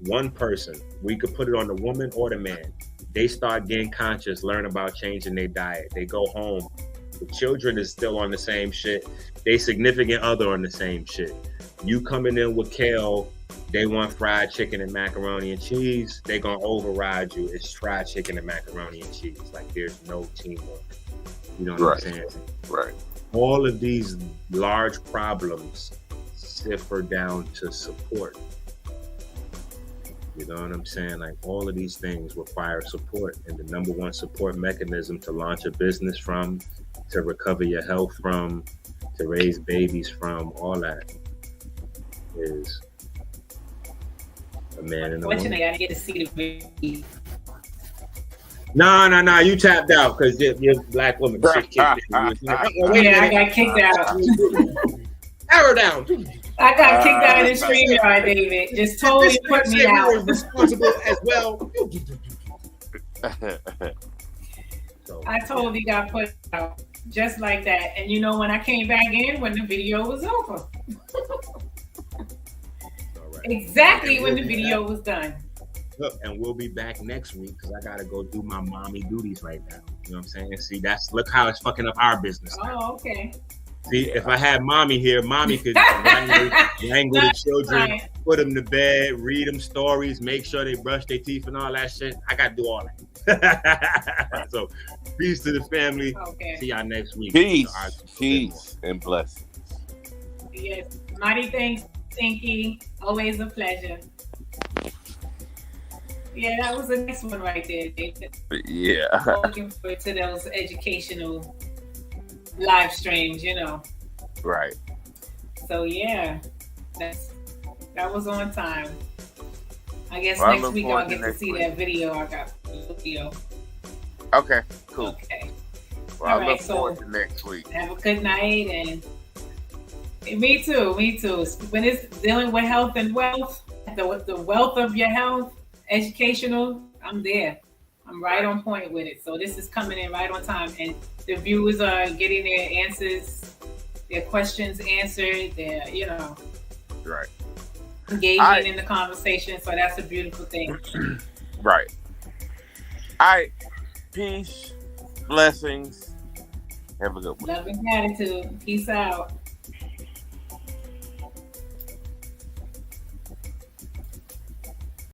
One person, we could put it on the woman or the man. They start getting conscious, learn about changing their diet. They go home. The children is still on the same shit. They significant other on the same shit. You coming in with kale, they want fried chicken and macaroni and cheese. They gonna override you. It's fried chicken and macaroni and cheese. Like, there's no teamwork. You know what I'm saying? Right. All of these large problems cipher down to support. You know what I'm saying? Like, all of these things require support. And the number one support mechanism to launch a business from, to recover your health from, to raise babies from, all that is a man and a Fortunately, woman. I didn't get to see the video. No, you tapped out because your black woman shit kicked in. You was like, oh, wait a Yeah, I minute. got kicked out. Arrow down. I got kicked out of the StreamYard, David. Just totally put me out. We were responsible as well. So, I totally got put out just like that. And you know, when I came back in, when the video was over. all right. Exactly when the video was done. Look, and we'll be back next week because I gotta go do my mommy duties right now. You know what I'm saying? See, look how it's fucking up our business now. Oh, okay. See, if I had mommy here, mommy could wrangle the children, Right. put them to bed, read them stories, make sure they brush their teeth and all that shit. I gotta do all that. So, peace to the family. Okay. See y'all next week. Peace and blessings. Yes. Mighty thanks, Enqi. Always a pleasure. Yeah, that was the next one right there, David. Yeah. Looking forward to those educational live streams, you know. Right. So yeah, that was on time. I guess Well, I next look week forward I'll to get to next see week. that video. I got the video. Okay, cool. Okay. Well, All I right, look forward to next week. Have a good night, and me too. When it's dealing with health and wealth, the wealth of your health, educational, I'm there. I'm right on point with it. So this is coming in right on time, and the viewers are getting their answers, their questions answered. They're, Right. engaging in the conversation. So that's a beautiful thing. Right. All right. Peace, blessings. Have a good one. Love and gratitude. Peace out.